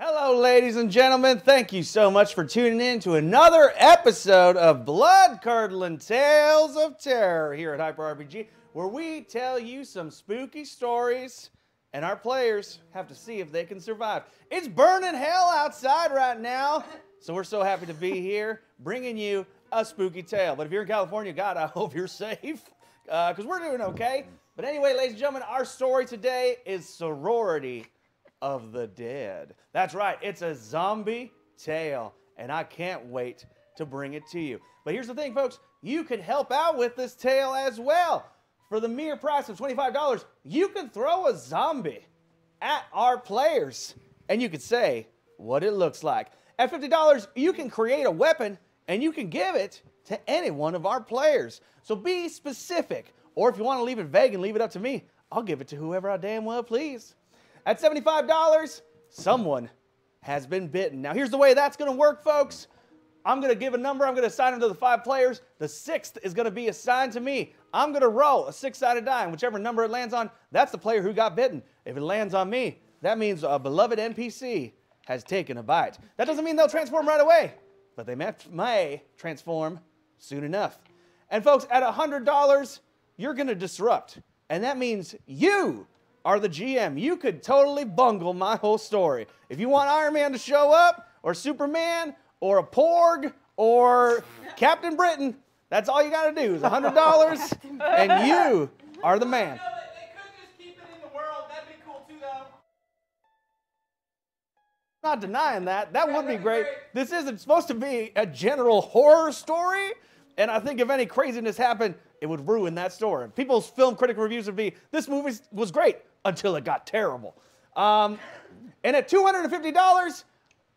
Hello, ladies and gentlemen. Thank you so much for tuning in to another episode of Blood-Curdling Tales of Terror here at Hyper RPG, where we tell you some spooky stories, and our players have to see if they can survive. It's burning hell outside right now, so we're so happy to be here bringing you a spooky tale. But if you're in California, God, I hope you're safe, because we're doing okay. But anyway, ladies and gentlemen, our story today is Sorority of the Dead. That's right, it's a zombie tale, and I can't wait to bring it to you. But here's the thing, folks, you can help out with this tale as well. For the mere price of $25, you can throw a zombie at our players, and you can say what it looks like. At $50, you can create a weapon, and you can give it to any one of our players. So be specific, or if you want to leave it vague and leave it up to me, I'll give it to whoever I damn well please. At $75, someone has been bitten. Now, here's the way that's going to work, folks. I'm going to give a number. I'm going to assign them to the 5 players. The 6th is going to be assigned to me. I'm going to roll a 6-sided die, and whichever number it lands on, that's the player who got bitten. If it lands on me, that means a beloved NPC has taken a bite. That doesn't mean they'll transform right away, but they may transform soon enough. And, folks, at $100, you're going to disrupt, and that means you are the GM. You could totally bungle my whole story. If you want Iron Man to show up, or Superman, or a Porg, or Captain Britain, that's all you got to do is $100, and you are the man. They could just keep it in the world. That'd be cool too, though. Not denying that. That would be great. This isn't supposed to be a general horror story, and I think if any craziness happened, it would ruin that story. People's film critic reviews would be, this movie was great until it got terrible. And at $250,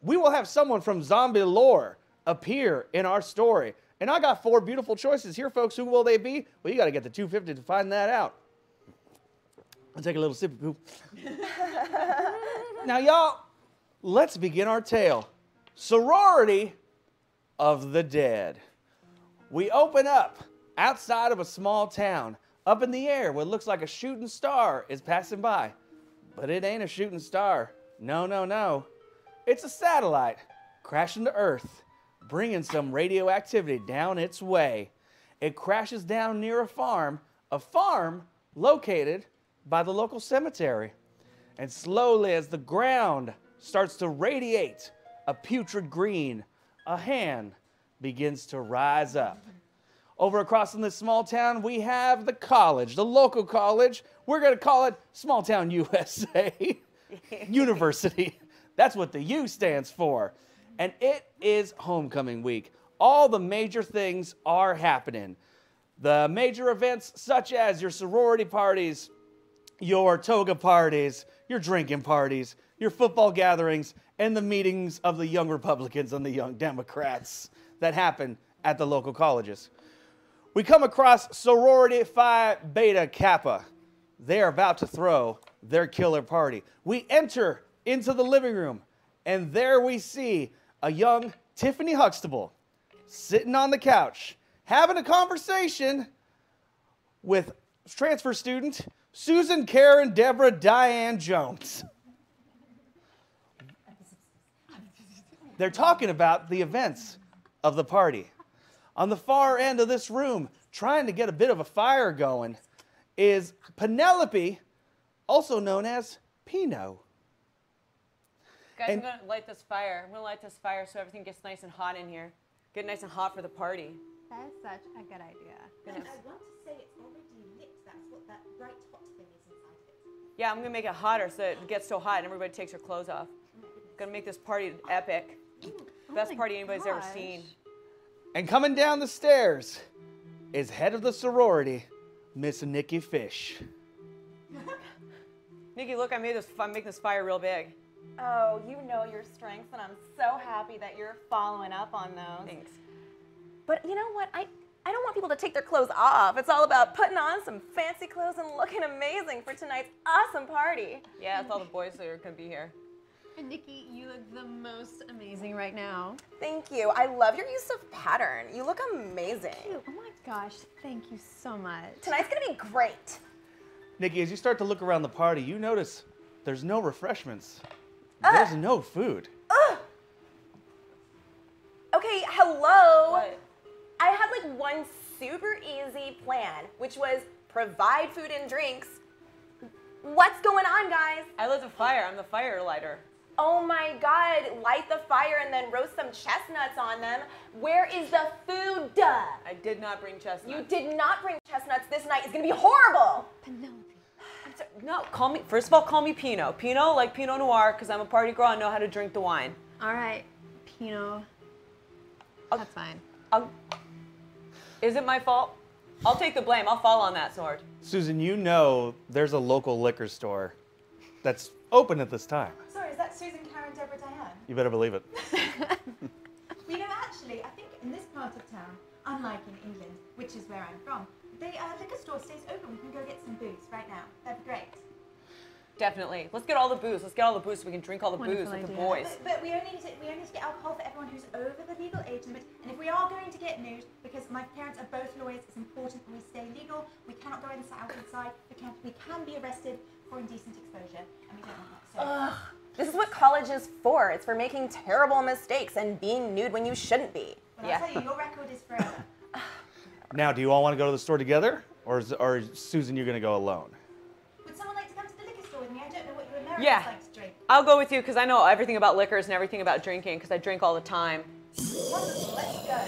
we will have someone from zombie lore appear in our story. And I got 4 beautiful choices here, folks. Who will they be? Well, you got to get the $250 to find that out. I'll take a little sip of poop. Now, y'all, let's begin our tale. Sorority of the Dead. We open up outside of a small town, up in the air, what looks like a shooting star is passing by. But it ain't a shooting star. No, no, no. It's a satellite crashing to Earth, bringing some radioactivity down its way. It crashes down near a farm located by the local cemetery. And slowly, as the ground starts to radiate a putrid green, a hand begins to rise up. Over across in this small town, we have the college, the local college. We're going to call it Small Town USA University. That's what the U stands for. And it is homecoming week. All the major things are happening. The major events such as your sorority parties, your toga parties, your drinking parties, your football gatherings, and the meetings of the young Republicans and the young Democrats that happen at the local colleges. We come across Sorority Phi Beta Kappa. They are about to throw their killer party. We enter into the living room, and there we see a young Tiffany Huxtable sitting on the couch, having a conversation with transfer student Susan Karen Deborah Diane Jones. They're talking about the events of the party. On the far end of this room, trying to get a bit of a fire going, is Penelope, also known as Pino. Guys, I'm going to light this fire. I'm going to light this fire so everything gets nice and hot in here. Get nice and hot for the party. That is such a good idea. Goodness. I want to say it's already lit. That's what that bright hot thing is inside of it. Yeah, I'm going to make it hotter so it gets so hot and everybody takes their clothes off. Going to make this party epic. Best party anybody's ever seen. And coming down the stairs is head of the sorority, Miss Nikki Fish. Nikki, look, I'm making this fire real big. Oh, you know your strengths, and I'm so happy that you're following up on those. Thanks. But you know what? I don't want people to take their clothes off. It's all about putting on some fancy clothes and looking amazing for tonight's awesome party. Yeah, it's all the boys that are going to be here. And Nikki, you look the most amazing right now. Thank you. I love your use of pattern. You look amazing. Oh my gosh, thank you so much. Tonight's gonna be great. Nikki, as you start to look around the party, you notice there's no refreshments There's no food. Okay, hello. What? I had like one super easy plan, which was provide food and drinks. What's going on, guys? I lit the fire. I'm the fire lighter. Oh my God, light the fire and then roast some chestnuts on them. Where is the food? I did not bring chestnuts. You did not bring chestnuts this night. It's gonna be horrible. No, call me. First of all, call me Pinot. Pinot, like Pinot Noir, because I'm a party girl. I know how to drink the wine. All right, Pinot. That's fine. Is it my fault? I'll take the blame. I'll fall on that sword. Susan, you know there's a local liquor store that's open at this time. Sorry, is that Susan, Karen, Deborah, Diane? You better believe it. We know, actually, I think in this part of town, unlike in England, which is where I'm from, the liquor store stays open. We can go get some booze right now. That'd be great. Definitely. Let's get all the booze. Let's get all the booze so we can drink all the booze Wonderful with the idea. boys. But we only need to get alcohol for everyone who's over the legal age limit. And if we are going to get nude, because my parents are both lawyers, it's important that we stay legal. We cannot go outside. We can be arrested for indecent exposure, and we don't want that. So. This is what college is for. It's for making terrible mistakes and being nude when you shouldn't be. But I'll tell you, your record is forever. Now, do you all want to go to the store together, or is Susan, you going to go alone? Would someone like to come to the liquor store with me? I don't know what you Americans Yeah. like to drink. I'll go with you because I know everything about liquors and everything about drinking because I drink all the time. Wonderful, let's go.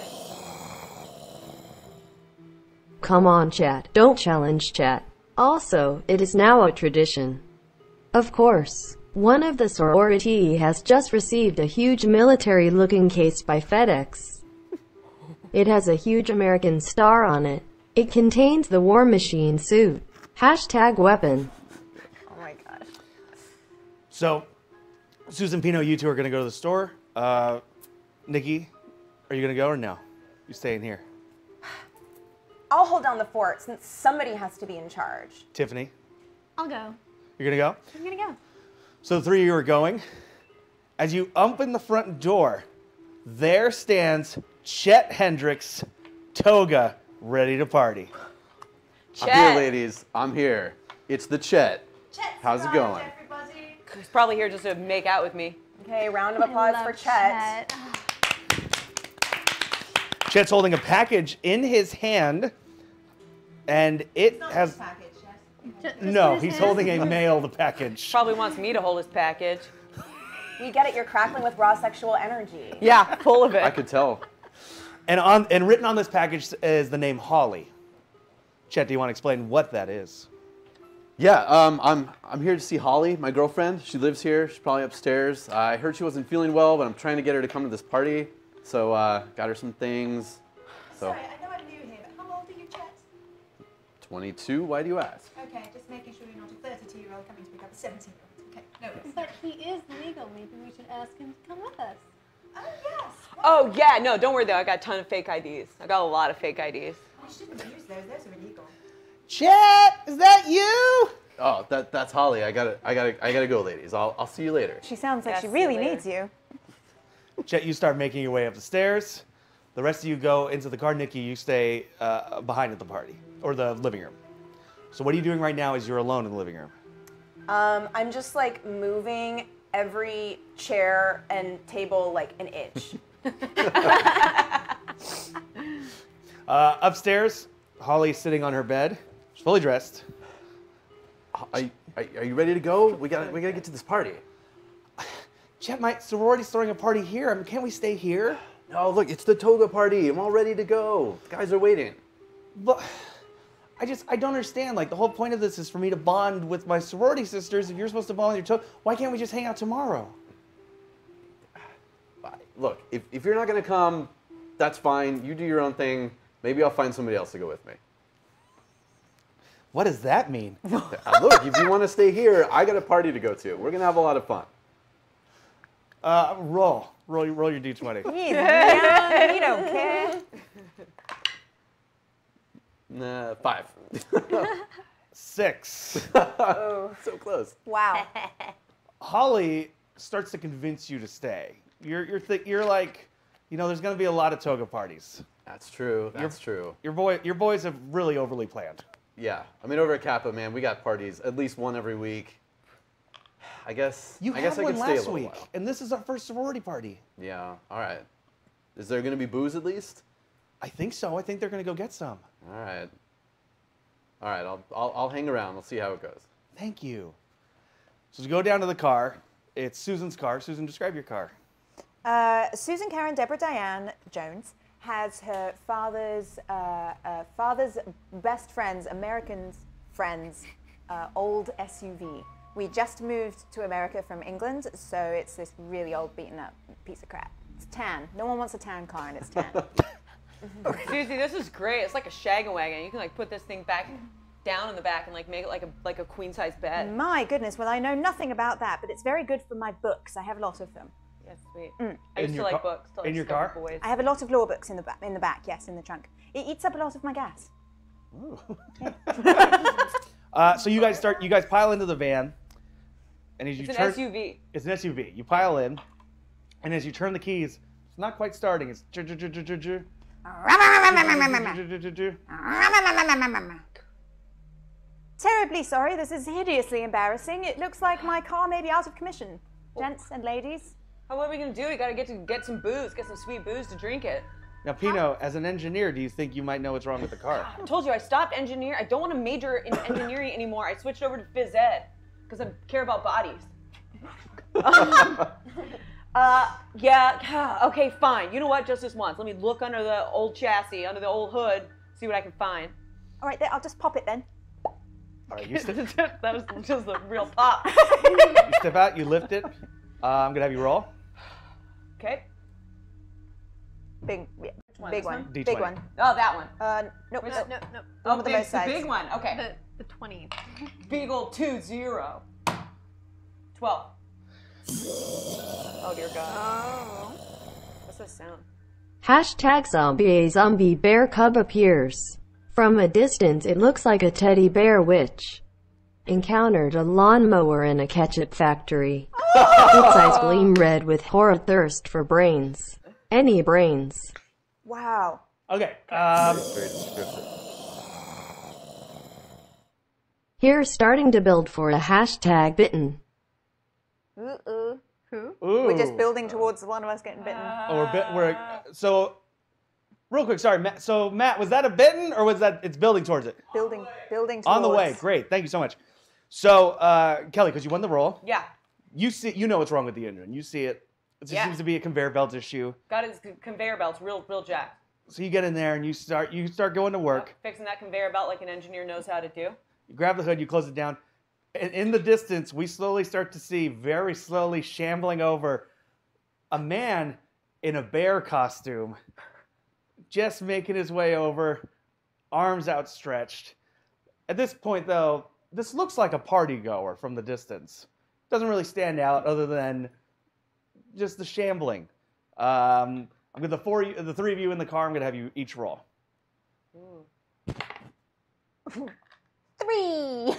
Come on, chat. Don't challenge chat. Also, it is now a tradition. Of course, one of the sorority has just received a huge military-looking case by FedEx. It has a huge American star on it. It contains the War Machine suit. #weapon. Oh my gosh. So, Susan, Pino, you two are going to go to the store. Nikki, are you going to go or no? You staying here. I'll hold down the fort since somebody has to be in charge. Tiffany, I'll go. you're going to go? I'm gonna go. So the three of you are going. As you open the front door, there stands Chet Hendricks, toga, ready to party. Chet. I'm here, ladies. I'm here. It's the Chet. Chet's How's it arrived, going? everybody. He's probably here just to make out with me. Okay, round of applause I for love Chet. Chet's holding a package in his hand, and it It's not has... this package, yes. Just No, what it he's is. holding a mailed package. Probably wants me to hold his package. We get it, you're crackling with raw sexual energy. Yeah, full of it. I could tell. And written on this package is the name Holly. Chet, do you want to explain what that is? Yeah, I'm here to see Holly, my girlfriend. She lives here. She's probably upstairs. I heard she wasn't feeling well, but I'm trying to get her to come to this party. So got her some things. So Sorry, I know I'm new here, but how old are you, Chet? 22. Why do you ask? Okay, just making sure you're not a 32-year-old coming to pick up a 17-year-old. Okay, no worries. But he is legal. Maybe we should ask him to come with us. Oh, yes. Oh, yeah, no, don't worry though. I got a ton of fake IDs. I got a lot of fake IDs. I shouldn't use those. Those are illegal. Chet, is that you? Oh, that's Holly. I gotta go, ladies. I'll see you later. She sounds like Yeah, she see really you later. needs you. Chet, you start making your way up the stairs. The rest of you go into the car. Nikki, you stay behind at the party, or the living room. So what are you doing right now as you're alone in the living room? I'm just like moving every chair and table like an inch. Upstairs, Holly's sitting on her bed. She's fully dressed. Are you ready to go? We gotta get to this party. Chet, my sorority's throwing a party here. I mean, can't we stay here? No, look, it's the toga party. I'm all ready to go. The guys are waiting. But I don't understand. Like, the whole point of this is for me to bond with my sorority sisters. If you're supposed to bond with your toga, why can't we just hang out tomorrow? Look, if you're not gonna come, that's fine. You do your own thing. Maybe I'll find somebody else to go with me. What does that mean? Look, if you want to stay here, I got a party to go to. We're gonna have a lot of fun. Roll your d20. He's young, he don't care. Nah, 5. 6. So close. Wow. Holly starts to convince you to stay. You're like, you know, there's going to be a lot of toga parties. That's true. That's true. Your boys have really overly planned. Yeah. I mean, over at Kappa, man, we got parties at least one every week. I guess. You I had guess I one could stay a last little week, while. and this is our first sorority party. Yeah. All right. Is there gonna be booze at least? I think so. I think they're gonna go get some. All right. All right. I'll hang around. We'll see how it goes. Thank you. So to go down to the car, it's Susan's car. Susan, describe your car. Susan Karen Deborah Diane Jones has her father's best friend's American friend's old SUV. We just moved to America from England, so it's this really old, beaten up piece of crap. It's tan. No one wants a tan car, and it's tan. Susie, this is great. It's like a shaggin' wagon. You can like put this thing back down in the back and like make it like a queen size bed. My goodness, well, I know nothing about that, but it's very good for my books. I have a lot of them. That's sweet. I used to like books. To, like, in your stuff car? Boys. I have a lot of law books in the back, yes, in the trunk. It eats up a lot of my gas. So you guys pile into the van, and as you It's an turn, SUV. It's an SUV. You pile in, and as you turn the keys, it's not quite starting. It's Terribly sorry, this is hideously embarrassing. It looks like my car may be out of commission. Gents and ladies. What are we gonna do? We gotta get some booze, get some sweet booze to drink it. Now, Pino, as an engineer, do you think you might know what's wrong with the car? I told you I stopped engineering. I don't want to major in engineering anymore. I switched over to phys ed because I care about bodies. Yeah. Okay, fine. You know what? Just this once. Let me look under the old chassis, under the old hood, see what I can find. All right, I'll just pop it then. All right, you step, That was just a real pop. you step out, you lift it. I'm gonna have you roll. Okay. Big one? big This one. one? D20. Big one. Oh, that one. Nope. Which- nope. No. The one with the most the sides. big one. Okay. The 20. Beagle 20. 12. Oh dear God. What's that sound? Hashtag zombie. A zombie bear cub appears. From a distance it looks like a teddy bear witch encountered a lawnmower in a ketchup factory. Its eyes gleam red with horror thirst for brains. Any brains. Wow. Okay. Very descriptive. Here starting to build for a hashtag bitten. Who? Ooh. We're just building towards one of us getting bitten. So, real quick, sorry, Matt. So, Matt, was that a bitten or was that it's building towards it? Building towards. On the way. Great. Thank you so much. So, Kelly, because you won the roll, Yeah. you know what's wrong with the engine. You see it. It just seems to be a conveyor belt issue. Got his conveyor belts real jacked. So you get in there and you start going to work. Fixing that conveyor belt like an engineer knows how to do. You grab the hood, you close it down. And in the distance, we slowly start to see, very slowly shambling over, a man in a bear costume, just making his way over, arms outstretched. At this point, though, this looks like a party goer from the distance. Doesn't really stand out other than just the shambling. I'm going to the three of you in the car, I'm going to have you each roll. 3.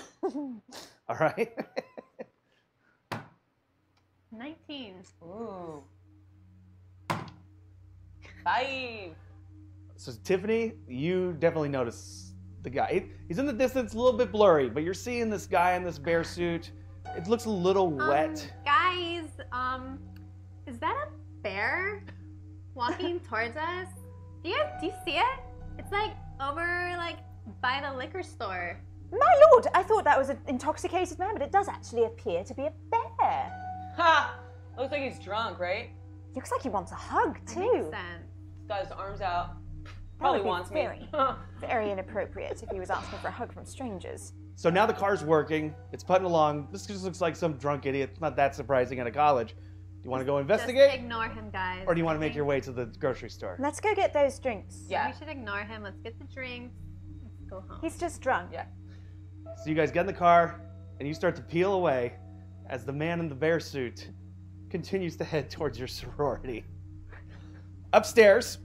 All right? 19. Ooh. 5. So Tiffany, you definitely notice the guy. He's in the distance, a little bit blurry, but you're seeing this guy in this bear suit. It looks a little wet. Guys, is that a bear walking towards us? Do you see it? It's like over by the liquor store. My lord, I thought that was an intoxicated man, but it does actually appear to be a bear. Ha! Looks like he's drunk, right? Looks like he wants a hug Makes too. sense. He's got his arms out. That Probably would be wants me. very inappropriate if he was asking for a hug from strangers. So now the car's working. It's putting along. This just looks like some drunk idiot. It's not that surprising at a college. Do you want to go investigate? Just ignore him, guys. Or do you want to I make think your way to the grocery store? Let's go get those drinks. Yeah. We should ignore him. Let's get the drinks. Let's go home. He's just drunk. Yeah. So you guys get in the car, and you start to peel away as the man in the bear suit continues to head towards your sorority. Upstairs,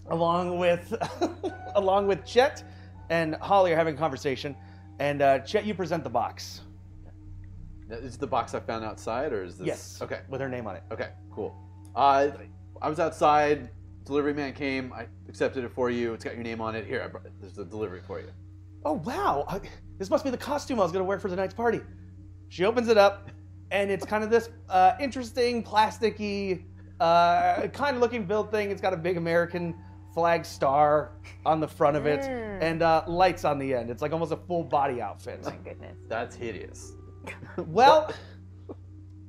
along with Chet and Holly are having a conversation, and Chet, you present the box. Is the box I found outside, or is this? Yes. Okay. With her name on it. Okay. Cool. I was outside. Delivery man came. I accepted it for you. It's got your name on it. Here, there's a delivery for you. Oh wow! This must be the costume I was gonna wear for tonight's party. She opens it up, and it's kind of this interesting, plasticky, kind of looking built thing. It's got a big American flag star on the front of it, and lights on the end. It's like almost a full body outfit. My goodness. That's hideous. Well,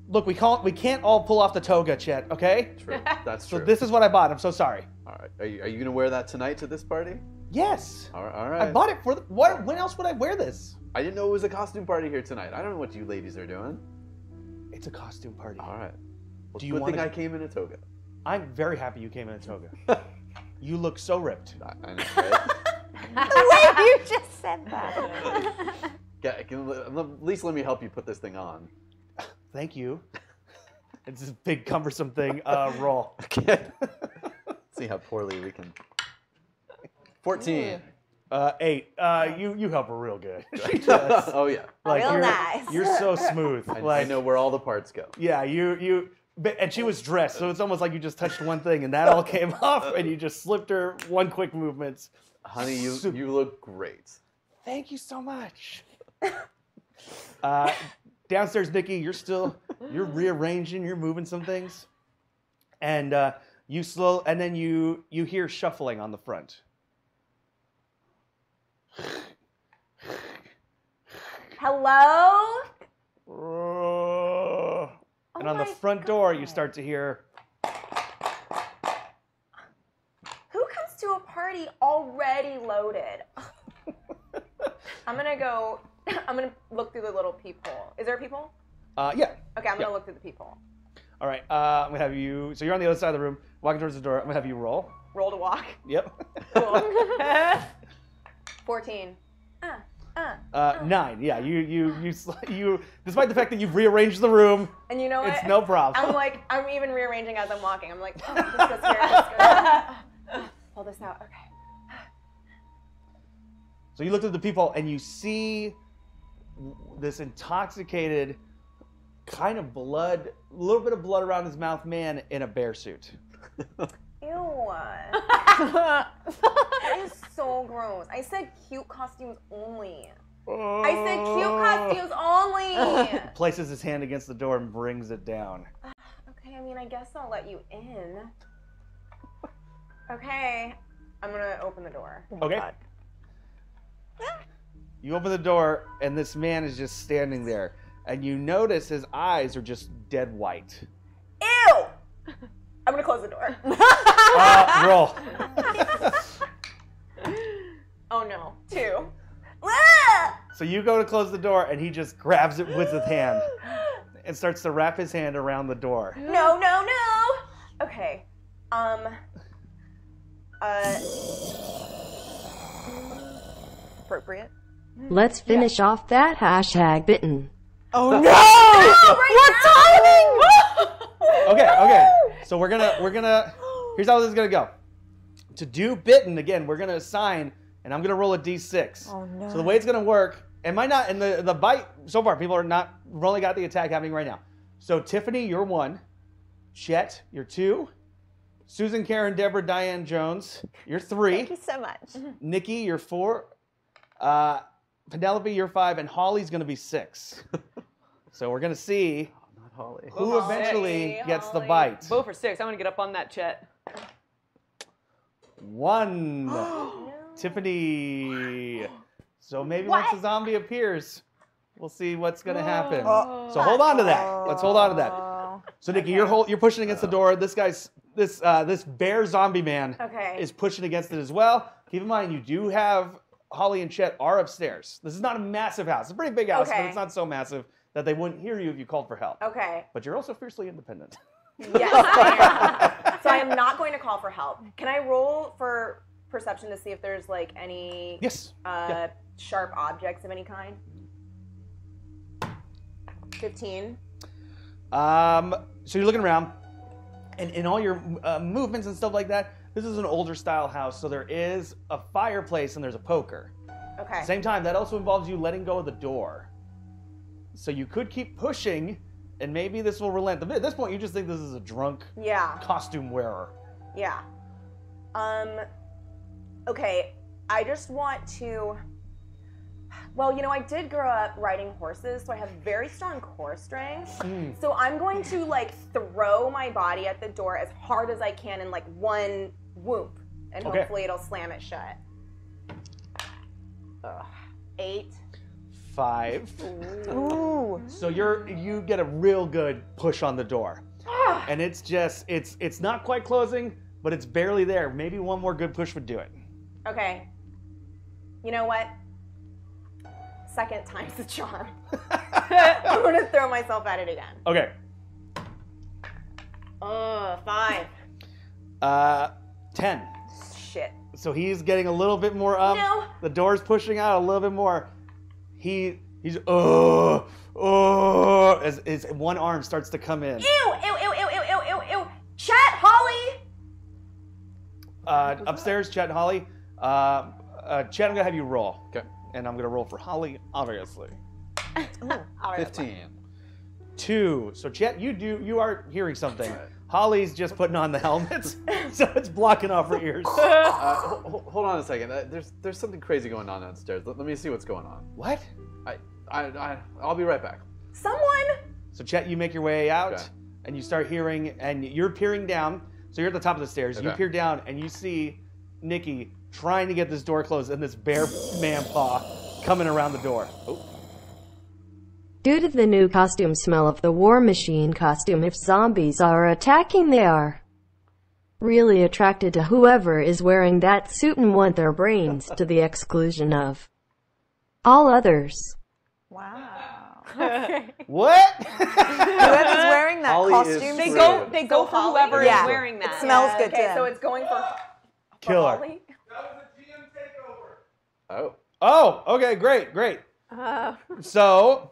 look, we can't all pull off the toga, Chet. Okay? True. That's So true. this is what I bought. I'm so sorry. All right. Are you gonna wear that tonight to this party? Yes. All right. I bought it for what? When else would I wear this? I didn't know it was a costume party here tonight. I don't know what you ladies are doing. It's a costume party. All right. Well, Do you good wanna- thing I came in a toga. I'm very happy you came in a toga. You look so ripped. I know, right? The way you just said that. At least let me help you put this thing on. Thank you. It's this big cumbersome thing. Roll. Okay. See how poorly we can. 14. 8. You help her real good. She does. Oh yeah. Like, Real you're, nice. You're so smooth. I know where all the parts go. Yeah, and she was dressed, so it's almost like you just touched one thing and that all came off, and you just slipped her one quick movement. Honey, you look great. Thank you so much. Downstairs, Nikki, you're rearranging, you're moving some things, and and then you hear shuffling on the front. Hello? And on the my front door, you start to hear. Who comes to a party already loaded? I'm gonna look through the little peephole. Is there a peephole? Yeah. Okay, I'm gonna look through the peephole. All right. I'm gonna have you. So you're on the other side of the room, walking towards the door. I'm gonna have you roll. Roll to walk. Yep. Cool. 14. 9. Yeah. You. Despite the fact that you've rearranged the room, And you know what? it's no problem. I'm even rearranging as I'm walking. I'm like, oh, this goes here, this goes. Pull this out. Okay. So you look at the people and you see this intoxicated, kind of a little bit of blood around his mouth man in a bear suit. Ew. That is so gross. I said cute costumes only. I said cute costumes only. Places his hand against the door and brings it down. Okay, I mean, I guess I'll let you in. Okay, I'm gonna open the door. Okay. You open the door, and this man is just standing there, and you notice his eyes are just dead white. Ew! I'm gonna close the door. Roll. Oh no. 2. So you go to close the door, and he just grabs it with his hand and starts to wrap his hand around the door. No. Okay. Appropriate. Let's finish off that hashtag bitten. Oh no! Okay. So we're gonna. Here's how this is gonna go. To do bitten again, we're gonna assign, and I'm gonna roll a d6. Oh no! So the way it's gonna work, and the bite so far, people are not. We've only got the attack happening right now. So Tiffany, you're 1. Chet, you're 2. Susan, Karen, Deborah, Diane, Jones, you're 3. Thank you so much. Nikki, you're 4. Penelope, you're 5, and Holly's gonna be 6. So we're gonna see Not Holly. who eventually gets the Holly. bite. Both for 6. I'm gonna get up on that, Chet. 1. Tiffany. So maybe once the zombie appears, we'll see what's gonna happen. So hold on to that. Let's hold on to that. So Nikki, you're pushing against the door. This bear zombie man is pushing against it as well. Keep in mind, you do have Holly and Chet are upstairs. This is not a massive house. It's a pretty big house, but it's not so massive that they wouldn't hear you if you called for help. Okay. But you're also fiercely independent. Yes, I am. So I am not going to call for help. Can I roll for perception to see if there's like any sharp objects of any kind? 15. So you're looking around, and in all your movements and stuff like that, this is an older style house, so there is a fireplace and there's a poker. Okay. Same time, that also involves you letting go of the door. So you could keep pushing, and maybe this will relent. At this point, you just think this is a drunk costume wearer. Yeah. Okay, I just want to... Well, you know, I did grow up riding horses, so I have very strong core strength. So I'm going to like throw my body at the door as hard as I can in like one whoop, and hopefully it'll slam it shut. 8. 5. Ooh. So you get a real good push on the door, and it's just it's not quite closing, but it's barely there. Maybe one more good push would do it. Okay. You know what? Second time's the charm. I'm gonna throw myself at it again. Okay. 5. 10. Shit. So he's getting a little bit more up. No. The door's pushing out a little bit more. He's as his one arm starts to come in. Ew, ew, ew, ew, ew, ew, ew, ew. Chet, Holly. Upstairs, Chet and Holly. Chet, I'm gonna have you roll. Okay. And I'm gonna roll for Holly, obviously. 15. 2. So Chet, you are hearing something. Holly's just putting on the helmet, so it's blocking off her ears. Hold on a second. There's something crazy going on downstairs. Let me see what's going on. What? I'll be right back. Someone. So Chet, you make your way out, Okay. and you start hearing, and you're peering down. So you're at the top of the stairs. You Okay. peer down, and you see Nikki trying to get this door closed, and this bare man paw coming around the door. Oh. Due to the new costume smell of the War Machine costume, if zombies are attacking, they are really attracted to whoever is wearing that suit and want their brains to the exclusion of all others. Wow. What? Whoever's wearing that Holly costume. is They go for whoever Yeah. is wearing that. It smells good Okay, too. so it's going for Killer. Holly. That was a GM takeover. Oh. Oh, okay, great. So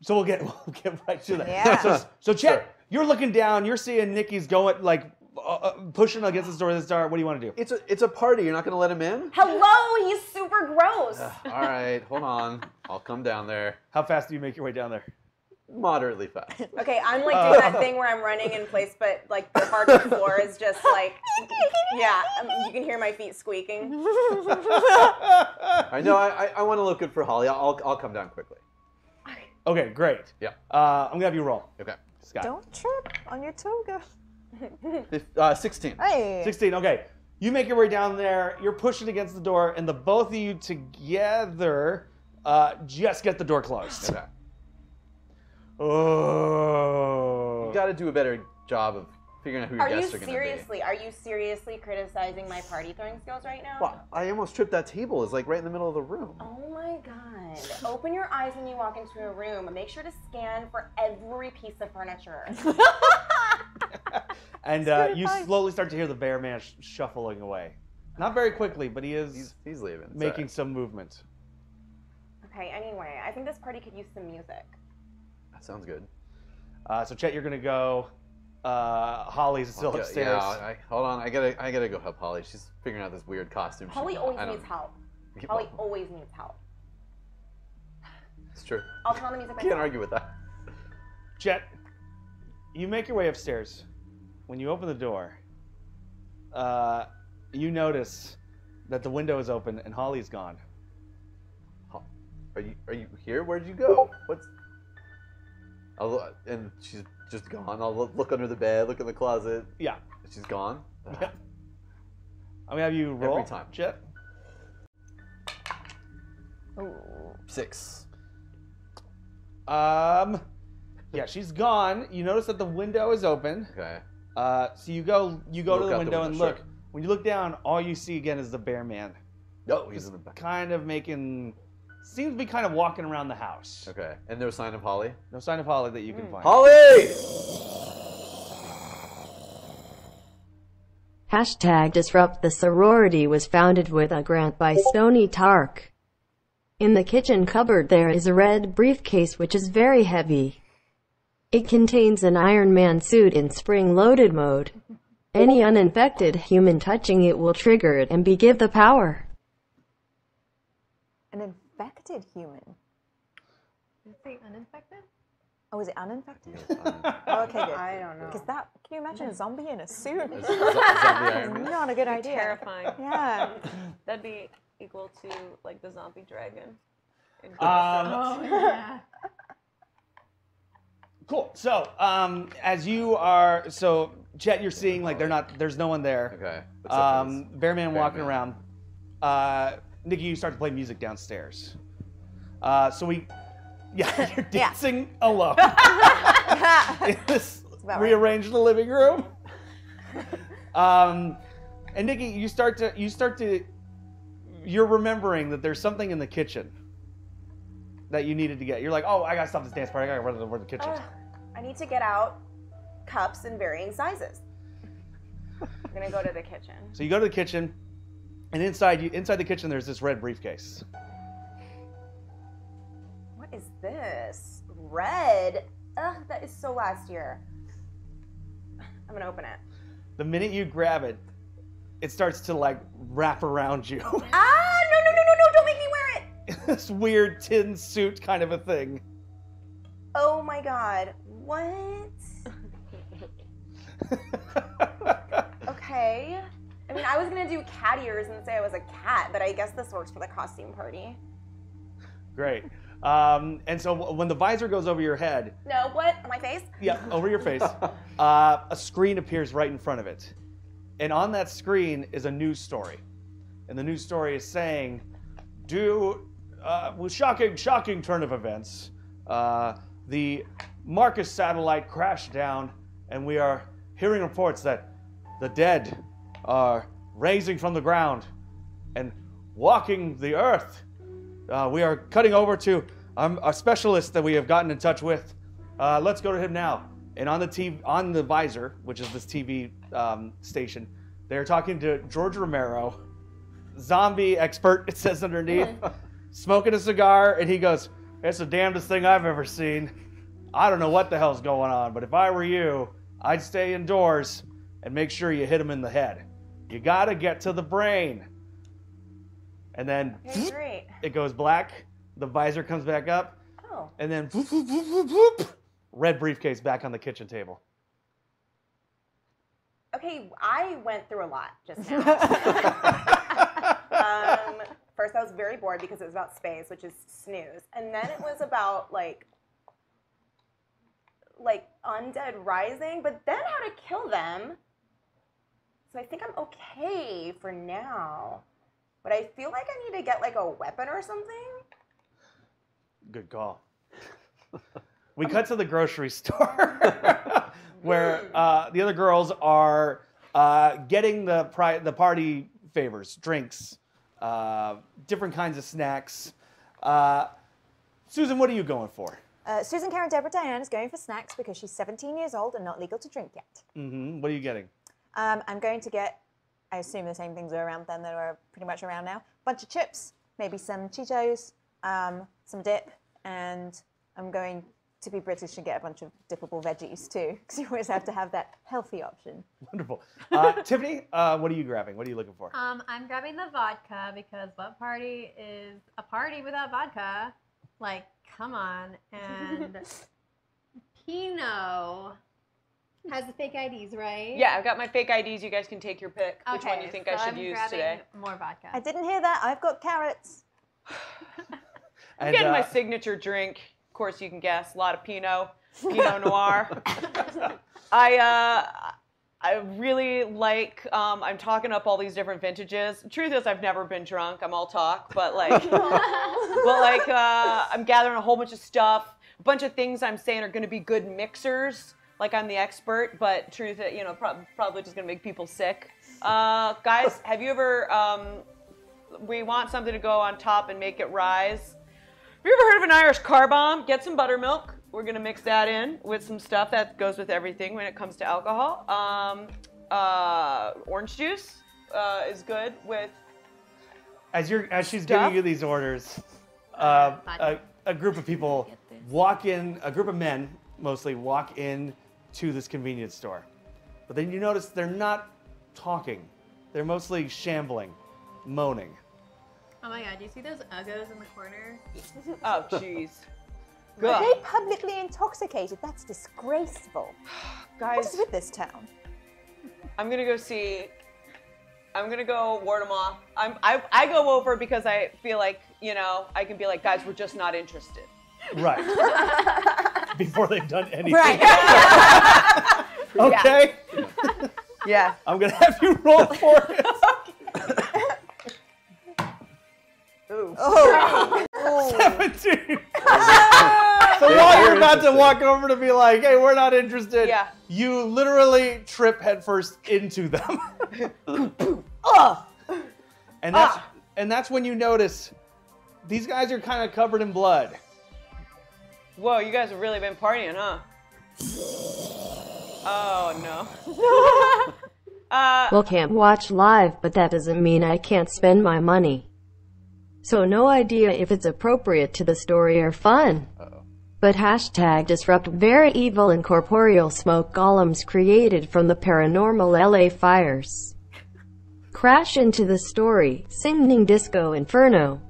we'll get right to that. Yeah. So Chet, you're looking down. You're seeing Nikki's going like pushing against this door. What do you want to do? It's a party. You're not gonna let him in? Hello, he's super gross. All right, hold on. I'll come down there. How fast do you make your way down there? Moderately fast. Okay, I'm like doing that thing where I'm running in place, but like the hardwood floor is just like, yeah, you can hear my feet squeaking. I know. I want to look good for Holly. I'll come down quickly. Okay, great. Yeah. I'm gonna have you roll. Okay. Scott. Don't trip on your toga. 16. Hey. 16. Okay. You make your way down there. You're pushing against the door, and the both of you together just get the door closed. Okay. Oh. You got to do a better job of figuring out who your Are you guests are going to be. Are you seriously criticizing my party throwing skills right now? Well, I almost tripped that table. It's like right in the middle of the room. Oh my god. Open your eyes when you walk into a room. Make sure to scan for every piece of furniture. And you slowly start to hear the bear man shuffling away. Not very quickly, but he's leaving. It's making all right. some movement. Okay, anyway, I think this party could use some music. That sounds good. So Chet, you're gonna go. Holly's still upstairs. Yeah, hold on. I gotta go help Holly. She's figuring out this weird costume. Holly always needs help. Holly always needs help. It's true. I'll turn on the music Can't myself. argue with that. Chet, you make your way upstairs. When you open the door, you notice that the window is open and Holly's gone. Are you here? Where'd you go? And she's just gone. I'll look under the bed, look in the closet. Yeah. She's gone. Yeah. I'm gonna have you roll. Every time. Chet. 6. Yeah, she's gone. You notice that the window is open. Okay. So you go to the window and look. Sure. When you look down, all you see again is the bear man. No, he's in the back. Kind of seems to be kind of walking around the house. Okay. And no sign of Holly? No sign of Holly that you can find. Holly! Hashtag Disrupt the Sorority was founded with a grant by Stony Tark. In the kitchen cupboard there is a red briefcase which is very heavy. It contains an Iron Man suit in spring-loaded mode. Any uninfected human touching it will trigger it and be give the power. An infected human. Did it say uninfected? Oh, is it uninfected? Yeah, Oh, okay, good. I don't know. Because can you imagine a zombie in a suit? zombie Iron Man. Not a good idea. Terrifying. Yeah. That'd be equal to like the zombie dragon. Oh yeah. Cool. So, as you are, Chet, you're seeing like there's no one there. Okay. Except for this Bearman walking Bearman. around. Nikki, you start to play music downstairs. You're dancing alone in this about right. rearranged living room. And Nikki, you're remembering that there's something in the kitchen that you needed to get. You're like, oh, I gotta stop this dance party. I gotta run to the kitchen. I need to get out cups in varying sizes. I'm gonna go to the kitchen. So you go to the kitchen, and inside the kitchen, there's this red briefcase. What is this? Red? Ugh, that is so last year. I'm gonna open it. The minute you grab it, it starts to like wrap around you. Ah, no, don't make me wear it! This weird tin suit kind of a thing. Oh my god, what? Okay. I mean, I was gonna do cat ears and say I was a cat, but I guess this works for the costume party. Great. And so when the visor goes over your head, No, what? On my face? yeah, over your face, a screen appears right in front of it. And on that screen is a news story. And the news story is saying, with shocking turn of events, the Marcus satellite crashed down, and we are hearing reports that the dead are raising from the ground and walking the earth. We are cutting over to a specialist that we have gotten in touch with. Let's go to him now. And on the visor, which is this TV station, they're talking to George Romero, zombie expert, it says underneath, smoking a cigar, and he goes, "It's the damnedest thing I've ever seen. I don't know what the hell's going on, but if I were you, I'd stay indoors and make sure you hit him in the head. You gotta get to the brain." And then Okay, great. it goes black, the visor comes back up, Oh. and then whoop, whoop, whoop, whoop, whoop, red briefcase back on the kitchen table. Okay, I went through a lot just now. First, I was very bored because it was about space, which is snooze. And then it was about, like undead rising, but then how to kill them. So I think I'm okay for now. But I feel like I need to get, like, a weapon or something. Good call. We cut to the grocery store where the other girls are getting the party favors, drinks, different kinds of snacks. Susan, what are you going for? Susan Karen Deborah Diane is going for snacks because she's 17 years old and not legal to drink yet. Mm-hmm. What are you getting? I'm going to get, I assume the same things are around then that are pretty much around now. A bunch of chips, maybe some Cheetos, some dip, and I'm going to be British and get a bunch of dippable veggies too, because you always have to have that healthy option. Wonderful. Tiffany, what are you grabbing? What are you looking for? I'm grabbing the vodka because what party is a party without vodka? Like, come on. And Pino has the fake IDs, right? Yeah, I've got my fake IDs. You guys can take your pick. Which one Okay, you think so I should I'm use grabbing today? more vodka. I didn't hear that. I've got carrots. I'm getting my signature drink. Of course, you can guess. A lot of Pinot Noir. I really like. I'm talking up all these different vintages. The truth is, I've never been drunk. I'm all talk, but I'm gathering a whole bunch of stuff. A bunch of things I'm saying are going to be good mixers. Like I'm the expert, but truth, probably just going to make people sick. Guys, have you ever? We want something to go on top and make it rise. Have you ever heard of an Irish car bomb? Get some buttermilk. We're gonna mix that in with some stuff that goes with everything when it comes to alcohol. Orange juice is good with. As she's giving you these orders, a group of people walk in. A group of men mostly walk in to this convenience store, but then you notice they're not talking. They're mostly shambling, moaning. Oh my god, do you see those uggos in the corner? Oh jeez. Are they publicly intoxicated? That's disgraceful. Guys, What is with this town? I'm gonna go see I'm gonna go ward them off. I go over because I feel like, you know, I can be like, guys, we're just not interested. Right. Before they've done anything. Right. Okay. Yeah. I'm gonna have you roll for it. Oh. 17. So while you're about to walk over to be like, hey, we're not interested, Yeah. you literally trip headfirst into them. And that's when you notice these guys are kind of covered in blood. Whoa, you guys have really been partying, huh? Oh, no. Well, can't watch live, but that doesn't mean I can't spend my money. So no idea if it's appropriate to the story or fun. But hashtag disrupt very evil incorporeal smoke golems created from the paranormal LA fires. Crash into the story, singing Disco Inferno.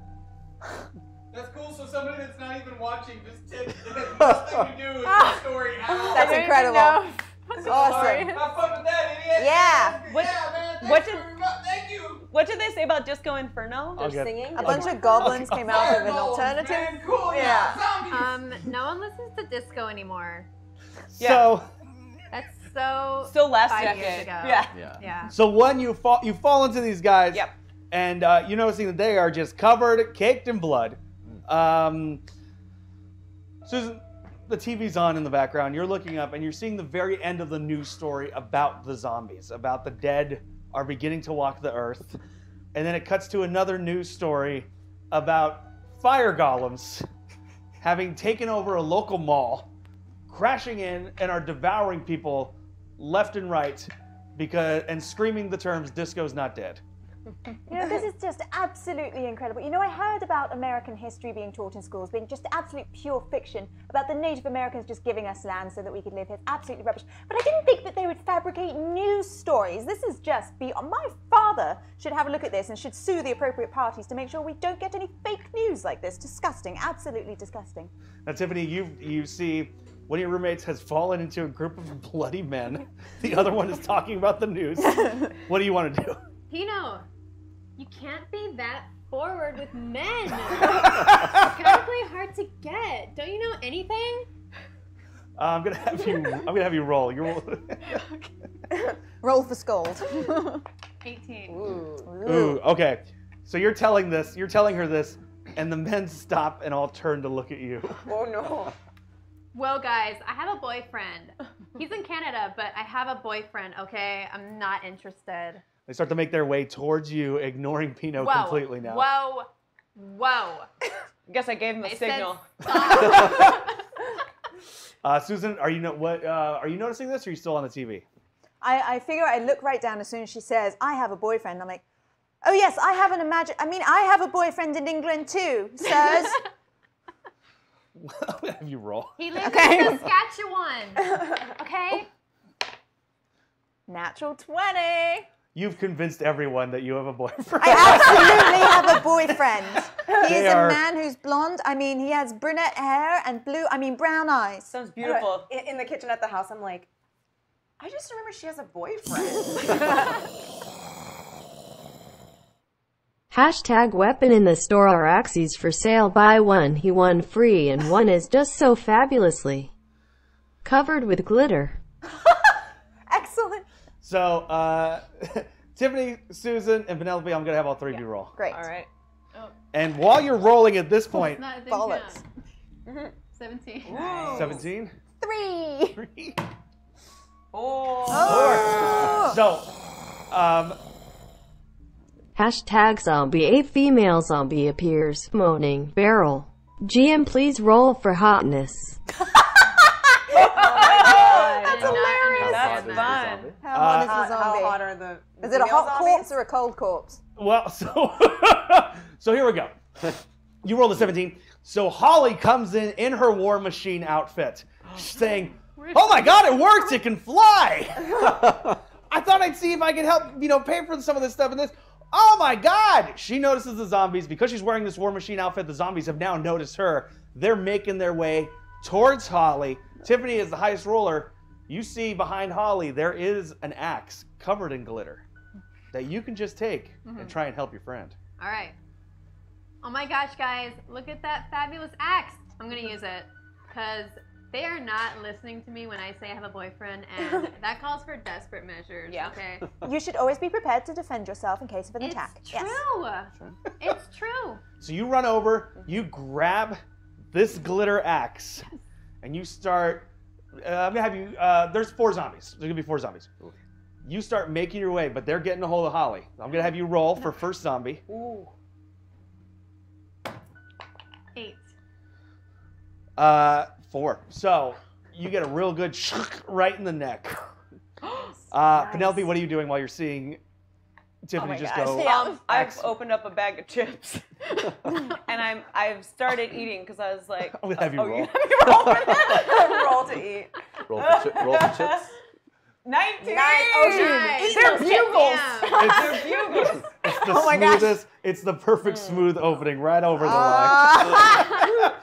That's cool. So somebody that's not even watching just tipped. Best thing you do is the story out. That's incredible. Awesome. Have fun with that, idiot. Yeah. What- Yeah, man. what Thanks did- Thank you. What did they say about Disco Inferno? I'll get- Singing. A bunch of goblins came out with an Fireballs, alternative. man. Cool. Yeah. Zombies. No one listens to disco anymore. So, That's so. Still last 5 years decade. ago. Yeah. Yeah. so one, you fall into these guys. Yep. And you're noticing that they are just covered, caked in blood. Susan, the TV's on in the background. You're looking up and you're seeing the very end of the news story about the zombies, about the dead are beginning to walk the earth. And then it cuts to another news story about fire golems having taken over a local mall, crashing in, and are devouring people left and right and screaming the terms, "Disco's not dead." You know, this is just absolutely incredible. You know, I heard about American history being taught in schools being just absolute pure fiction, about the Native Americans just giving us land so that we could live here. It's absolutely rubbish. But I didn't think that they would fabricate news stories. This is just beyond. My father should have a look at this and should sue the appropriate parties to make sure we don't get any fake news like this. Disgusting. Absolutely disgusting. Now, Tiffany, you see one of your roommates has fallen into a group of bloody men. The other one is talking about the news. What do you want to do? Pino, you can't be that forward with men. It's incredibly hard to get. Don't you know anything? I'm gonna have you roll. Roll for scold. 18. Ooh, okay. So you're telling her this, and the men stop and all turn to look at you. Oh no. Well, guys, I have a boyfriend. He's in Canada, but I have a boyfriend, okay? I'm not interested. They start to make their way towards you, ignoring Pino Whoa. completely now. Whoa. I guess I gave him a signal. Susan, are you noticing this, or are you still on the TV? I figure I look right down as soon as she says, I have a boyfriend. I'm like, oh yes, I have a boyfriend in England too, sirs. I'm gonna have you roll. He lives in Saskatchewan, okay? Natural 20. You've convinced everyone that you have a boyfriend. I absolutely have a boyfriend. He is are- a man who's blonde. I mean, he has brunette hair and brown eyes. Sounds beautiful. In the kitchen at the house, I'm like, I just remember she has a boyfriend. Hashtag weapon in the store are axes for sale. Buy one, he one free, and one is just so fabulously covered with glitter. Excellent. So, Tiffany, Susan, and Penelope, I'm gonna have all three of you roll. Great. All right. And while you're rolling at this point, Not a thing Bollocks. count. 17. 17. 3. 3. Oh. So, Hashtag zombie. A female zombie appears, moaning, barrel. GM, please roll for hotness. That's hilarious. That's fun. How hot is the How zombie? hot are the Is it a female hot zombies? corpse or a cold corpse? well, so here we go. You rolled a 17. So Holly comes in her War Machine outfit, saying, "Oh my God, it works! It can fly! I thought I'd see if I could help, pay for some of this stuff and this. Oh my God!" She notices the zombies because she's wearing this War Machine outfit. The zombies have now noticed her. They're making their way towards Holly. Tiffany is the highest roller. You see behind Holly there is an axe covered in glitter. that you can just take and try and help your friend. All right. Oh my gosh, guys, look at that fabulous axe. I'm gonna use it because they are not listening to me when I say I have a boyfriend, and that calls for desperate measures. Yeah. Okay. You should always be prepared to defend yourself in case of an attack. It's true. It's true. So you run over, you grab this glitter axe, and you start. I'm gonna have you. There's 4 zombies. There's gonna be 4 zombies. You start making your way, but they're getting a hold of Holly. I'm gonna have you roll for first zombie. Ooh. 8. 4. So you get a real good right in the neck. Penelope, what are you doing while you're seeing Tiffany just go? I've opened up a bag of chips, and I've started eating because I was like, I'm gonna have you roll. You have me roll for that? Roll to eat. Roll for chips. 19. Nice. They're bugles. Damn. They're bugles. It's the smoothest. It's the perfect smooth opening right over the line.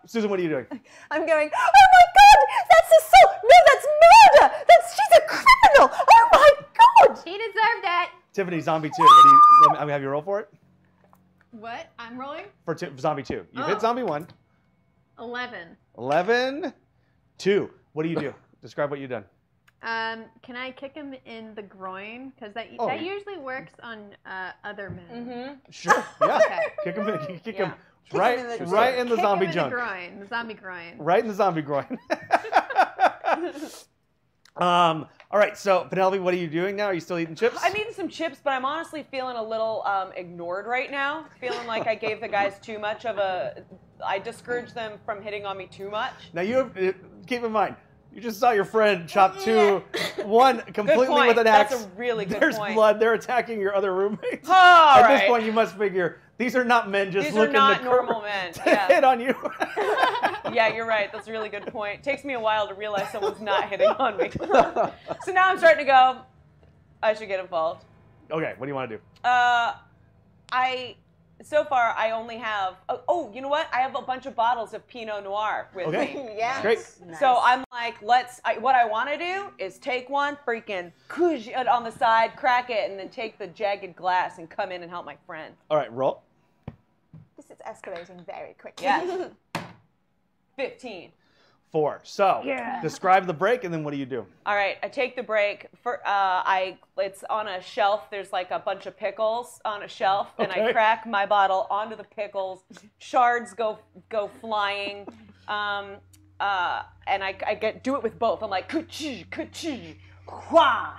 Susan, what are you doing? I'm going, oh my God, that's assault. No, that's murder. She's a criminal. Oh my God. He deserved it. Tiffany, zombie 2. What do you? I'm gonna have you roll for it. What? I'm rolling? For zombie 2. You hit zombie 1. 11. 11. 2. What do you do? Describe what you've done. Can I kick him in the groin? Because that Oh. usually works on other men. Sure. Yeah. Okay. Kick him. Kick him. him Right in the in the Kick zombie him junk. in the groin. The zombie groin. Right in the zombie groin. All right. So Penelope, what are you doing now? Are you still eating chips? I'm eating some chips, but I'm honestly feeling a little ignored right now. Feeling like I gave the guys too much of a. I discouraged them from hitting on me too much. Now you have, keep in mind. You just saw your friend chop one completely with an axe. That's a really good There's point. blood. They're attacking your other roommates. All At this right. point, you must figure these are not men just These are looking not to normal men. to Yeah. hit on you. Yeah, you're right. That's a really good point. It takes me a while to realize someone's not hitting on me. So now I'm starting to go, I should get involved. Okay, what do you want to do? So far, I only have, you know what? I have a bunch of bottles of Pinot Noir with me. Okay, Yeah. great. So I'm like, what I want to do is take one, freaking kush it on the side, crack it, and then take the jagged glass and come in and help my friend. All right, roll. This is escalating very quickly. Yeah. 15. 4. So describe the break, and then what do you do? All right, I take the break. It's on a shelf. There's like a bunch of pickles on a shelf, and I Okay. crack my bottle onto the pickles. Shards go flying, and I do it with both. I'm like ka-chee, ka-chee, wha,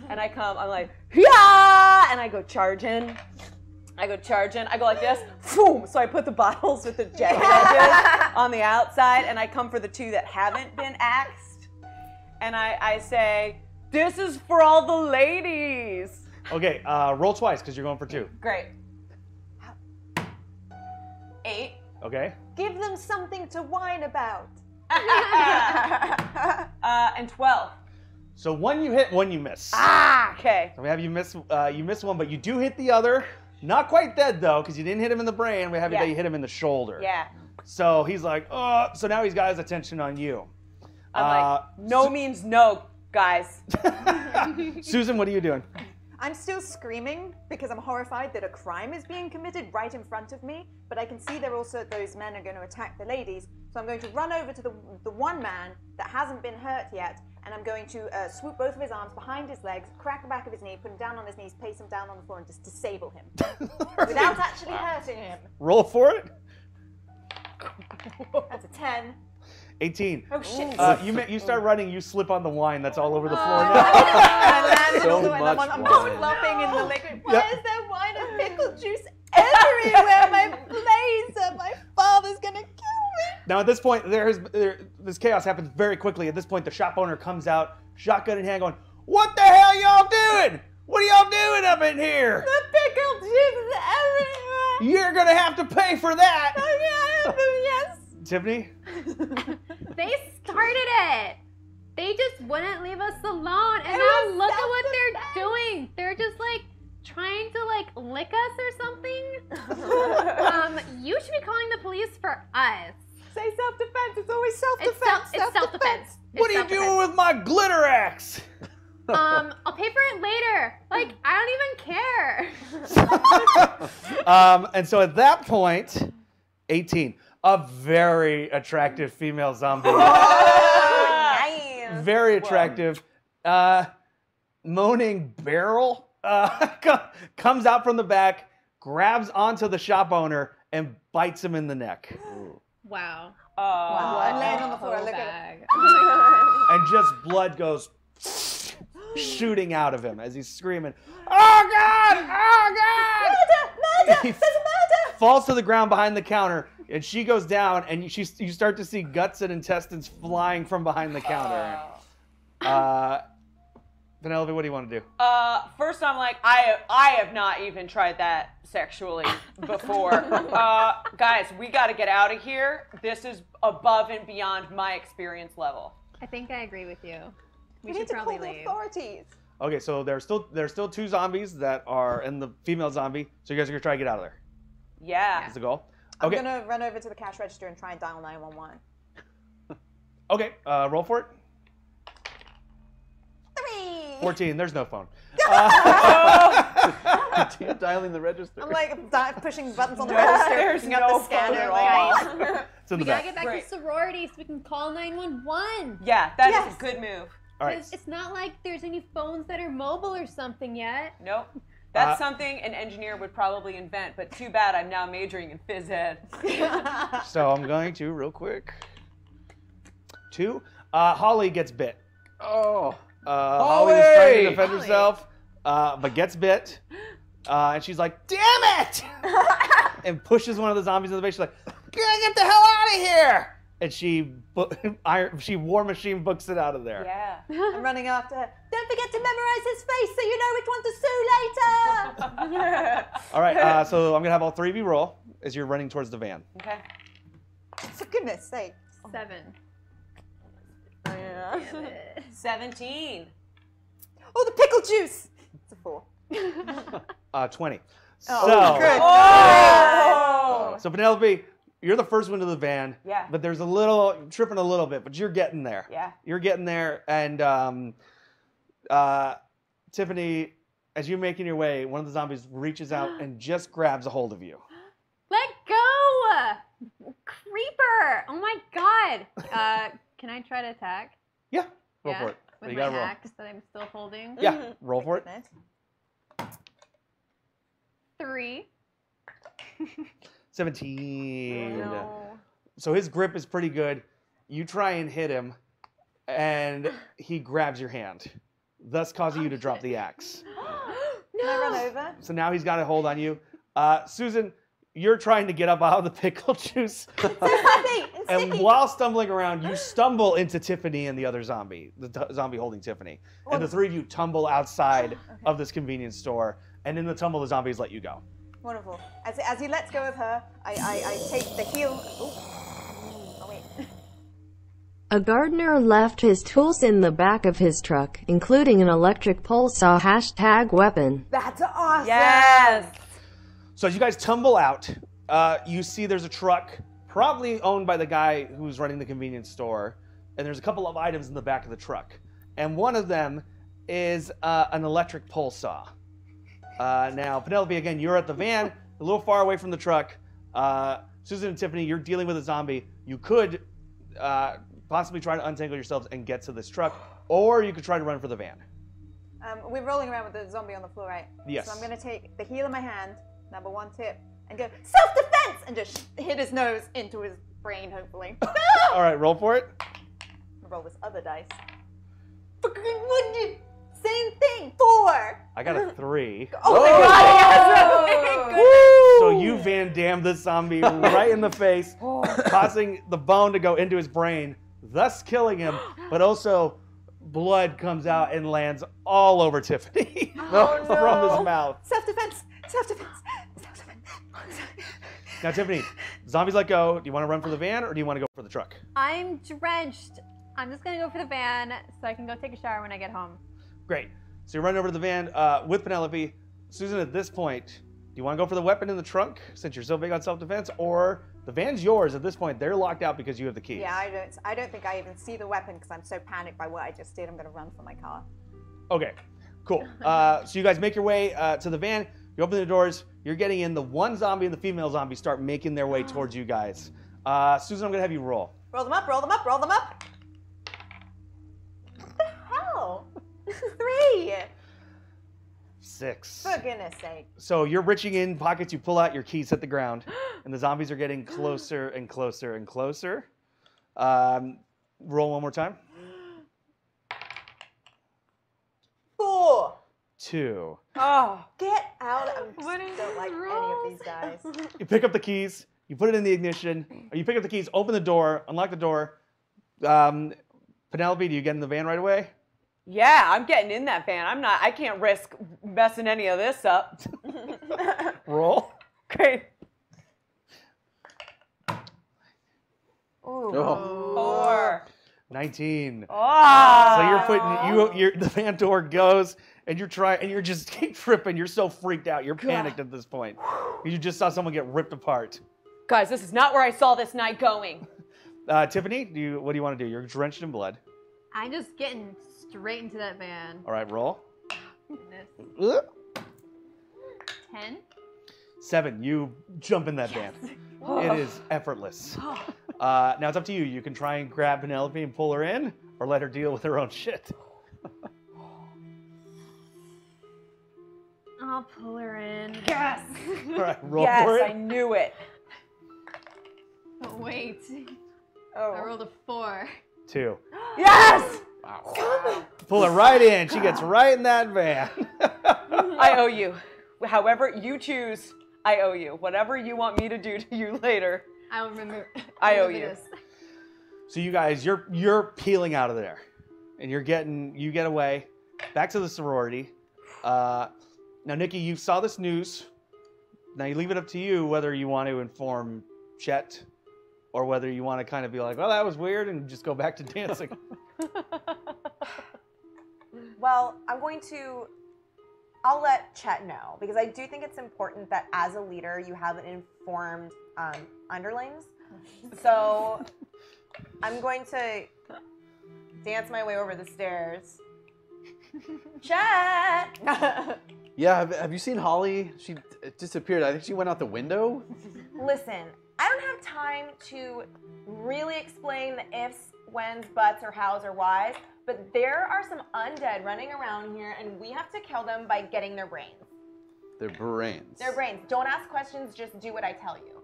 and I'm like yeah, and I go charging. I go like this, boom. So I put the bottles with the jagged edges on the outside, and I come for the 2 that haven't been axed. And I say, this is for all the ladies. Okay, roll twice because you're going for 2. Great. 8. Okay. Give them something to whine about. And 12. So 1 you hit, 1 you miss. Okay. So we have you miss 1, but you do hit the other. Not quite dead though, because you didn't hit him in the brain. We have you that you hit him in the shoulder. Yeah. So he's like, oh. So now he's got his attention on you. I'm like, no means no, guys. Susan, what are you doing? I'm still screaming because I'm horrified that a crime is being committed right in front of me, but I can see those men are going to attack the ladies, so I'm going to run over to the one man that hasn't been hurt yet, and I'm going to swoop both of his arms behind his legs, crack the back of his knee, put him down on his knees, place him down on the floor, and just disable him without actually hurting him. Roll for it. That's a 10. 18. Oh shit. You start running, you slip on the wine that's all over the floor now. I landed So all the way, and much I'm wine. flopping in the liquid. Why Yep. is there wine and pickle juice everywhere? My blazer, my father's gonna kill me. Now at this point, this chaos happens very quickly. At this point, the shop owner comes out, shotgun in hand, going, "What the hell y'all doing? What are y'all doing up in here? The pickle juice is everywhere. You're gonna have to pay for that." Yes. Tiffany? They started it. They just wouldn't leave us alone. And It now was look at what self-defense. they're doing. They're just like trying to like lick us or something. You should be calling the police for us. Say self-defense. It's always self-defense. It's self-defense. What are you doing with my glitter axe? I'll pay for it later. Like, I don't even care. And so at that point, 18, a very attractive female zombie. Nice. Very attractive. Moaning barrel comes out from the back, grabs onto the shop owner, and bites him in the neck. Wow. I'm laying on the floor. Look at it. Bag. Oh my god. And just blood goes shooting out of him as he's screaming, "Oh God! Oh God!" Murder! He There's a murder! falls to the ground behind the counter, and she goes down, and you start to see guts and intestines flying from behind the counter. Penelope, what do you want to do? First I'm like, I have not even tried that sexually before. Guys, we got to get out of here. This is above and beyond my experience level. I think I agree with you. We need should to call probably the leave. authorities. Okay, so there's still 2 zombies that are in the female zombie. So you guys are gonna try to get out of there. Yeah. That's the goal. I'm Okay. gonna run over to the cash register and try and dial 911. Okay. Roll for it. 3. 14. There's no phone. Continue dialing the register. I'm like pushing buttons on the No, register, there's picking up no the scanner. phone Like, at It's in We the gotta back. get back Great. to sorority so we can call 911. Yeah, that is Yes. a good move. All right. Because it's not like there's any phones that are mobile or something yet. Nope. That's something an engineer would probably invent, but too bad I'm now majoring in phys ed. So I'm going to real quick. 2. Holly gets bit. Oh. Holly is trying to Holly! defend herself, but gets bit. And she's like, "Damn it!" and pushes one of the zombies in the face. She's like, "Get the hell out of here!" And she War Machine books it out of there. Yeah. I'm running after her. Don't forget to memorize his face so you know which one to sue later. All right, so I'm gonna have all 3 of you roll as you're running towards the van. Okay. For goodness sake. 7. Yeah. Damn it. 17. Oh, the pickle juice. It's a 4. 20. Oh, good. Oh! So Penelope, you're the first one to the van. Yeah. But there's tripping a little bit, but you're getting there. Yeah. You're getting there, and Tiffany, as you're making your way, one of the zombies reaches out and just grabs a hold of you. Let go! Creeper! Oh my god! Can I try to attack? Yeah. Roll Yeah, for it. With You my gotta roll. axe that I'm still holding. Yeah. Roll for it. 3. 17. No. So his grip is pretty good. You try and hit him, and he grabs your hand, thus causing you to drop the axe. Can I run over? So now he's got a hold on you. Susan, you're trying to get up out of the pickle juice. And while stumbling around, you stumble into Tiffany and the other zombie, the zombie holding Tiffany. And the 3 of you tumble outside of this convenience store. And in the tumble, the zombies let you go. Wonderful. As he lets go of her, I take the heel. Oh wait. A gardener left his tools in the back of his truck, including an electric pole saw #weapon. That's awesome. Yes. So as you guys tumble out, you see there's a truck, probably owned by the guy who's running the convenience store. And there's a couple of items in the back of the truck. And one of them is an electric pole saw. Now, Penelope, again, you're at the van, a little far away from the truck. Susan and Tiffany, you're dealing with a zombie. You could possibly try to untangle yourselves and get to this truck, or you could try to run for the van. We're rolling around with the zombie on the floor, right? Yes. So I'm going to take the heel in my hand, number 1 tip, and go, self-defense! And just hit his nose into his brain, hopefully. All right, roll for it. Roll this other dice. Same thing, 4! I got a 3. Oh my god, yes! So you Van Damme this zombie right in the face, causing the bone to go into his brain, thus killing him, but also blood comes out and lands all over Tiffany from his mouth. Self-defense, self-defense, self-defense. Now, Tiffany, zombies let go. Do you want to run for the van or do you want to go for the truck? I'm drenched. I'm just gonna go for the van so I can go take a shower when I get home. Great. So you run over to the van with Penelope. Susan, at this point, do you want to go for the weapon in the trunk since you're so big on self-defense, or the van's yours at this point? They're locked out because you have the keys. Yeah, I don't think I even see the weapon because I'm so panicked by what I just did. I'm going to run for my car. Okay, cool. So you guys make your way to the van. You open the doors. You're getting in. The one zombie and the female zombie start making their way towards you guys. Susan, I'm going to have you roll. Roll them up, roll them up, roll them up. What the hell? 3. 6. For goodness sake. So you're reaching in pockets. You pull out your keys, hit the ground, and the zombies are getting closer and closer and closer. Roll one more time. 4. 2. Oh. Get out. I What is don't like this any rolls? of these guys. You pick up the keys. You put it in the ignition. Or you pick up the keys, open the door, unlock the door. Penelope, do you get in the van right away? Yeah, I'm getting in that van. I can't risk messing any of this up. Roll. Great. Ooh. Oh. 4. 19. Oh. So you're putting the van door goes, and you're trying, and you're just keep tripping. You're so freaked out. You're panicked at this point. You just saw someone get ripped apart. Guys, this is not where I saw this night going. Tiffany, what do you want to do? You're drenched in blood. I'm just getting straight into that van. All right, roll. Goodness. 10. 7. You jump in that van. It is effortless. Now it's up to you. You can try and grab Penelope and pull her in, or let her deal with her own shit. I'll pull her in. Yes. All right, roll Yes, for I it. knew it. But wait. I Oh. rolled a 4. 2. Yes. Pull her right in. She gets right in that van. I owe you. However you choose, I owe you. Whatever you want me to do to you later. I'll remember. I owe remember you. this. So you guys, you're peeling out of there, and you get away back to the sorority. Now, Nikki, you saw this news. Now you leave it up to you whether you want to inform Chet, or whether you want to kind of be like, well, that was weird, and just go back to dancing. Well, I'll let Chet know, because I do think it's important that as a leader, you have an informed underlings. So I'm going to dance my way over the stairs. Chet! Yeah, have you seen Holly? She disappeared. I think she went out the window. Listen, I don't have time to really explain the ifs, whens, buts, or hows, or whys, but there are some undead running around here, and we have to kill them by getting their brains. Their brains. Their brains. Don't ask questions, just do what I tell you.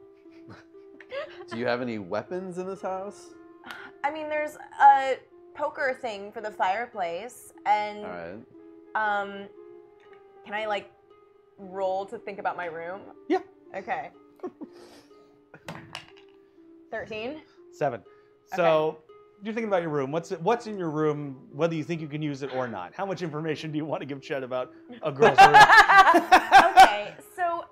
Do you have any weapons in this house? I mean, there's a poker thing for the fireplace, and All right. can I like roll to think about my room? Yeah. Okay. 13. 7. So you're thinking about your room. What's in your room, whether you think you can use it or not? How much information do you want to give Chet about a girl's room? Okay, so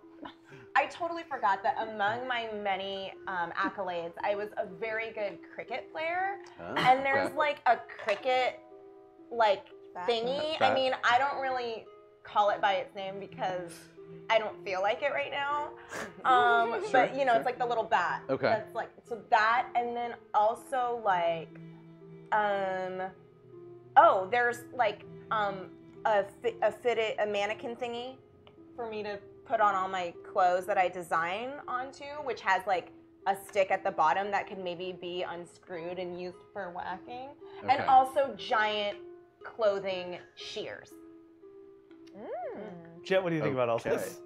I totally forgot that among my many accolades, I was a very good cricket player. Oh, And there's okay. like a cricket like thingy. I Bat. mean, I don't really call it by its name because I don't feel like it right now. But you know, sure. it's like the little bat. Okay. That's like, so that, and then also like, oh, there's like a mannequin thingy for me to put on all my clothes that I design onto, which has like a stick at the bottom that can maybe be unscrewed and used for whacking. And Okay. also giant clothing shears. Chet, what do you think about all Okay. this?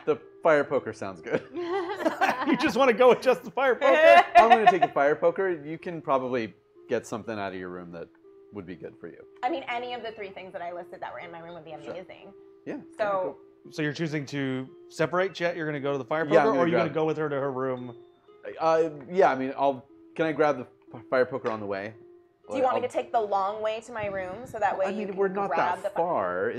The fire poker sounds good. You just want to go with just the fire poker? I'm going to take the fire poker. You can probably get something out of your room that would be good for you. I mean, any of the 3 things that I listed that were in my room would be amazing. Yeah. So, So you're choosing to separate Chet? You're going to go to the fire poker, Yeah, I'm or gonna are you going to grab- go with her to her room? Yeah, I mean, can I grab the fire poker on the way? do you want me to take the long way to my room so that way I you mean, can we're not grab that the far.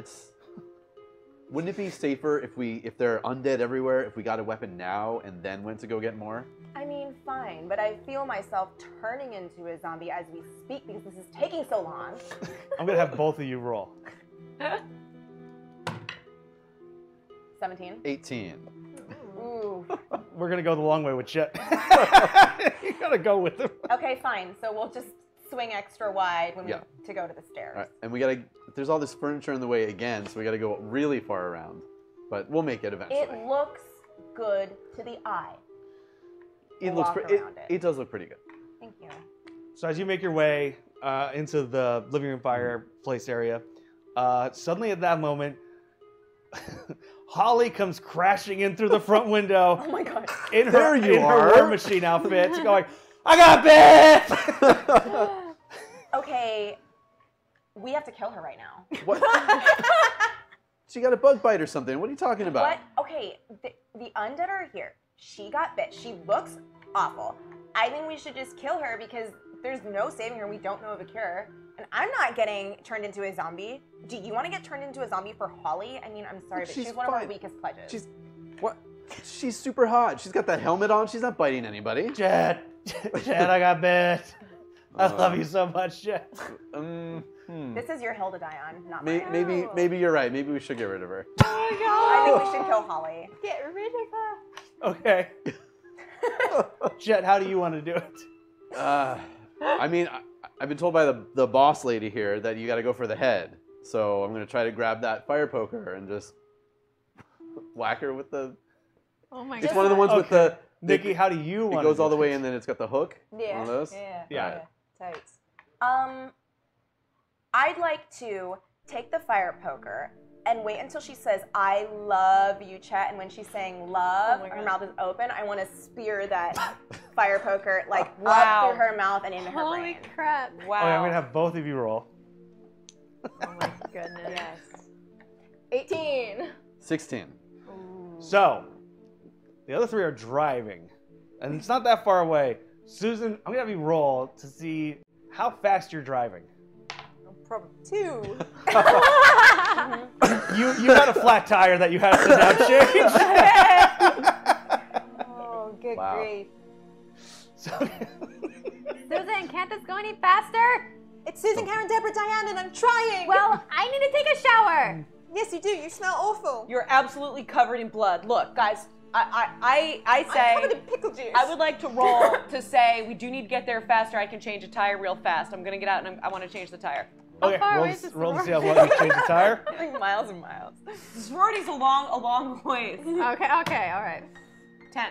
Wouldn't it be safer if there are undead everywhere, if we got a weapon now and then went to go get more? I mean, fine, but I feel myself turning into a zombie as we speak because this is taking so long. I'm going to have both of you roll. 17. 18. Ooh. We're going to go the long way with Chet. You got to go with him. Okay, fine. So we'll just swing extra wide when Yeah. to go to the stairs. All right, and we gotta. There's all this furniture in the way again, so we gotta go really far around. But we'll make it eventually. It looks good to the eye. It walk looks. around it. It does look pretty good. Thank you. So as you make your way into the living room fireplace area, suddenly at that moment, Holly comes crashing in through the front window. Oh my god. In her, There you in her are. War Machine outfit, going, I got bit! Okay, we have to kill her right now. What? She got a bug bite or something. What are you talking about? What? Okay, the undead are here. She got bit. She looks awful. I think we should just kill her because there's no saving her. We don't know of a cure. And I'm not getting turned into a zombie. Do you want to get turned into a zombie for Holly? I mean, I'm sorry, but she's one of our fine. weakest pledges. She's what? She's super hot. She's got that helmet on. She's not biting anybody. Jet, I got bit. I love you so much, Jet. This is your hill to die on, not mine. Maybe you're right. Maybe we should get rid of her. I think we should kill Holly. Get rid of her. Okay. Jet, how do you want to do it? I mean, I've been told by the boss lady here that you got to go for the head. So I'm gonna try to grab that fire poker and just whack her with the. Oh my It's god. one of the ones with the. Nikki, how do you It want goes to all do the way it? and then it's got the hook. Yeah. One of those. Yeah. Totes. I'd like to take the fire poker and wait until she says, I love you, Chet. And when she's saying love, her mouth is open, I want to spear that fire poker like up through her mouth and into her Holy brain. crap. Wow. Okay, I'm going to have both of you roll. Oh my goodness. Yes. 18. 16. So, the other three are driving, and it's not that far away. Susan, I'm gonna have you roll to see how fast you're driving. Probably 2. You got a flat tire that you have to now change. Oh, good Wow. grief. So, Susan, can't this go any faster? It's Susan, Karen, Deborah, Diane, and I'm trying. Well, I need to take a shower. yes, you do. You smell awful. You're absolutely covered in blood. Look, guys, I I'm covered say in pickle juice. I would like to roll to say we do need to get there faster. I can change a tire real fast. I'm gonna get out and I want to change the tire. okay, far roll, away is the roll to see sorority? how long you change the tire. Like miles and miles. The sorority's a long ways. Okay, all right. 10.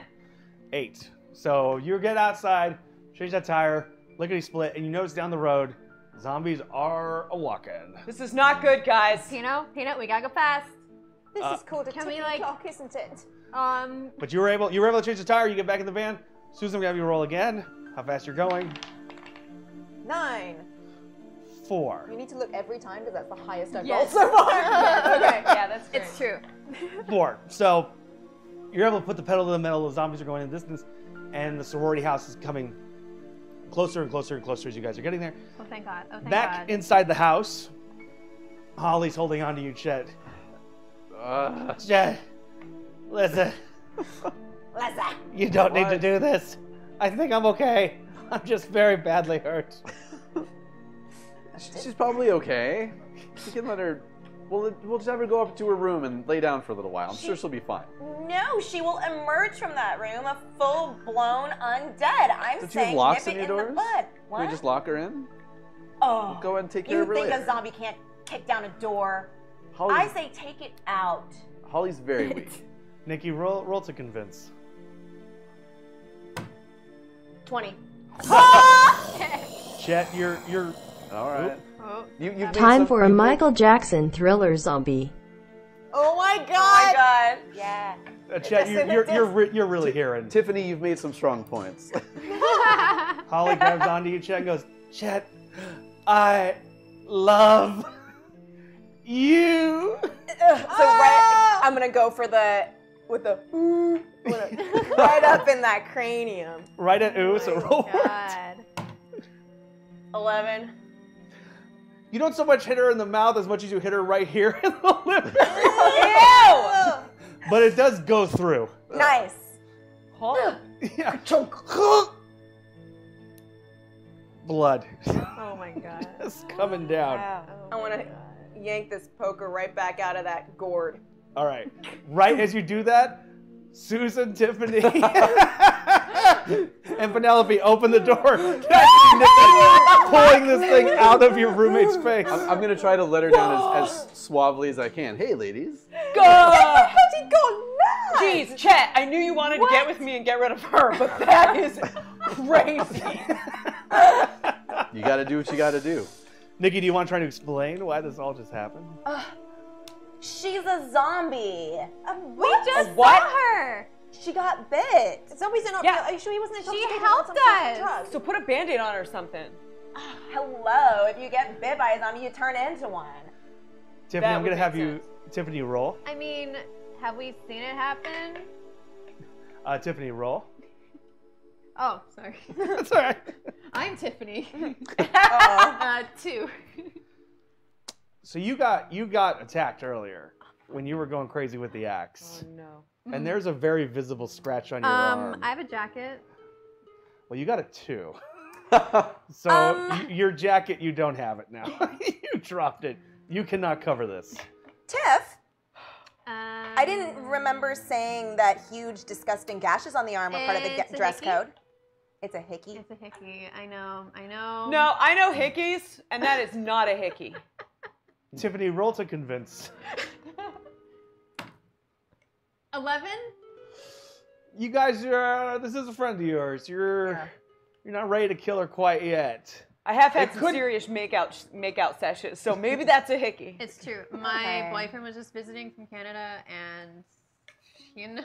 8. So you get outside, change that tire, lickety split, and you notice down the road, zombies are a-walking. This is not good, guys. Peanut, we gotta go fast. This is called a can we, ticking like- clock, isn't it? But you were able to change the tire. You get back in the van. Susan, we have you roll again. How fast you're going? 9. 4. You need to look every time because that's the highest I've Yes. rolled so far. okay. Yeah, that's great. It's true. 4. So you're able to put the pedal to the metal. The zombies are going in distance, and the sorority house is coming closer and closer and closer as you guys are getting there. Oh, thank God. Oh, thank Back God. inside the house, Holly's holding on to you, Chet. Chet, listen. You don't need to do this. I think I'm okay. I'm just very badly hurt. She's probably okay. We can let her. We'll just have her go up to her room and lay down for a little while. I'm sure she'll be fine. No, she will emerge from that room a full-blown undead. I'm Don't you have saying locks nip in it your in doors? the bud. Can What? we just lock her in? Oh, Go ahead and take care you of her think later. a zombie can't kick down a door? I Holly's, say take it out. Holly's very weak. Nikki, roll to convince. 20. Chet, you're All right. Oh. You've made Time some for a people- Michael Jackson thriller zombie. Oh my Oh my god. god. Yeah. Chet, you're really hearing. Tiffany, you've made some strong points. Holly grabs onto you, Chet, and goes, Chet, I love you. I'm gonna go for right up in that cranium. Right at ooh, so roll for it. God. 11. You don't so much hit her in the mouth as much as you hit her right here in the lip. Ew! But it does go through. Nice. Yeah. Blood Oh my God. is coming down. I want to yank this poker right back out of that gourd. All right. Right as you do that, Susan, Tiffany, and Penelope open the door, pulling this thing out of your roommate's face. I'm gonna try to let her down as suavely as I can. Hey, ladies. Go! Everybody gone mad! Jeez, Chet, I knew you wanted to get with me and get rid of her, but that is crazy. You gotta do what you gotta do. Nikki, do you want to try to explain why this all just happened? She's a zombie. We just what? saw her. She got bit. Zombies are not. Yeah. Are you sure he wasn't She intoxicated helped on some kind of us. drug? So put a Band-Aid on her or something. Hello. If you get bit by a zombie, you turn into one. Tiffany, That I'm going would to have make you, Tiffany, roll. I mean, have we seen it happen? Tiffany, roll. Oh, sorry. That's all right. I'm Tiffany. 2. So you got attacked earlier when you were going crazy with the axe. Oh no. And there's a very visible scratch on your arm. I have a jacket. Well, you got a 2. So your jacket, you don't have it now. You dropped it. You cannot cover this. Tiff, I didn't remember saying that huge, disgusting gashes on the arm were part of the It's a dress hickey. code. It's a hickey. It's a hickey. I know. No, I know hickeys, and that is not a hickey. Tiffany, roll to convince. 11? You guys are. This is a friend of yours. You're not ready to kill her quite yet. I have had some serious makeout sessions, so maybe that's a hickey. It's true. My boyfriend was just visiting from Canada, and you know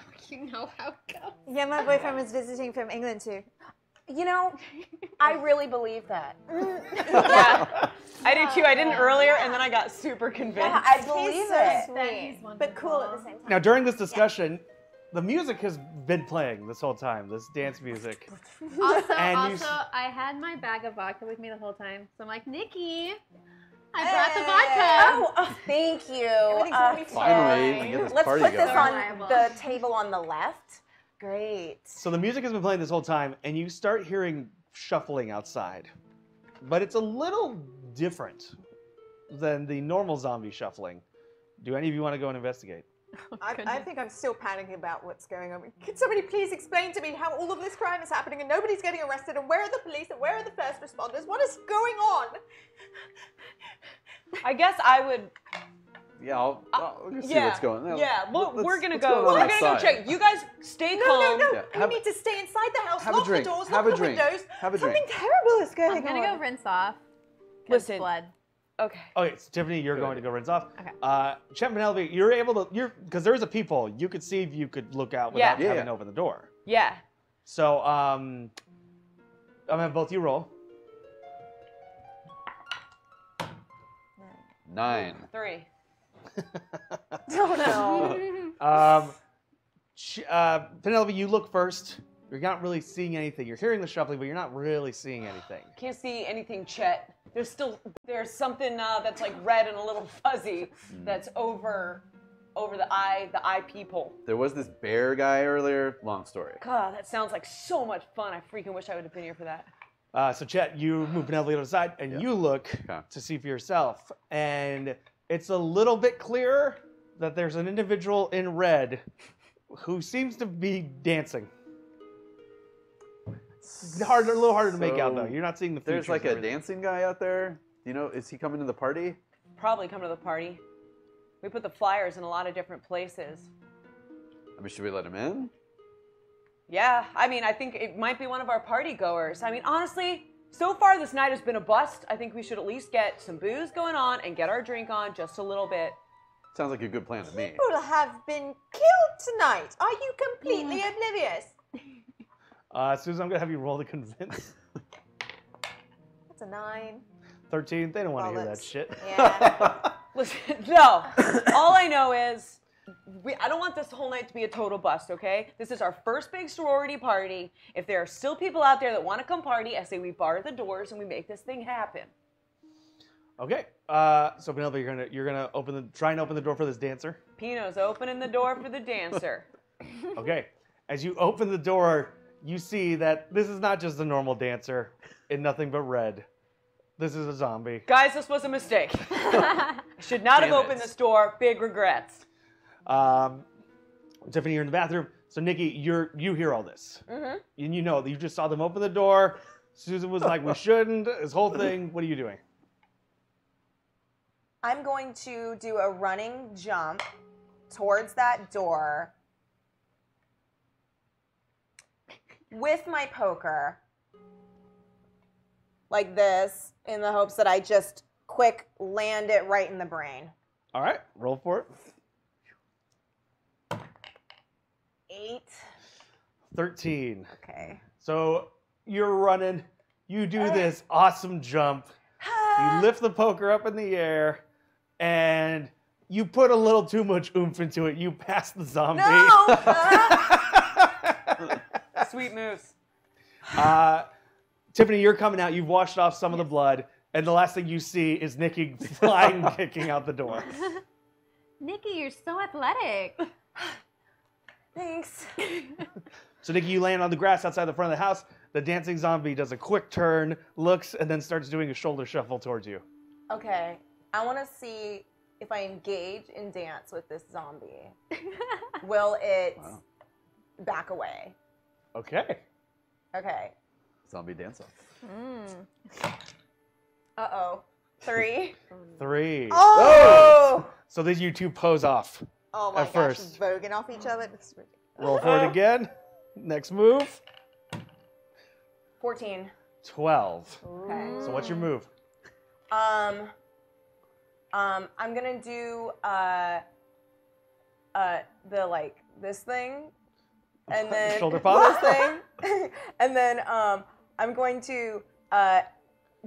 how it goes. Yeah, my boyfriend was visiting from England too. You know, I really believe that. Yeah, I do too. I didn't earlier, and then I got super convinced. Yeah, I believe He's it. so sweet, but cool at the same time. Now, during this discussion, the music has been playing this whole time. This dance music. Also, And you I had my bag of vodka with me the whole time, so I'm like, Nikki, I brought the vodka. Oh, thank you. Everything's gonna be Finally, we get this Let's party put this going. on the table on the left. Great. So the music has been playing this whole time, and you start hearing shuffling outside. But it's a little different than the normal zombie shuffling. Do any of you want to go and investigate? I think I'm still panicking about what's going on. Could somebody please explain to me how all of this crime is happening and nobody's getting arrested, and where are the police and where are the first responders? What is going on? I guess I would. Yeah, I'll see what's going on. Yeah, well, Let's- we're gonna what's go. going on We're gonna go outside? check. You guys stay No, calm. Yeah, we need to stay inside the house, have a lock drink, the doors, have lock a the drink, windows. have a Something drink. terrible is going I'm gonna on. go rinse off. 'Cause Listen. blood. Okay. Okay, so Tiffany, you're going to go rinse off. Okay. Chet and Penelope, you're able to, because there's a peephole. You could see if you could look out without Yeah. having to open the door. Yeah. So, I'm gonna have both you roll. 9. 3. Oh no. Penelope, you look first. You're not really seeing anything. You're hearing the shuffling, but you're not really seeing anything. Can't see anything, Chet. There's something that's like red and a little fuzzy that's over the eye peephole. There was this bear guy earlier. Long story. God, that sounds like so much fun. I freaking wish I would have been here for that. So, Chet, you move Penelope to the side, and you look Okay. to see for yourself. And it's a little bit clearer that there's an individual in red who seems to be dancing. A little harder to make out, though. You're not seeing the features. There's like and a everything. dancing guy out there. You know, is he coming to the party? Probably come to the party. We put the flyers in a lot of different places. I mean, should we let him in? Yeah, I mean, I think it might be one of our party goers. I mean, honestly, so far this night has been a bust. I think we should at least get some booze going on and get our drink on just a little bit. Sounds like a good plan to me. People have been killed tonight. Are you completely oblivious? Susan, I'm going to have you roll to convince. That's a 9. 13, they don't want to hear that Bollocks. shit. Yeah. Listen, no. All I know is I don't want this whole night to be a total bust, okay? This is our first big sorority party. If there are still people out there that want to come party, I say we bar the doors and we make this thing happen. Okay, so Penelope, you're gonna try and open the door for this dancer. Pino's opening the door for the dancer. Okay, as you open the door, you see that this is not just a normal dancer in nothing but red. This is a zombie. Guys, this was a mistake. I should not have Damn opened it. this door. Big regrets. Tiffany, you're in the bathroom. So Nikki, you hear all this, and you know you just saw them open the door. Susan was like, "We shouldn't." This whole thing. What are you doing? I'm going to do a running jump towards that door with my poker, like this, in the hopes that I just quick land it right in the brain. All right, roll for it. 8. 13. Okay. So you're running. You do this awesome jump. You lift the poker up in the air, and you put a little too much oomph into it. You pass the zombie. No! Sweet moves. Tiffany, you're coming out. You've washed off some of the blood, and the last thing you see is Nikki flying, kicking out the door. Nikki, you're so athletic. Thanks. So Nikki, you land on the grass outside the front of the house. The dancing zombie does a quick turn, looks, and then starts doing a shoulder shuffle towards you. Okay. I want to see if I engage in dance with this zombie. Will it back away? Okay. Okay. Zombie dance off. Uh-oh. 3. 3. Oh! So these you two pose off. Oh my At gosh, first. voguing off each other. This is ridiculous. Roll for it again. Next move. 14. 12. Okay. So what's your move? I'm gonna do the like this thing, and then Shoulder pop? this thing, and then I'm going to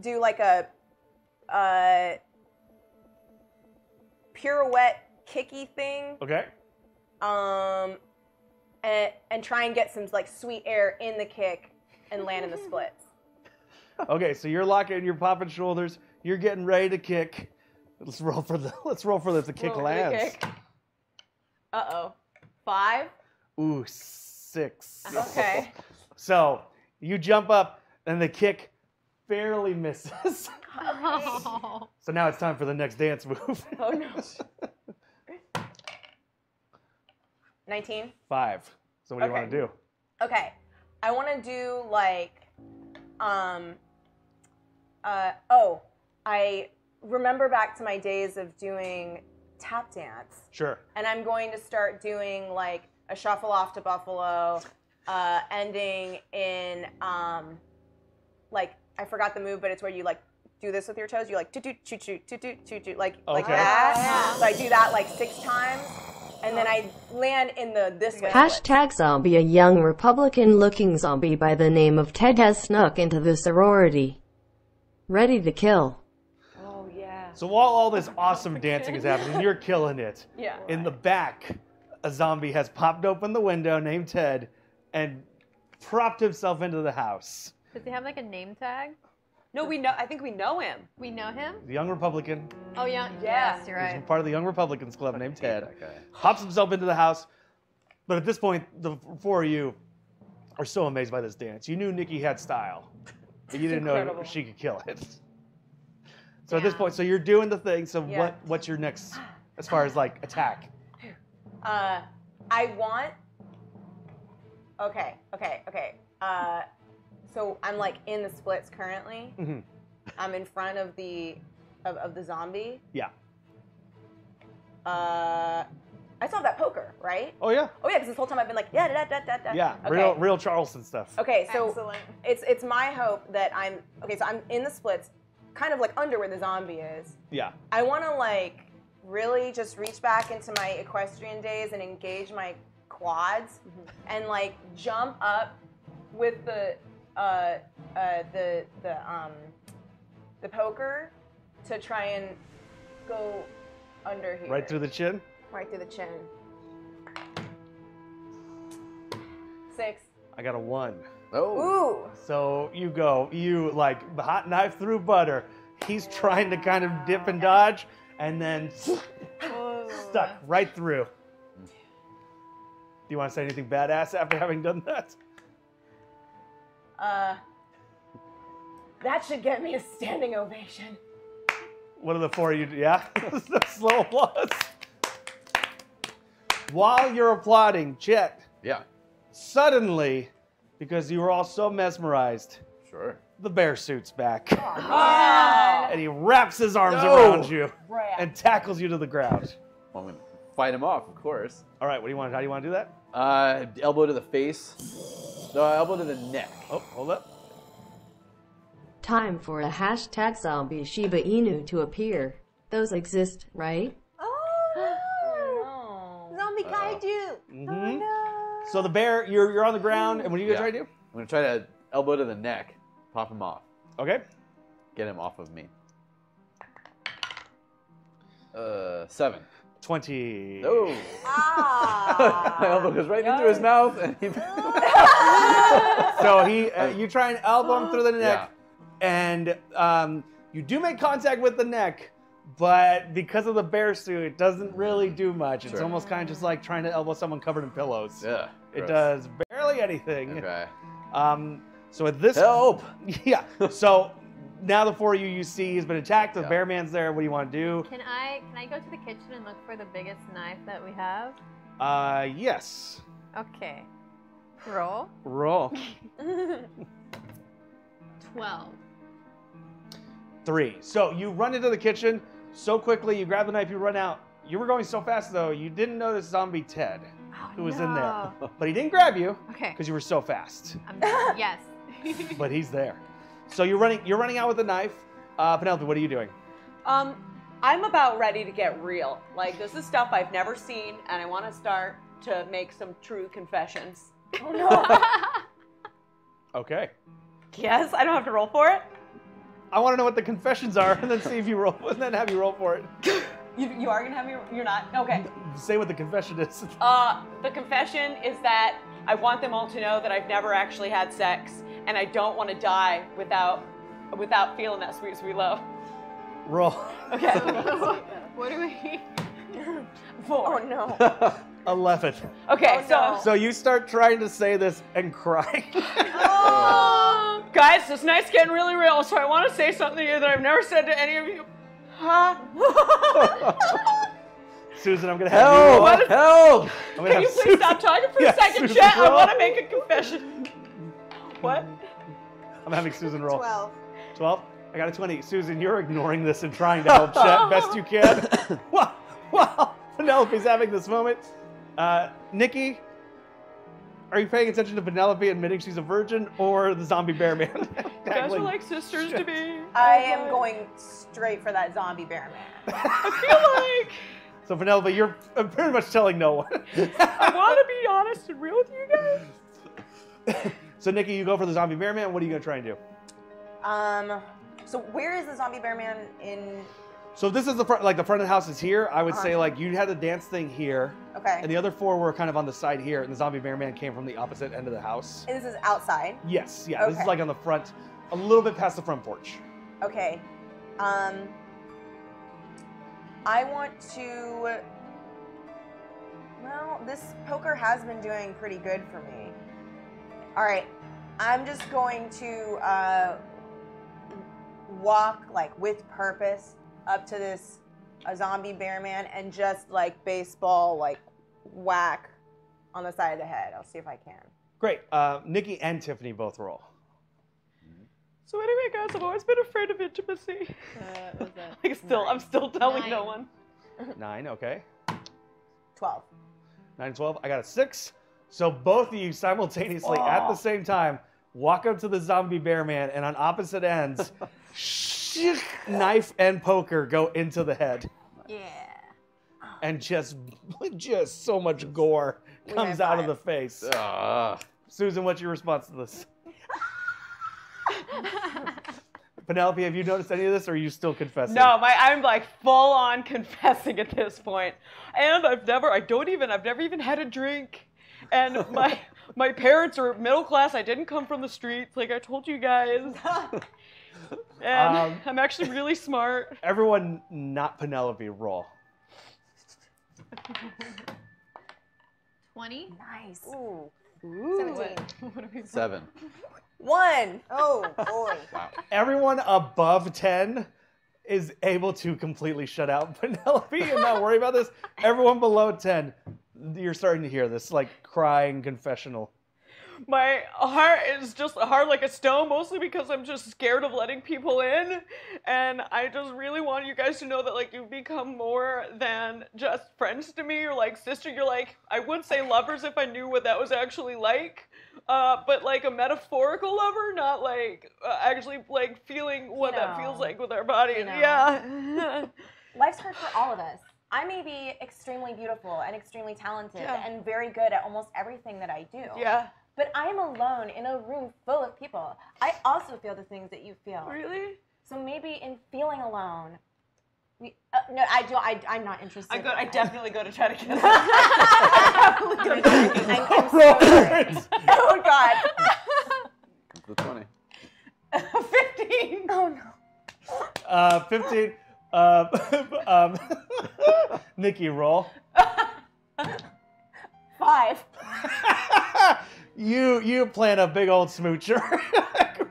do like a pirouette kicky thing, Okay. and try and get some like sweet air in the kick and land in the splits. Okay, so you're locking, you're popping shoulders, you're getting ready to kick. Let's roll for the kick Roll for the lands. kick. Uh-oh. 5. Ooh, 6. Okay. So you jump up and the kick barely misses. Oh. So now it's time for the next dance move. Oh no. 19. 5. So what do you want to do? Okay. I want to do like, I remember back to my days of doing tap dance, Sure. and I'm going to start doing like a shuffle off to Buffalo, ending in, like, I forgot the move, but it's where you like do this with your toes. You like toot toot toot toot toot toot toot like that. So I do that like 6 times, and then I land in the this way. Hashtag zombie. A young Republican-looking zombie by the name of Ted has snuck into the sorority. Ready to kill. Oh yeah. So while all this awesome dancing is happening, you're killing it. Yeah. In the back, a zombie has popped open the window named Ted and propped himself into the house. Does he have like a name tag? No, we know. I think we know him. We know him? The young Republican. Oh, yeah. Yeah. Yes, you're He's right. part of the Young Republicans Club named Ted. That guy. Pops himself into the house. But at this point, the 4 of you are so amazed by this dance. You knew Nikki had style, but you didn't know she could kill it. So at this point, so you're doing the thing. So Yeah. what's your next, as far as like attack? I want. Okay. So I'm like in the splits currently. Mhm. I'm in front of the zombie. Yeah. I still have that poker, right? Oh yeah. Oh yeah, because this whole time I've been like, yeah, da. Yeah. Okay. Real Charleston stuff. Okay, so Excellent. it's my hope that so I'm in the splits, kind of like under where the zombie is. Yeah. I want to like really just reach back into my equestrian days and engage my quads and like jump up with the poker to try and go under here. Right through the chin. Right through the chin. 6. I got a 1. Oh. Ooh. So you like the hot knife through butter. He's trying to kind of dip and dodge, and then stuck right through. Do you want to say anything badass after having done that? That should get me a standing ovation. One of the 4 of you, yeah? Slow applause. While you're applauding, Chet, Yeah. suddenly, because you were all so mesmerized, Sure. the bear suit's back. Oh. And he wraps his arms No. around you Right. and tackles you to the ground. Well, I'm gonna fight him off, of course. All right, what do you want? How do you want to do that? Elbow to the face. No, elbow to the neck. Oh, hold up. Time for a hashtag zombie Shiba Inu to appear. Those exist, right? Oh no! Zombie kaiju! Mm-hmm. So the bear, you're on the ground, and what are you gonna try to do? I'm gonna try to elbow to the neck, pop him off, Okay. get him off of me. 7. 20. No. Ah! My elbow goes right into his mouth, and he. So you try and elbow him through the neck, Yeah. and you do make contact with the neck, but because of the bear suit, it doesn't really do much. It's Sure. almost kind of just like trying to elbow someone covered in pillows. Yeah. It gross. does barely anything. Okay. So at this, Help! yeah. So now the four of you see he's been attacked. The Yeah. bear man's there. What do you want to do? Can I go to the kitchen and look for the biggest knife that we have? Yes. Okay. Roll. Roll 12. 3. So you run into the kitchen so quickly. You grab the knife. You run out. You were going so fast though, you didn't notice Zombie Ted, who was in there. But he didn't grab you Okay. because you were so fast. Yes. But he's there. So you're running out with the knife. Penelope, what are you doing? I'm about ready to get real. Like, this is stuff I've never seen, and I want to start to make some true confessions. Oh no. Okay. Yes, I don't have to roll for it. I want to know what the confessions are, and then see if you roll, and then have you roll for it. You are gonna have me. You're not. Okay. Say what the confession is. The confession is that I want them all to know that I've never actually had sex, and I don't want to die without feeling that sweet, sweet love. Roll. Okay. What do we? 4. Oh no. 11. Okay, Oh, no. So you start trying to say this and crying. Guys, this night's getting really real, so I want to say something to you that I've never said to any of you. Huh? Susan, I'm gonna have you roll. Help! Help! I'm gonna Can have you please Susan- stop talking for Yeah, a second, Susan, Chet? I roll. want to make a confession. What? I'm having Susan roll. 12. 12? I got a 20. Susan, you're ignoring this and trying to help Chet best you can. Wow. Penelope's having this moment. Nikki, are you paying attention to Penelope admitting she's a virgin or the zombie bear man? You guys are like sisters to me. I am going straight for that zombie bear man. I feel like So Penelope, you're pretty much telling no one. I want to be honest and real with you guys. So Nikki, you go for the zombie bear man. What are you gonna try and do? So where is the zombie bear man in? So this is the front, like the front of the house is here. I would say like you had the dance thing here, Okay. and the other four were kind of on the side here, and the zombie bear man came from the opposite end of the house. And this is outside. Yes, yeah. This is Okay. like on the front, a little bit past the front porch. Okay. I want to. Well, this poker has been doing pretty good for me. All right. I'm just going to walk like with purpose up to this zombie bear man and just like baseball like whack on the side of the head. I'll see if I can. Great. Nikki and Tiffany both roll. So anyway, guys, I've always been afraid of intimacy. What was that? Like I'm still telling 9. no one. 9, okay. 12. 9 and 12. I got a 6. So both of you simultaneously at the same time walk up to the zombie bear man, and on opposite ends, knife and poker go into the head. Yeah. And just so much gore comes out of the face. Susan, what's your response to this? Penelope, have you noticed any of this, or are you still confessing? No, I'm like full on confessing at this point. And I've never even had a drink. And my parents are middle class. I didn't come from the streets, like I told you guys. And I'm actually really smart. Everyone, not Penelope, roll. 20? Nice. Ooh. 17. 7. 1. Oh, boy. Wow. Everyone above 10 is able to completely shut out Penelope and not worry about this. Everyone below 10, you're starting to hear this, like crying confessional. My heart is just hard like a stone, mostly because I'm just scared of letting people in. And I just really want you guys to know that, like, you've become more than just friends to me. You're like sister. You're like, I would say lovers if I knew what that was actually like. But like a metaphorical lover, not like actually like feeling what that feels like with our body. Yeah. Life's hard for all of us. I may be extremely beautiful and extremely talented and very good at almost everything that I do. Yeah. But I am alone in a room full of people. I also feel the things that you feel. Really? So maybe in feeling alone, no, I'm not interested. I definitely go to try to kiss. I'm so sorry. Oh God. The 20. 15. Oh no. 15. Nikki, roll. 5. You plan a big old smoocher.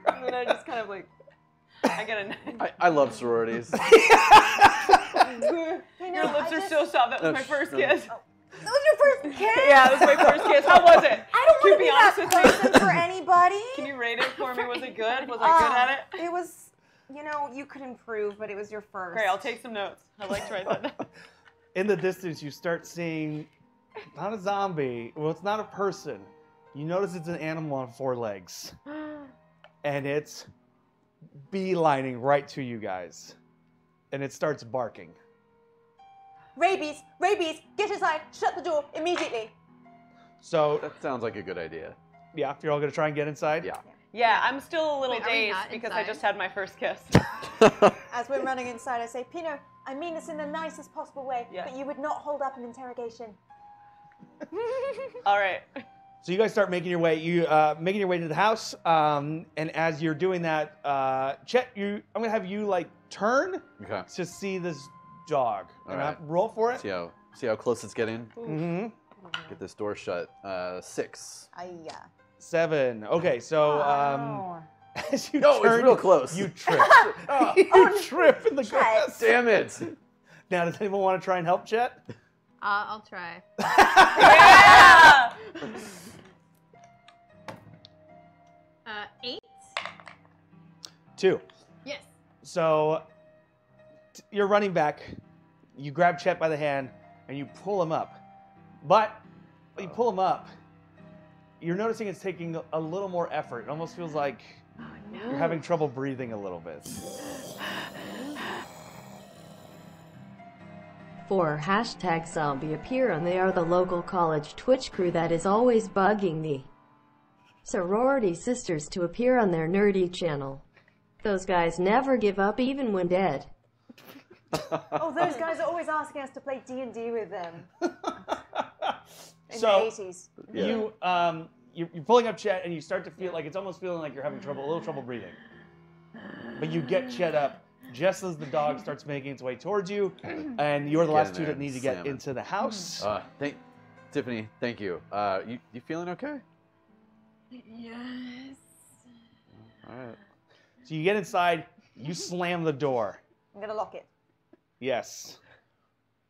And then I just kind of like, I get a 9. I love sororities. Your lips are so soft. That was my first kiss. That was your first kiss? Yeah, that was my first kiss. How was it? I don't want to be be honest that with me. person for anybody. Can you rate it for me? Was it good? Was I good at it? It was, you could improve, but it was your first. Great, I'll take some notes. I'd like to write that down. In the distance, you start seeing not a zombie. Well, it's not a person. You notice it's an animal on 4 legs. And it's beelining right to you guys. And it starts barking. Rabies! Rabies! Get inside! Shut the door immediately! So, That sounds like a good idea. yeah, you're all going to try and get inside? Yeah. Yeah, I'm still a little Wait, are we dazed not because I inside? just had my first kiss. As we're running inside, I say, Pino, I mean this in the nicest possible way, Yeah. but you would not hold up an interrogation. All right. So you guys start making your way. Making your way to the house, and as you're doing that, Chet, I'm gonna have you like turn Okay. to see this dog. All right. Roll for it. See how close it's getting. Mm-hmm. Get this door shut. 6. 7. Okay, so as you No, turn, it's real close. you trip. You trip in the grass. Damn it! Now, does anyone want to try and help Chet? I'll try. Yeah! 8. 2. Yes. So you're running back. You grab Chet by the hand and you pull him up. But when you pull him up, you're noticing it's taking a little more effort. It almost feels like you're having trouble breathing a little bit. 4 #zombie appear and they are the local college Twitch crew that is always bugging the sorority sisters to appear on their nerdy channel. Those guys never give up even when dead. Oh, those guys are always asking us to play D&D with them. In So, the 80s. you're pulling up Chet and you start to feel like it's almost feeling like you're having a little trouble breathing. But you get Chet up just as the dog starts making its way towards you, and you're the Get last in two there that and need to get slam it. into the house. Tiffany, thank you. You feeling okay? Yes. All right. So you get inside, you slam the door. I'm going to lock it. Yes.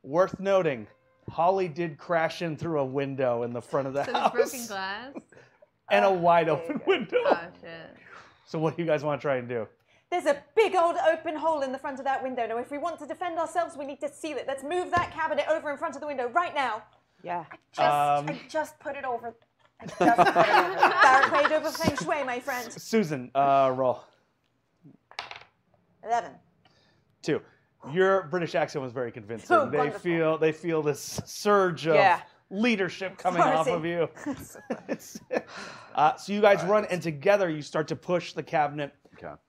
Worth noting, Holly did crash in through a window in the front of the So house. there's broken glass. And a wide open window. Oh shit. So what do you guys want to try and do? There's a big old open hole in the front of that window. Now, if we want to defend ourselves, we need to seal it. Let's move that cabinet over in front of the window right now. Yeah. I just put it over. I just put it over. Barricade over feng shui, my friend. Susan, roll. 11. 2. Your British accent was very convincing. Oh, they wonderful. feel this surge of leadership coming off of you. So you guys run, and together you start to push the cabinet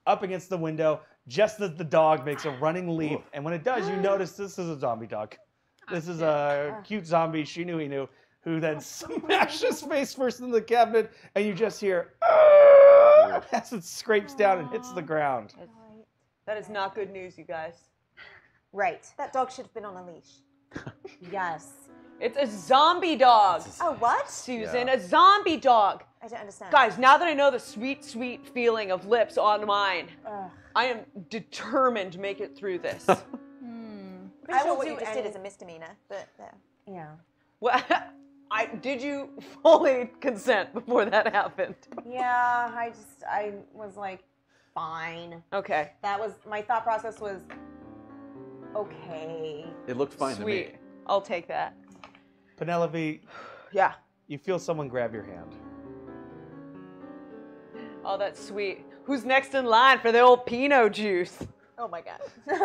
up against the window, just as the dog makes a running leap. And when it does, you notice this is a zombie dog. This is a cute zombie, she knew he knew, who then smashes face first into the cabinet, and you just hear as it scrapes down and hits the ground. That is not good news, you guys. Right. That dog should have been on a leash. Yes. It's a zombie dog. Oh, what? Susan, a zombie dog. I don't understand. Guys, now that I know the sweet, sweet feeling of lips on mine, I am determined to make it through this. I will what you just did is a misdemeanor, but Yeah. Well, Did you fully consent before that happened? Yeah, I was like, fine. Okay. That was, my thought process was, okay. It looked fine to me. Sweet. I'll take that. Penelope, Yeah. you feel someone grab your hand. Oh, that's sweet. Who's next in line for the old Pinot juice? Oh my god.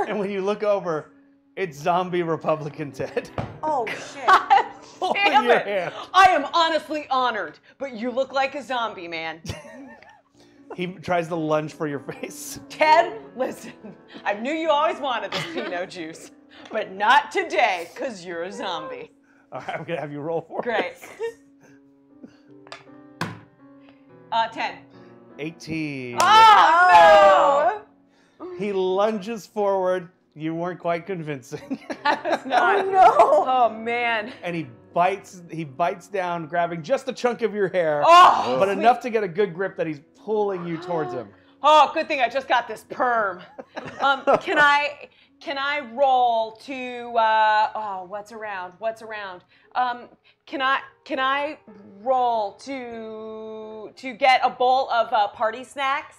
And when you look over, it's zombie Republican Ted. Oh shit. Holding Damn your it. hand. I am honestly honored, but you look like a zombie, man. He tries to lunge for your face. Ted, listen, I knew you always wanted this Pinot juice, but not today, because you're a zombie. All right, I'm going to have you roll for Great. it. 10. 18. Oh, He lunges forward. You weren't quite convincing. no! That was not. Oh no. Oh, man. And he bites down, grabbing just a chunk of your hair, Oh, but enough to get a good grip that he's pulling you towards him. Oh, good thing I just got this perm. Can I roll to what's around? Can I roll to get a bowl of party snacks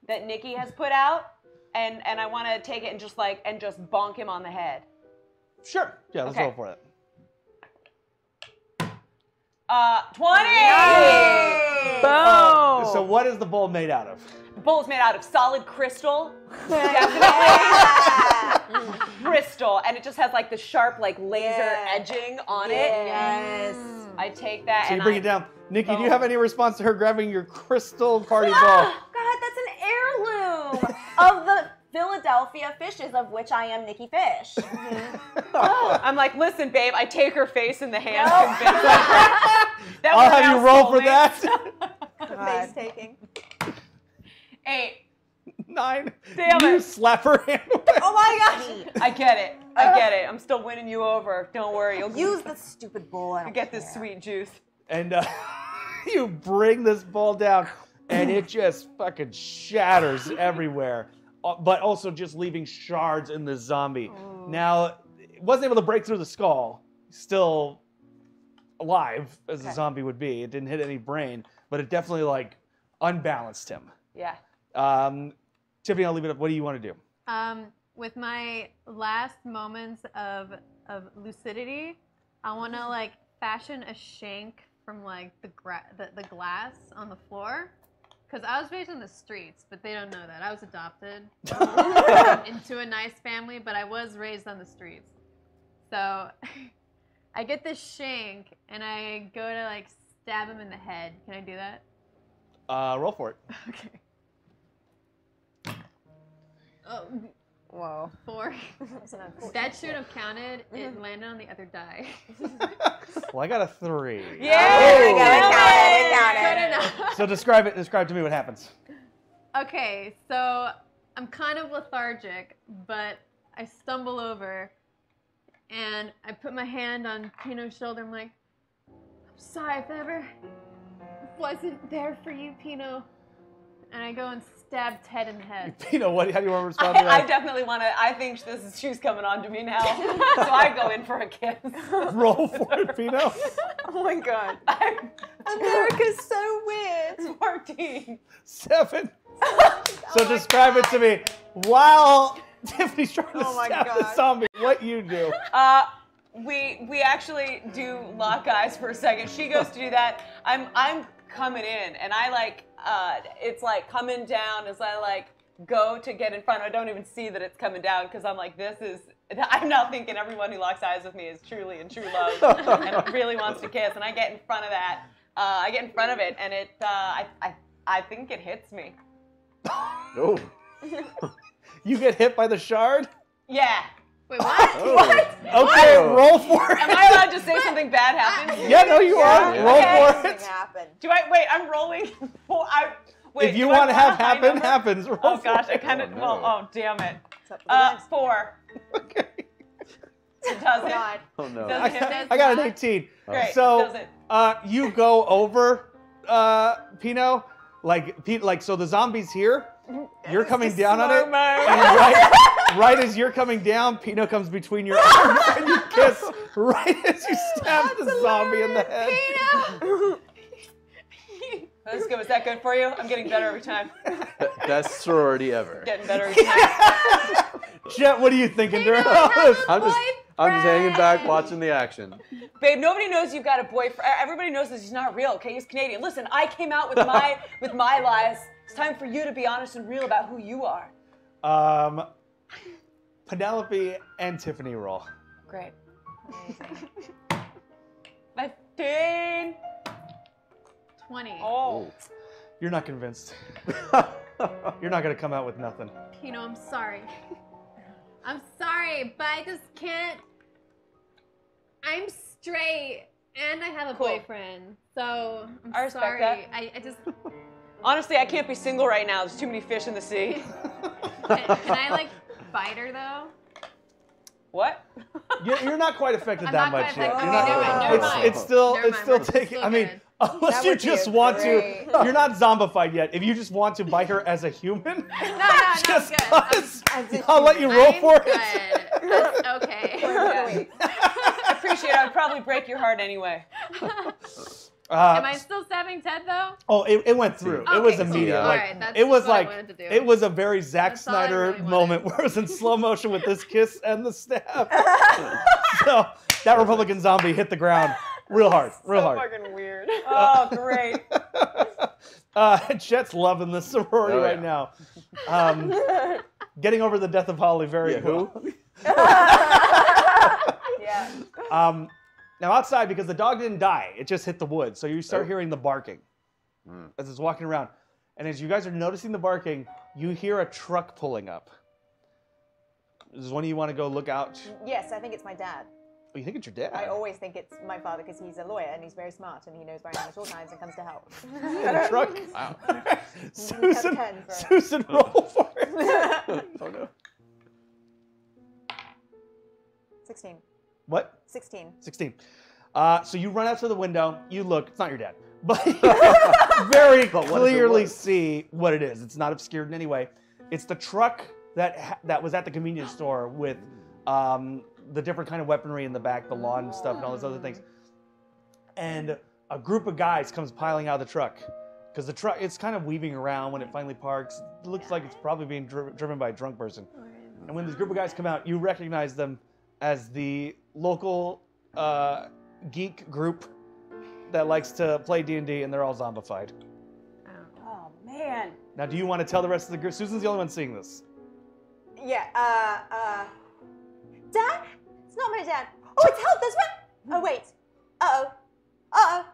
that Nikki has put out, and I want to take it and just bonk him on the head. Sure. Yeah, let's Okay. roll for it. 20. Yay! Boom. So what is the bowl made out of? The bowl is made out of solid crystal. Definitely. Crystal. And it just has like the sharp laser edging on it. Yes. I take that So and you bring I, it down. Nikki, do you Oh. have any response to her grabbing your crystal party ball? God, that's an heirloom of the Philadelphia fishes, of which I am Nikki Fish. I'm like, listen, babe, I take her face in the hand. That I'll we're have now you roll for soulmates. that. Face taking. 8. 9. Damn You it. slap her hand away. Oh my gosh. I get it. I'm still winning you over. Don't worry. You'll Use the stupid bowl. I don't get this care. sweet juice. And you bring this ball down, and it just fucking shatters everywhere, but also just leaving shards in the zombie. Now, it wasn't able to break through the skull, still alive as a zombie would be. It didn't hit any brain, but it definitely unbalanced him. Yeah. Tiffany, I'll leave it up. What do you want to do? With my last moments of lucidity, I want to fashion a shank from the glass on the floor, because I was raised on the streets, but they don't know that I was adopted into a nice family, but I was raised on the streets. So I get this shank and I go to stab him in the head. Can I do that? Roll for it. Okay. Oh, Whoa. 4. That should have counted. It landed on the other die. Well, I got a 3. Yeah. We got it. Good enough. So describe to me what happens. Okay, so I'm kind of lethargic, but I stumble over and I put my hand on Pino's shoulder. I'm like, I'm sorry if I ever wasn't there for you, Pino. And I go and stab Ted in the head. Pino, how do you want to respond to I that? definitely want to. I think she's coming on to me now. So I go in for a kiss. Roll for it, Pino. Oh my god. America's so weird. 14. 7. So describe it to me. While Tiffany's trying to Oh my stab the God. zombie, what you do. We actually do lock eyes for a second. She goes to do that. I'm coming in, and I it's coming down as I go to get in front. I don't even see that it's coming down because I'm like, I'm now thinking everyone who locks eyes with me is truly in true love and really wants to kiss. And I get in front of that. I get in front of it, and I think it hits me. No. You get hit by the shard? Yeah. Wait, what? Oh. Okay, roll for Am it. I allowed to say something bad happens? Yeah, no, you are. Yeah. Roll Okay. for it. Happened. Do I wait? I'm rolling. Wait, If you do I want to have a high happen, number? happens. Roll Oh for gosh, I it. kind of. Oh, no. Well, oh damn it. 4. Okay. It doesn't. God. Oh no. Doesn't hit. I got an 18. Great. So doesn't. you go over Pino, so the zombie's here. You're coming down on it, Slow-mo. right as you're coming down, Pino comes between your arms and you kiss right as you stab the zombie in the head. Pino! That's good. Was that good for you? I'm getting better every time. Best sorority ever. Getting better every time. Jet, what are you thinking during all this? I'm just hanging back watching the action. Babe, nobody knows you've got a boyfriend. Everybody knows this. He's not real, okay? He's Canadian. Listen, I came out with my lies. It's time for you to be honest and real about who you are. Penelope and Tiffany roll. Great. 15. 20. Oh. You're not convinced. You're not gonna come out with nothing. Pino, I'm sorry. I'm sorry, but I just can't. I'm straight and I have a boyfriend, so I'm I respect sorry. that. I just. Honestly, I can't be single right now. There's too many fish in the sea. Can I like bite her though? What? You're not quite affected I'm that not much quite yet. affected. You're Okay, not- never mind. It's still Never mind, we're taking. still I mean, good. unless That you would be just a want great- to, you're not zombified yet. If you just want to bite her as a human, No, just good. 'cause, As a I'll let you roll I'm for good. it. That's okay. Yeah. I appreciate it. I'd probably break your heart anyway. Am I still stabbing Ted though? Oh, it went through. Okay, it was cool. immediate. Yeah. Like, Alright, that's it was what I like wanted to do. it was a very Zack That's all I Snyder really wanted. moment where it was in slow motion with this kiss and the stab. So that Republican zombie hit the ground real hard, real hard. Fucking weird. Oh, great. Chet's loving this sorority Oh, right yeah. now. Getting over the death of Holly very Who? Yeah. Now outside, because the dog didn't die, it just hit the wood. So you start hearing the barking as it's walking around. And as you guys are noticing the barking, you hear a truck pulling up. Does one of you want to go look out? Yes, I think it's my dad. Oh, you think it's your dad? I always think it's my father because he's a lawyer and he's very smart and he knows very much all times and comes to help. The truck? Wow. Susan, Ten for- Susan, roll for it. Oh no. 16. What? 16. 16. So you run out to the window. You look. It's not your dad. But you very But what if it clearly was? see what it is. It's not obscured in any way. It's the truck that was at the convenience store with the different kind of weaponry in the back, the lawn stuff, and all those other things. And a group of guys comes piling out of the truck. Because the truck, it's kind of weaving around when it finally parks. It looks like it's probably being driven by a drunk person. And when this group of guys come out, you recognize them as the local geek group that likes to play D&D, and they're all zombified. Oh man. Now, do you want to tell the rest of the group? Susan's the only one seeing this. Yeah, Dad? It's not my dad. Oh, it's help, there's one. Oh, wait. Uh-oh. Uh-oh.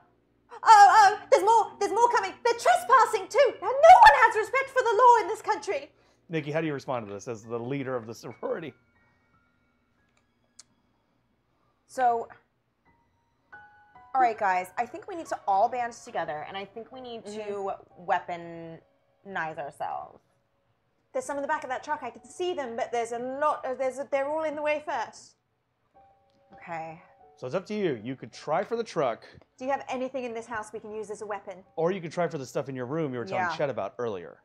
Oh, there's more coming. They're trespassing too. Now, no one has respect for the law in this country. Nikki, how do you respond to this as the leader of the sorority? So, all right, guys. I think we need to all band together, and I think we need to weaponize ourselves. There's some in the back of that truck. I can see them, but there's a lot. They're all in the way first. Okay. So it's up to you. You could try for the truck, Do you have anything in this house we can use as a weapon? or you could try for the stuff in your room you were telling Yeah. Chet about earlier.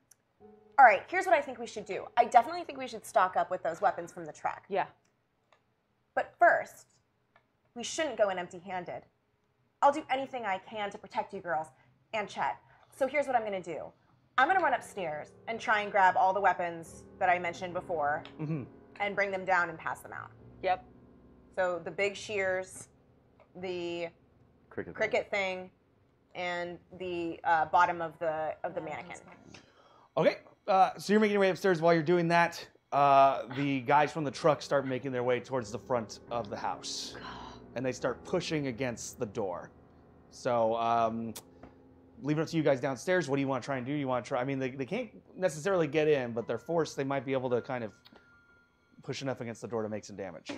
All right. Here's what I think we should do. I definitely think we should stock up with those weapons from the truck. Yeah. But first, we shouldn't go in empty-handed. I'll do anything I can to protect you girls and Chet. So here's what I'm going to do. I'm going to run upstairs and try and grab all the weapons that I mentioned before and bring them down and pass them out. Yep. So the big shears, the cricket thing, and the bottom of the mannequin. Okay, so you're making your way upstairs. While you're doing that, the guys from the truck start making their way towards the front of the house. And they start pushing against the door. So leave it up to you guys downstairs. What do you want to try and do? You want to try? I mean, they can't necessarily get in, but they're forced. They might be able to kind of push enough against the door to make some damage.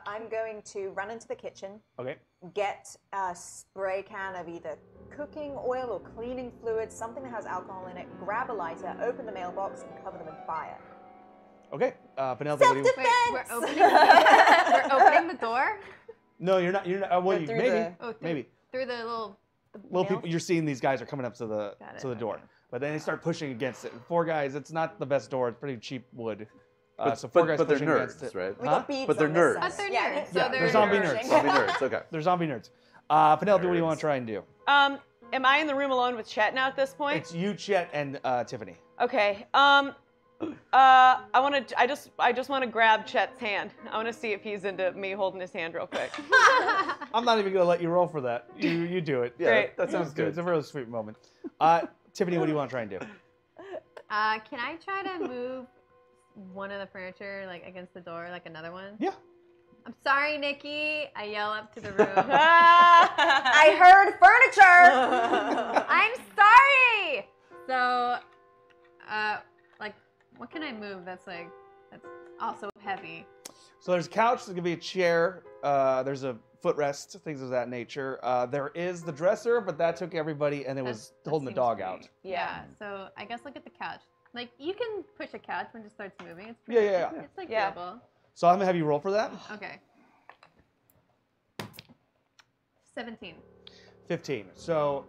I'm going to run into the kitchen, Okay. get a spray can of either cooking oil or cleaning fluid, something that has alcohol in it, grab a lighter, open the mailbox, and cover them in fire. Okay. Penelope, what do you... Self-defense! Wait, we're opening the door? No, you're not. You're not. Well, Through maybe. the- Oh, Maybe. Through the little People. You're seeing these guys are coming up to the Got it, to the door, okay. but then they start pushing against it. 4 guys. It's not the best door. It's pretty cheap wood. So 4 guys but they're pushing against nerds, it. right? We got beads But they're on this nerds. side. But they're Yeah, nerds. So Yeah, they're they're zombie nerds. nerds. Zombie nerds. Okay. They're zombie nerds. Penelope, what do you want to try and do? Am I in the room alone with Chet now at this point? It's you, Chet, and Tiffany. Okay. I just want to grab Chet's hand. I want to see if he's into me holding his hand real quick. I'm not even gonna let you roll for that. You do it. Yeah, Great. that sounds good. It's a really sweet moment. Tiffany, what do you want to try and do? Can I try to move one of the furniture like against the door, like another one? Yeah. I'm sorry, Nikki. I yell up to the room. I heard furniture. I'm sorry. So, like, what can I move that's also heavy? So there's a couch. There's gonna be a chair. There's a footrest, things of that nature. There is the dresser, but that took everybody, and it was That holding the seems dog great. out. Yeah. So I guess look at the couch. Like you can push a couch when it starts moving. It's Yeah, yeah, yeah. It's like Yeah. doable. So I'm gonna have you roll for that. Okay. 17. 15. So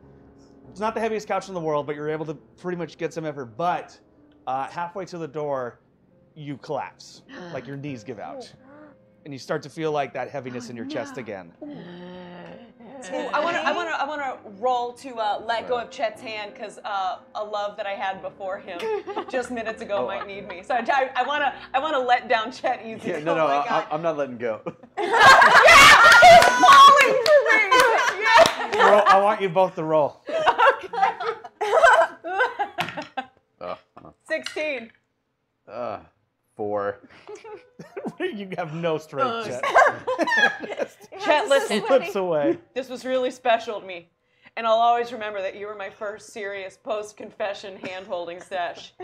it's not the heaviest couch in the world, but you're able to pretty much get some effort. But halfway to the door, you collapse, like your knees give out, and you start to feel like that heaviness in your chest again. Ooh, I want to roll to let go of Chet's hand because a love that I had before him just minutes ago might need me. So I want to let down Chet easy. Yeah, no, Oh my God. I'm not letting go. Falling for me. Yeah. I want you both to roll. Oh, 16. 4. You have no strength, Chet. Chet, listen. Slips away. This was really special to me, and I'll always remember that you were my first serious post-confession hand-holding sesh.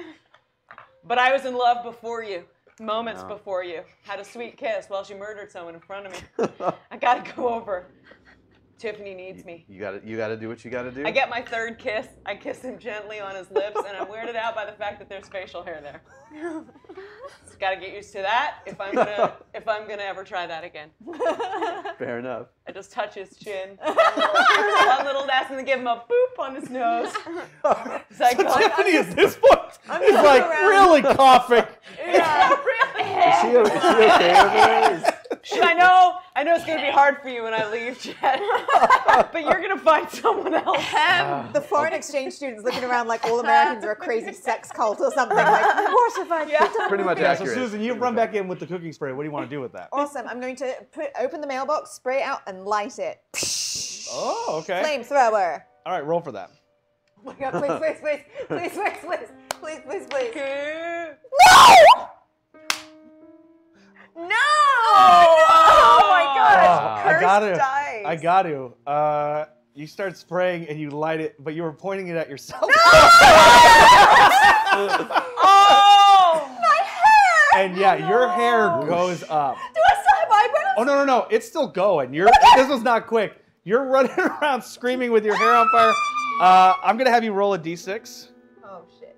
But I was in love before you, moments before you. Had a sweet kiss while she murdered someone in front of me. I gotta go over. Tiffany needs me. You gotta do what you gotta do. I get my third kiss. I kiss him gently on his lips, and I'm weirded out by the fact that there's facial hair there. Just gotta get used to that if I'm gonna ever try that again. Fair enough. I just touch his chin, one little dash, and then give him a boop on his nose. It's like, So Tiffany at this point is like really coughing. yeah, really. Is she okay with it? I know it's gonna be hard for you when I leave, Chet, but you're gonna find someone else. The foreign exchange students looking around like all Americans are a crazy sex cult or something. Like, what have I done? Pretty much Yeah, so accurate. Susan, you run back in with the cooking spray. What do you want to do with that? Awesome. I'm going to open the mailbox, spray it out, and light it. Oh, okay. Flamethrower. All right, roll for that. Oh my god, please. No! Oh my gosh. Cursed dice. I got to. You start spraying and you light it, but you were pointing it at yourself. Oh! My hair! And yeah, your hair goes up. Do I still have eyebrows? Oh no, it's still going. This was not quick. You're running around screaming with your hair on fire. I'm gonna have you roll a d6. Oh shit.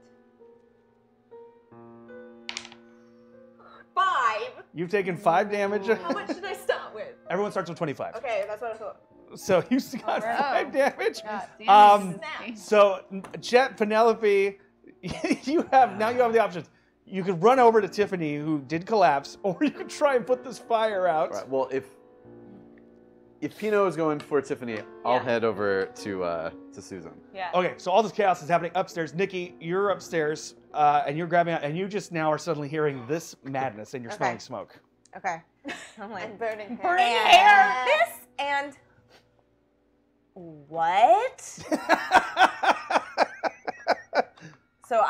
5. You've taken 5 damage. How much did I start with? Everyone starts with 25. Okay, that's what I thought. So you got 5 damage. God damn, So Chet, Penelope, you have the options. You could run over to Tiffany, who did collapse, or you could try and put this fire out. All right, well, if Pino is going for Tiffany, I'll head over to Susan. Yeah. Okay, so all this chaos is happening upstairs. Nikki, you're upstairs, and you're grabbing out, and you just now are suddenly hearing this madness, and you're smelling smoke. Okay. I'm like, Burning hair. hair. This and what? So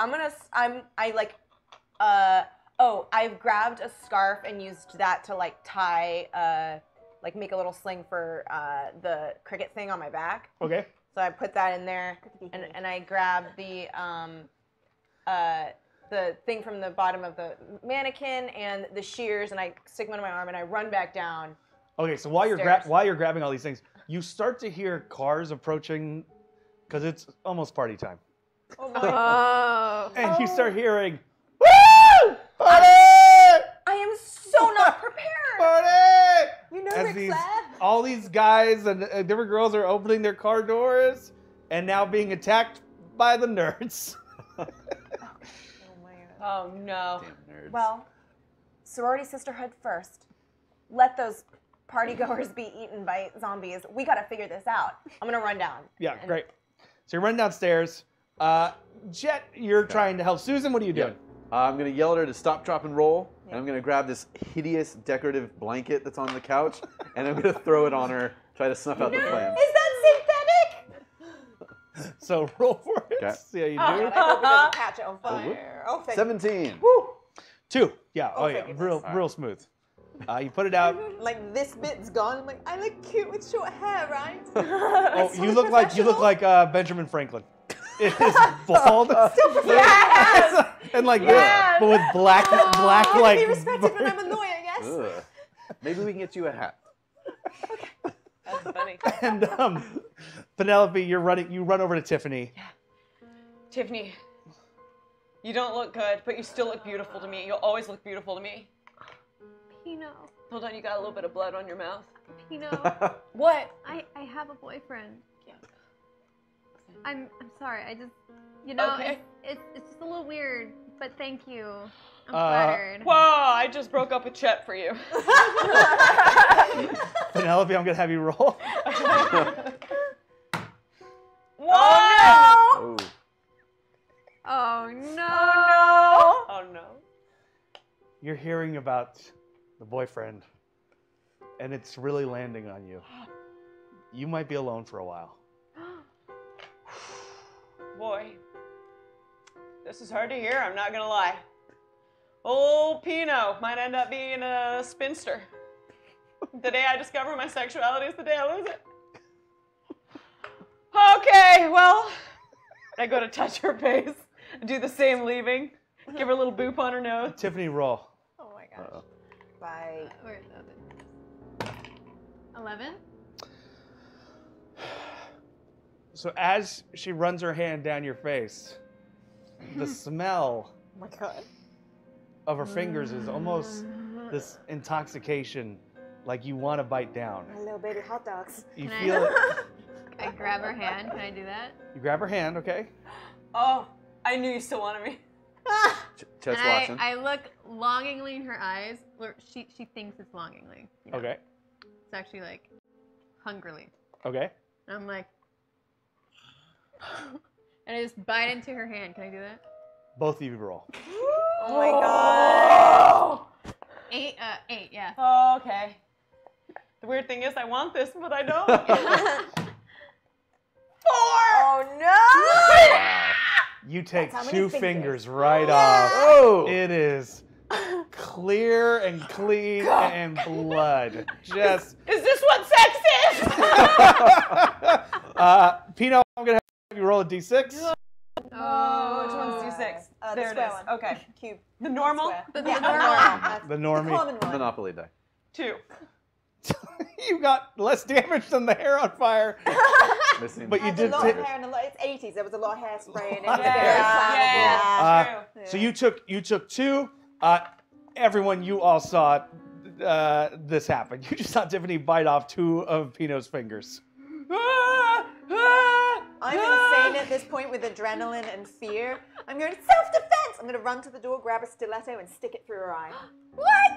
I've grabbed a scarf and used that to like tie, like make a little sling for the cricket thing on my back. Okay. So I put that in there, and I grab the thing from the bottom of the mannequin and the shears, and I stick them on my arm, and I run back down. Okay, so while you're Upstairs. while you're grabbing all these things, you start to hear cars approaching, because it's almost party time, Oh my! Oh. and you start hearing, "Woo! Party! I am so not prepared. Party!" You know, As Ric Flair. all these guys and different girls are opening their car doors and now being attacked by the nerds. Oh my god. Oh no. Damn nerds. Well, sorority sisterhood first. Let those party goers be eaten by zombies. We gotta figure this out. I'm gonna run down. Yeah, great. So you're running downstairs. Jet, you're trying to help Susan. What are you doing? I'm going to yell at her to stop, drop, and roll. And I'm going to grab this hideous decorative blanket that's on the couch. And I'm going to throw it on her, try to snuff out the flame. Is that synthetic? So roll for it. Okay. See how you do. I hope it doesn't catch on fire. Oh, thank 17. Woo. 2. Yeah. Oh, yeah. thank Real smooth. You put it out. Like this bit's gone. I'm like, I look cute with short hair, right? Oh, you look like Benjamin Franklin. It is bald. Yes! And like this, but with black like. Be respected when I'm annoying, I guess. Ugh. Maybe we can get you a hat. That's funny. And Penelope, you run over to Tiffany. Tiffany, you don't look good, but you still look beautiful to me. You'll always look beautiful to me. Pino. Hold on, you got a little bit of blood on your mouth. Pino. What? I have a boyfriend. I'm sorry. I just, Okay. it's just a little weird, but thank you. I'm flattered. Whoa, I just broke up with Chet for you. Penelope, I'm gonna have you roll. Whoa! Oh no. Oh no. You're hearing about the boyfriend, and it's really landing on you. You might be alone for a while. Boy, this is hard to hear, I'm not gonna lie. Old Pino might end up being a spinster. The day I discover my sexuality is the day I lose it. Okay, well, I go to touch her face, do the same leaving, give her a little boop on her nose. Tiffany, roll. Oh my gosh. Bye. Where is that? 11? So as she runs her hand down your face, the smell Oh my god. of her fingers is almost this intoxication, like you want to bite down. My little baby hot dogs. You Can feel it. I grab her hand. Can I do that? You grab her hand, okay? Oh, I knew you still wanted me. Chet's And watching. I look longingly in her eyes. Or she thinks it's longingly. You know? Okay. It's actually like hungrily. Okay. And I'm like, and I just bite into her hand. Can I do that? Both of you roll. Oh my god. 8, yeah. Oh, okay. The weird thing is I want this, but I don't. 4! Oh no! You take That's how many 2 fingers. fingers right off. Oh! It is clear and clean and blood. Just Is this what sex is? Pino, I'm gonna have you roll a d6. Oh, which one's D6? The There it square is. one. Okay. Cube. The normal? Square. The Yeah, normal. That's The the normie. common one. Monopoly die. 2. You got less damage than the hair on fire, Missing. but you Had did. a lot of hair and a lot. It's 80s. There was a lot of hairspray and it was Yeah. very flammable. True. So you took 2. Everyone, you all saw this happen. You just saw Tiffany bite off 2 of Pino's fingers. I'm insane at this point with adrenaline and fear. I'm going self-defense. I'm going to run to the door, grab a stiletto, and stick it through her eye. What?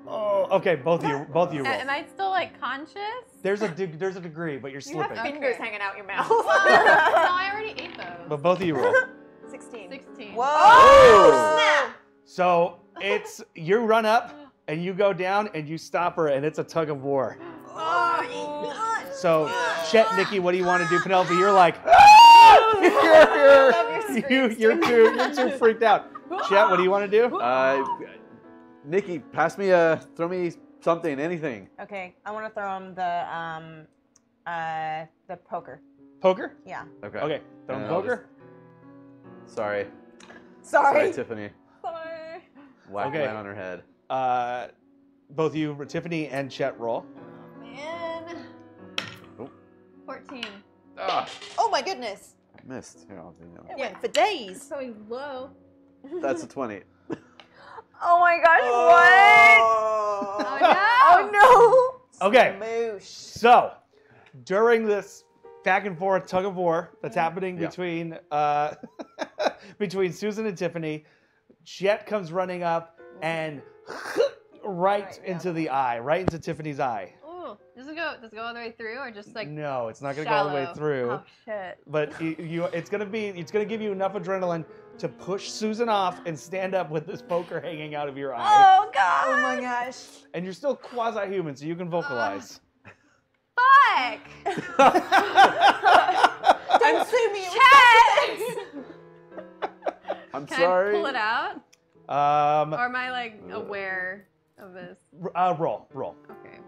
Oh, okay. Both of you roll. Am I still like conscious? There's a degree, but you're You have slipping. fingers hanging out your mouth. No, I already ate those. But both of you roll. 16. 16. Whoa! Oh! Snap! So it's you run up and you go down and you stop her and it's a tug of war. Oh, So Chet, Nikki, what do you want to do? Penelope, you're like, you're too freaked out. Chet, what do you want to do? Nikki, throw me something, anything. Okay, I want to throw him the poker. Poker? Yeah. Okay. Okay, throw him And I'll poker. Sorry. Sorry. Tiffany. Sorry. Whack Okay. right on her head. Both of you, Tiffany and Chet, roll. Man. Oh. 14. Ah, Oh my goodness. missed. Here, I'll do that. It went for days. So low. That's a 20. Oh my gosh, what? Oh no. Oh no! Okay, Moosh. so during this back and forth tug of war that's happening Yeah. between between Susan and Tiffany, Chet comes running up and right into the eye, right into Tiffany's eye. Ooh, does it go all the way through, or just like No, it's not gonna go all the way shallow? through. Oh shit. But it's gonna give you enough adrenaline to push Susan off and stand up with this poker hanging out of your eye. Oh god! Oh my gosh! And you're still quasi-human, so you can vocalize. Fuck! Don't sue me. I'm Can sorry. I pull it out? Or am I like aware of this? Roll. Okay.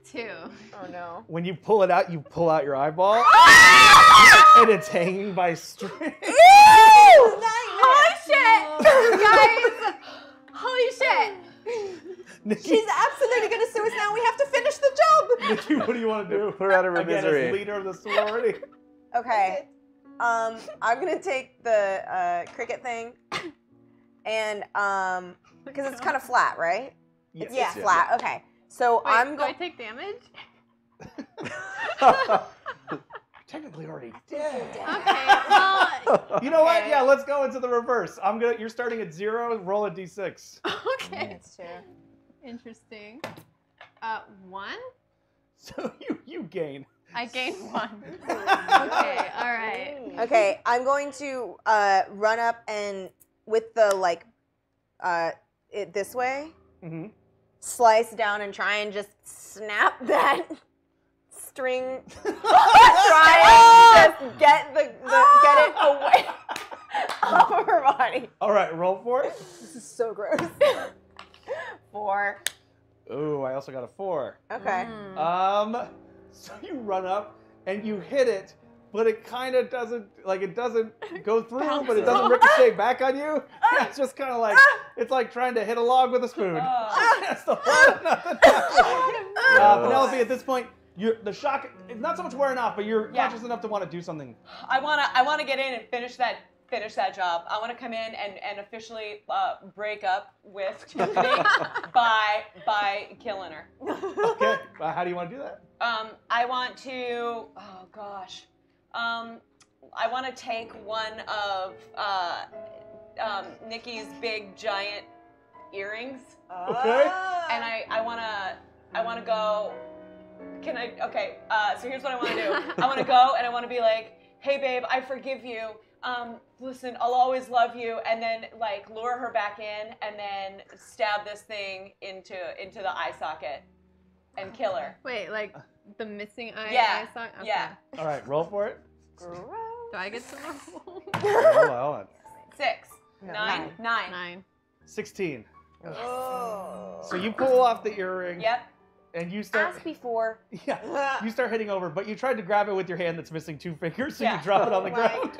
2. Oh no. When you pull it out, you pull out your eyeball, and it's hanging by string. Holy shit! Guys! Holy shit! Nikki, She's absolutely gonna sue us now. We have to finish the job. Nikki, what do you want to do? Put her out of her Again, misery. as leader of the sorority. Okay. I'm gonna take the cricket thing, and because it's kind of flat, right? Yes. It's flat. Okay. So Wait, I'm do I going. take damage? Technically already did. Okay, well, You know what? Okay. Yeah, let's go into the reverse. You're starting at 0. Roll a d6. okay. That's true. Interesting. 1? So you gain. I gained 1. Okay, alright. Okay, I'm going to run up and with the it this way, Mm-hmm. slice down and try and just snap that string. Try and just get get it away off of her body. All right, roll for it. This is so gross. 4. Ooh, I also got a 4. Okay. So you run up and you hit it, but it kind of doesn't go through, but it doesn't ricochet back on you. It's just kind of like it's like trying to hit a log with a spoon. That's the point. Nothing happens. Penelope, at this point, the shock is not so much wearing off, but you're conscious enough to want to do something. I wanna get in and finish that job. I want to come in and officially break up with Tiffany by killing her. Okay, how do you want to do that? I want to. Oh gosh. I want to take one of Nikki's big giant earrings, Okay. and I want to go. Can I? Okay. So here's what I want to do. I want to go and I want to be like, hey babe, I forgive you. Listen, I'll always love you, and then like lure her back in, and then stab this thing into the eye socket, and kill her. Wait, like the missing eye? Yeah. Eye socket? Okay. Yeah. All right, roll for it. Do I get to roll? Hold on. 6. No, 9. 9. 9. 16. Oh. So you pull off the earring. Yep. And you start. As before. Yeah. You start hitting over, but you tried to grab it with your hand that's missing 2 fingers, so Yeah. you drop it on the ground.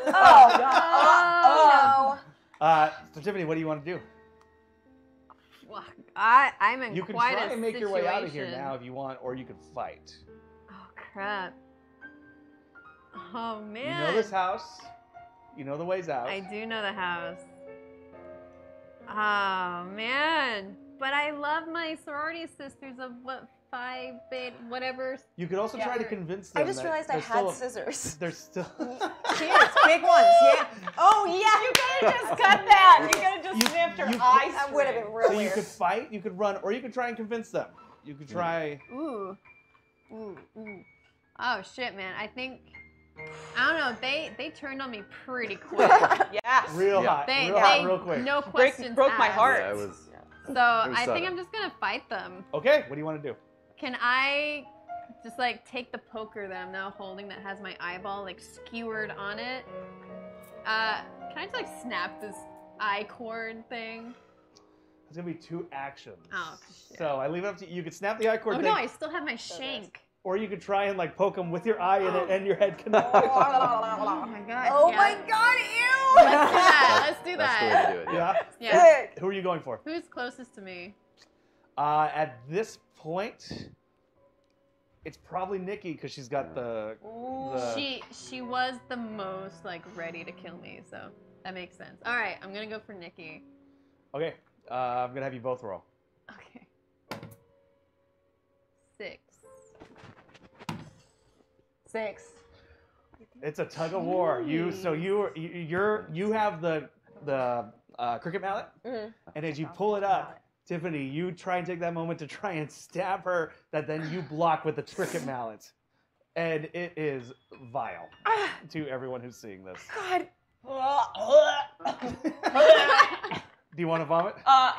Oh no. So Tiffany, what do you want to do? Well, I'm in You can quite try a and make your way out of here situation. now if you want, or you can fight. Oh crap. Oh man. You know this house. You know the ways out. I do know the house. Oh man. But I love my sorority sisters of what, 5, 8, whatever. You could also try to convince them. I just that realized I there's had still scissors. There's still. Cheers, big ones, yeah. Oh yeah. You could have just cut that. You could have just You- snipped her you- eye. That would have been real So you weird. could fight, you could run, or you could try and convince them. You could try. Ooh. Ooh. Oh shit, man. I think I don't know. They turned on me pretty quick. Yeah. Real Yeah. hot, They real quick. no questions broke my asked. heart. Yeah, it was. So was I think sudden. I'm just gonna fight them. Okay, what do you want to do? Can I just like take the poker that I'm now holding that has my eyeball like skewered on it? Can I just like snap this eye cord thing? It's gonna be 2 actions. Oh, shit. So I leave it up to you. You could snap the eye cord Oh thing, no, I still have my shank. or you could try and like poke them with your eye in it, and your head connects. Oh my god. Oh yeah. my god, Let's do that. Let's do That's the way that. to do it. Yeah. Yeah. ew! Who are you going for? Who's closest to me? At this point, it's probably Nikki because she's got the. She was the most like ready to kill me, so that makes sense. All right, I'm gonna go for Nikki. Okay, I'm gonna have you both roll. Okay. 6. 6. It's a tug of war. You have the cricket mallet, and as you pull it up, Tiffany, you try and take that moment to try and stab her, that then you block with the cricket mallet, and it is vile to everyone who's seeing this. God. Do you want to vomit?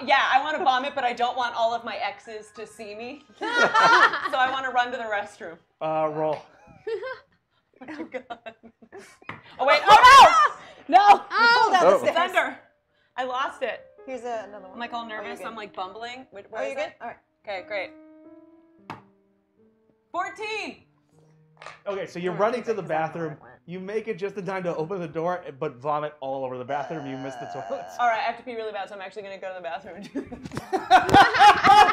Yeah, I want to vomit, but I don't want all of my exes to see me. So I want to run to the restroom. Roll. Oh, God. Oh, wait. Oh, no! No! Pull down the It's stairs. under. I lost it. Here's another one. I'm like all you're nervous. good. I'm like bumbling. Where Oh, is you good? it? All right. Okay, great. 14! Okay, so you're running to the bathroom. You make it just in time to open the door, but vomit all over the bathroom. You miss the toilet. All right, I have to pee really bad, so I'm actually going to go to the bathroom and do this.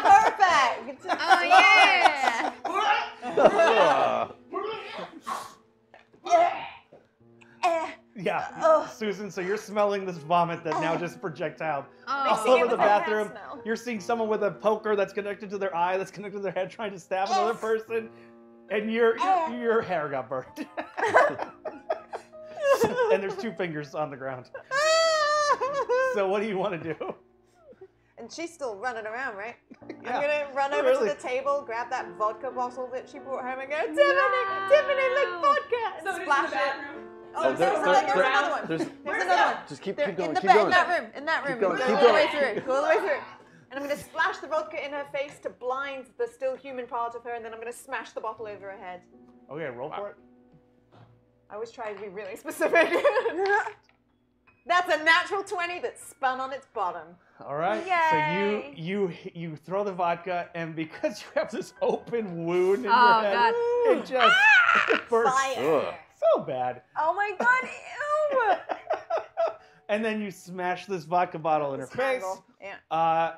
Perfect. Oh yeah. Yeah, Susan, so you're smelling this vomit that now just projectile all Oh. over the with a bad bathroom. smell. You're seeing someone with a poker that's connected to their eye, that's connected to their head, trying to stab another person, and your hair got burned. And there's 2 fingers on the ground. So what do you want to do? And she's still running around, right? Yeah. I'm gonna run over Really? to the table, grab that vodka bottle that she brought home, and go, Tiffany, look, vodka, and splash it. Oh, there's another one. There's another one. Just keep They're going. in the Keep bed, going. in that room. going, Go keep all the way going. through. Go all the way through. And I'm gonna splash the vodka in her face to blind the still human part of her, and then I'm gonna smash the bottle over her head. Okay, roll for it. I always try to be really specific. That's a natural 20 that spun on its bottom. All right. Yay. So you throw the vodka, and because you have this open wound in Oh, your head, God. it just burns Fire. so bad. Oh my god, ew! And then you smash this vodka bottle in her face. Handle. Yeah.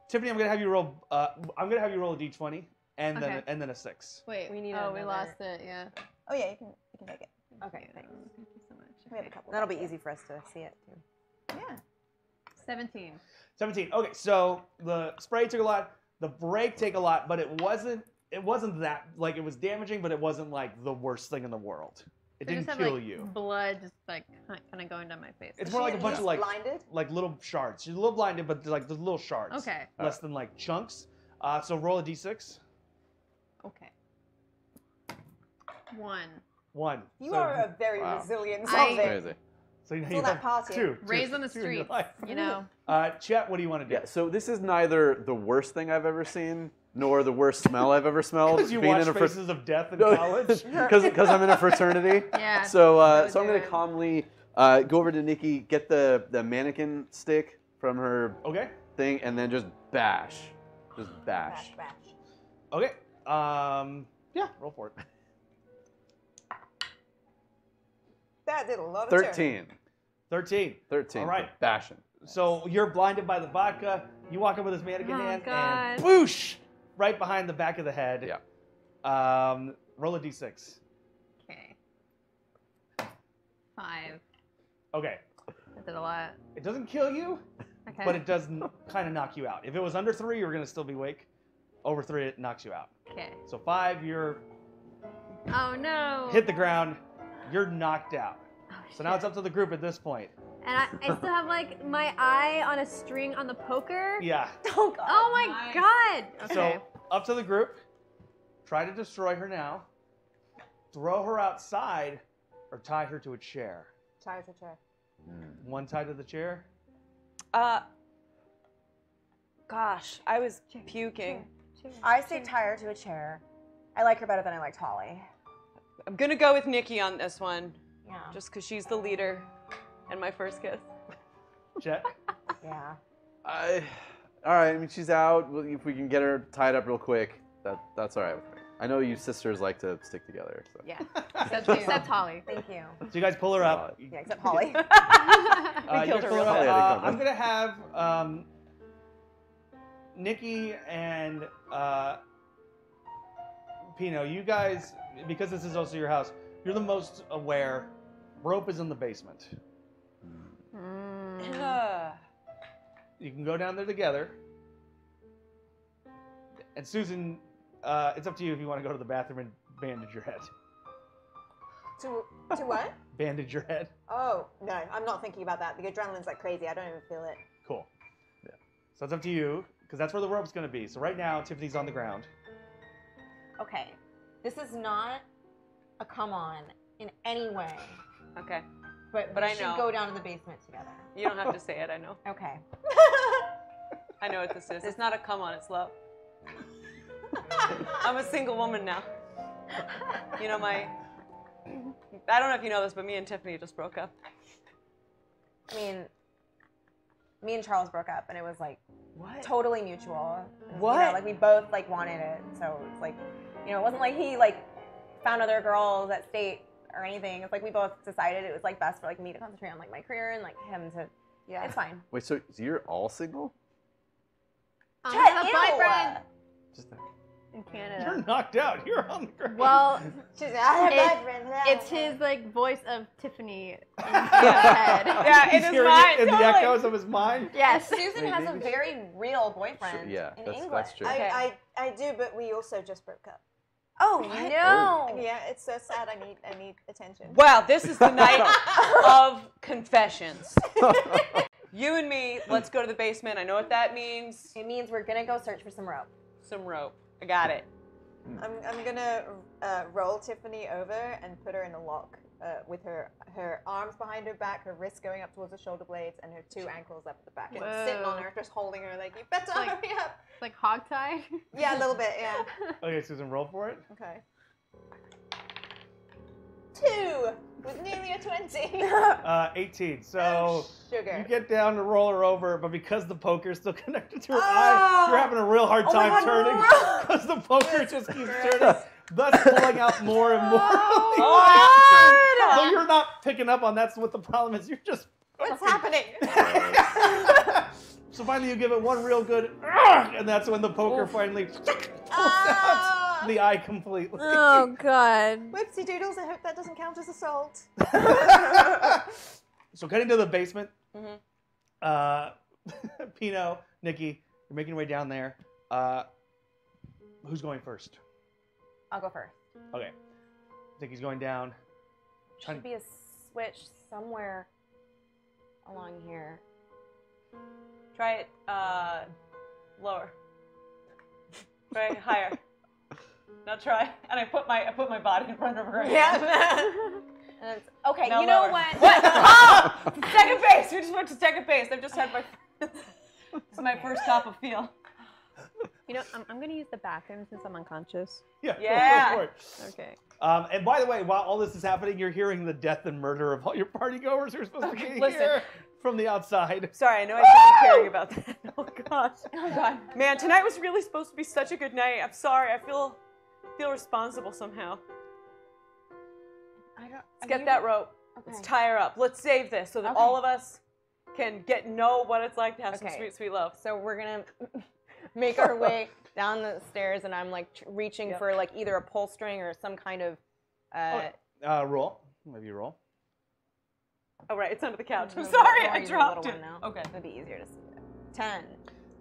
Tiffany, I'm gonna have you roll. I'm gonna have you roll a d20 and Okay. then a 6. Wait. We need we another- lost it. Yeah. Oh yeah, you can take it. Okay, thanks. Thank you so much. We have a couple. That'll be easy for us to see it, too. Yeah. 17. 17. Okay, so the spray took a lot, the break take a lot, but it wasn't that, like, it was damaging, but it wasn't like the worst thing in the world. It So I didn't just have, kill like, you. Blood just like kind of going down my face. It's more like a bunch of like blinded. little shards. She's a little blinded, but like the little shards. Okay. Less than like chunks. So roll a d6. Okay. 1. 1. You So- are a very Wow. resilient I- zombie. Crazy. So now It's you all that have partying. 2. Raised on the two in your streets, life. you know. Chet, what do you want to do? Yeah, so this is neither the worst thing I've ever seen, nor the worst smell I've ever smelled. Because you being watch in a fr- Faces of Death in No, college. Because I'm in a fraternity. Yeah. So would so I'm do gonna it. calmly go over to Nikki, get the mannequin stick from her Okay. thing, and then just bash. Just bash. Bash. Okay. Yeah, roll for it. That did a lot of 13. 13. 13. All right. Bashing. So you're blinded by the vodka. You walk up with this mannequin Oh, hand God. and boosh! Right behind the back of the head. Yeah. Roll a d6. Okay. 5. Okay. That did a lot. It doesn't kill you, Okay. but it does kind of knock you out. If it was under 3, you're going to still be awake. Over 3, it knocks you out. Okay. So 5, you're Oh no. hit the ground. You're knocked out. Oh, So now it's shit. up to the group at this point. And I still have like my eye on a string on the poker. Yeah. Oh god. Oh my Nice. god. Okay. So up to the group. Try to destroy her now. Throw her outside or tie her to a chair. Chair to chair. One tied to the chair. Gosh, I was puking. I say tie her to a chair. I like her better than I liked Holly. I'm gonna go with Nikki on this one, Yeah. just because she's the leader and my first kiss. Jet. Yeah. All right. I mean, she's out. Well, if we can get her tied up real quick, that's all right with me. I know you sisters like to stick together. So. Yeah. Except Holly. Thank you. So you guys pull her up. Yeah, except Holly. You killed guys her pull real up. fast. I'm gonna have Nikki and Pino. You guys, because this is also your house, you're the most aware. Rope is in the basement. You can go down there together. And Susan, it's up to you if you want to go to the bathroom and bandage your head. To what? bandage your head. Oh, no, I'm not thinking about that. The adrenaline's like crazy. I don't even feel it. Cool. Yeah. So it's up to you, because that's where the rope's going to be. So right now, Tiffany's on the ground. Okay. This is not a come on in any way. Okay. But I we should know. go down to the basement together. You don't have to say it, I know. Okay. I know what this is. It's not a come on, it's love. I'm a single woman now. You know, I don't know if you know this, but me and Tiffany just broke up. I mean, me and Charles broke up, and it was like What? totally mutual. What? You know, like we both like wanted it, so it's like, you know, it wasn't like he like found other girls at state or anything. It's like we both decided it was like best for like me to concentrate on like my career and like him to. Yeah, it's fine. Wait, so you're all single? I Chet, have a ew. boyfriend Just in You're Canada. knocked out. You're on the ground. Well, She's like, I have It- boyfriend. it's his like voice of Tiffany in his head. Yeah, He's it is hearing mine. it in the totally. echoes of his mind. Yes. Susan has a very real boyfriend Sure, yeah, in that's England. true. Okay. I do, but we also just broke up. Oh no! Yeah, it's so sad. I need attention. Wow, this is the night of confessions. You and me, let's go to the basement. I know what that means. It means we're gonna go search for some rope. Some rope. I got it. I'm gonna roll Tiffany over and put her in a lock with her arms behind her back, her wrists going up towards the shoulder blades, and her two ankles up at the back. And I'm sitting on her, just holding her like, you better Like- hurry up. Like hogtie. Yeah, a little bit, yeah. Okay, Susan, roll for it. Okay. 2 with nearly a 20. 18. So Sugar. you get down to roll her over, but because the poker's still connected to her eye, you're having a real hard Oh my time God, turning no. because the poker just keeps turning, thus pulling out more and more. Oh, So you're not picking up on that's what the problem is. You're just. What's happening? So finally you give it one real good, and that's when the poker finally pulls out the eye completely. Oh God. Whoopsie doodles, I hope that doesn't count as assault. So getting to the basement, Mm-hmm. Pino, Nikki, you're making your way down there. Who's going first? I'll go first. Okay. Nikki's going down. Should be a switch somewhere along here. Try it lower. Try it higher. Now try. And I put my body in front of her. And it's, okay, Now you know lower. what? What? Oh! Second base. We just went to second base. I've just had my. This is my first top of feel. You know, I'm gonna use the bathroom since I'm unconscious. Yeah. Yeah. Go for it. Okay. And by the way, while all this is happening, you're hearing the death and murder of all your party goers who are supposed to be Listen. here from the outside. Sorry, I know I should be caring about that. Oh gosh. Oh god. Man, tonight was really supposed to be such a good night. I'm sorry. I feel responsible somehow. Let's get that rope. Let's tie her up. Let's save this so that all of us can know what it's like to have some Okay. sweet, sweet love. So we're gonna make our way down the stairs, and I'm like reaching for like either a pull string or some kind of. Roll. Maybe you roll. Oh right, it's under the couch. I'm No, sorry, I'll I use the dropped little it. one now. Okay. It'd be easier to see it. 10.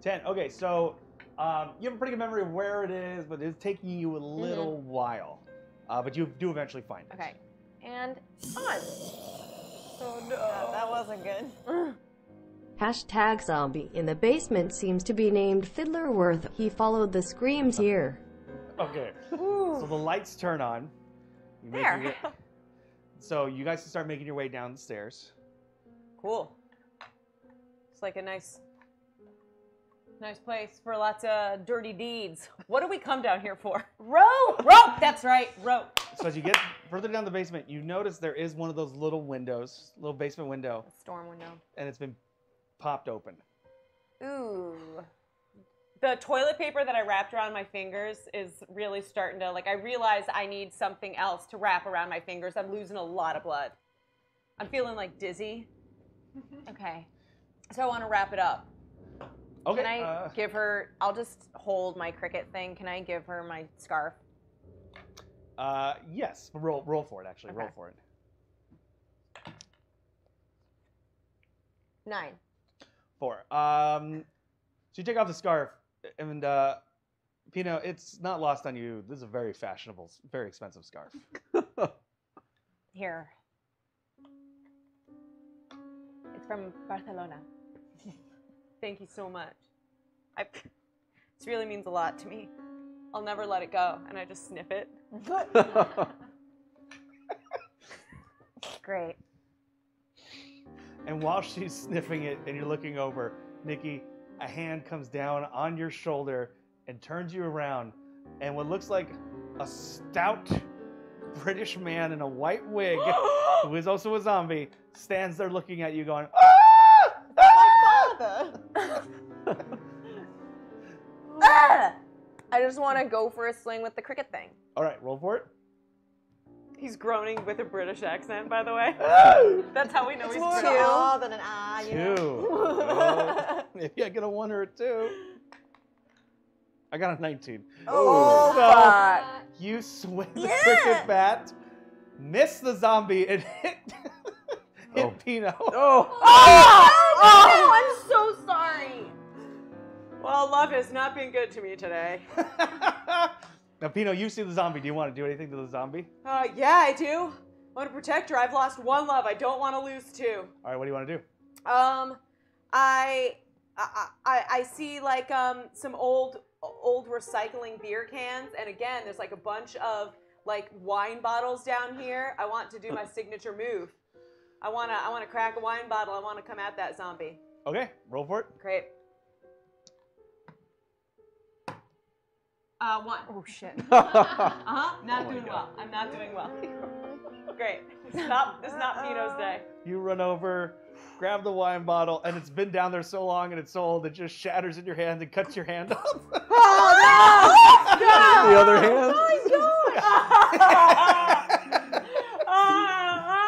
10. Okay, so you have a pretty good memory of where it is, but it's taking you a little while. But you do eventually find it. Okay. And on. Oh no. That wasn't good. Hashtag zombie in the basement seems to be named Fiddlerworth. He followed the screams here. Okay. So the lights turn on. You make There. your way- So you guys can start making your way down the stairs. Cool. It's like a nice place for lots of dirty deeds. What do we come down here for? Rope! Rope! That's right, rope. So as you get further down the basement, you notice there is one of those little windows, little basement window, Storm window. and it's been popped open. Ooh. The toilet paper that I wrapped around my fingers is really starting to, I realize I need something else to wrap around my fingers. I'm losing a lot of blood. I'm feeling dizzy. Okay. So I want to wrap it up. Okay. Can I give her? I'll just hold my cricket thing. Can I give her my scarf? Yes. Roll for it, actually. Okay. Roll for it. 9. 4. So you take off the scarf, and Pino, it's not lost on you. This is a very fashionable, very expensive scarf. Here. From Barcelona. Thank you so much. This really means a lot to me. I'll never let it go, and I just sniff it. Great. And while she's sniffing it and you're looking over, Nikki, a hand comes down on your shoulder and turns you around. And what looks like a stout British man in a white wig, who is also a zombie, stands there looking at you going, "Ah! Ah!" Ah! I just want to go for a swing with the cricket thing. All right, roll for it. He's groaning with a British accent, by the way. That's how we know he's More British. an R than an R, you know. 2. Oh, maybe I get a 1 or a 2. I got a 19. Oh, So, fuck. you swing the cricket bat, miss the zombie, and hit Pino. Oh, I'm so sorry. Well, love has not been good to me today. Now, Pino, you see the zombie. Do you want to do anything to the zombie? Yeah, I do. I want to protect her. I've lost 1 love. I don't want to lose 2. All right, what do you want to do? I see like some old recycling beer cans, and again, there's like a bunch of like wine bottles down here. I want to do my signature move. I wanna crack a wine bottle. I want to come at that zombie. Okay, roll for it. Great. 1. Oh, shit. Not doing well. I'm not doing well. Great. This is not Pino's day. You run over, grab the wine bottle, and it's been down there so long and it's so old, it just shatters in your hand and cuts your hand off. Oh no! The other hand.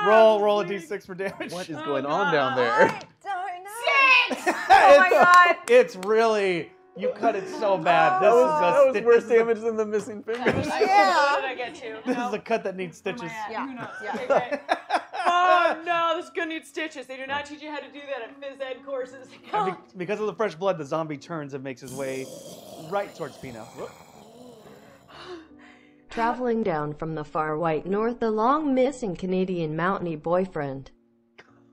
Roll a d6 for damage. What is going on down there? I don't know. Oh my god. It's really, you cut it so bad. This That was worse this is a- damage than the missing fingers. Yeah. What did I get to? This No? is a cut that needs stitches. Yeah. Who knows? Yeah. Okay, great. Oh no, this is gonna need stitches. They do not teach you how to do that at phys ed courses. And because of the fresh blood, the zombie turns and makes his way right towards Pino. Whoop. Traveling down from the far white north, the long missing Canadian mountainy boyfriend.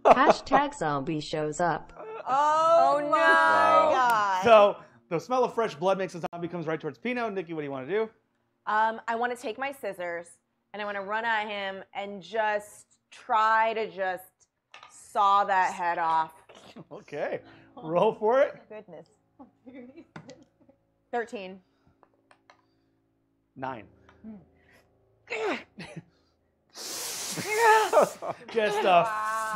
Hashtag zombie shows up. Oh, no. my god. So the smell of fresh blood makes the zombie comes right towards Pino. Nikki, what do you want to do? I want to take my scissors and I want to run at him and just try to just saw that head off. Okay, roll for it. Goodness. 13. 9. Just a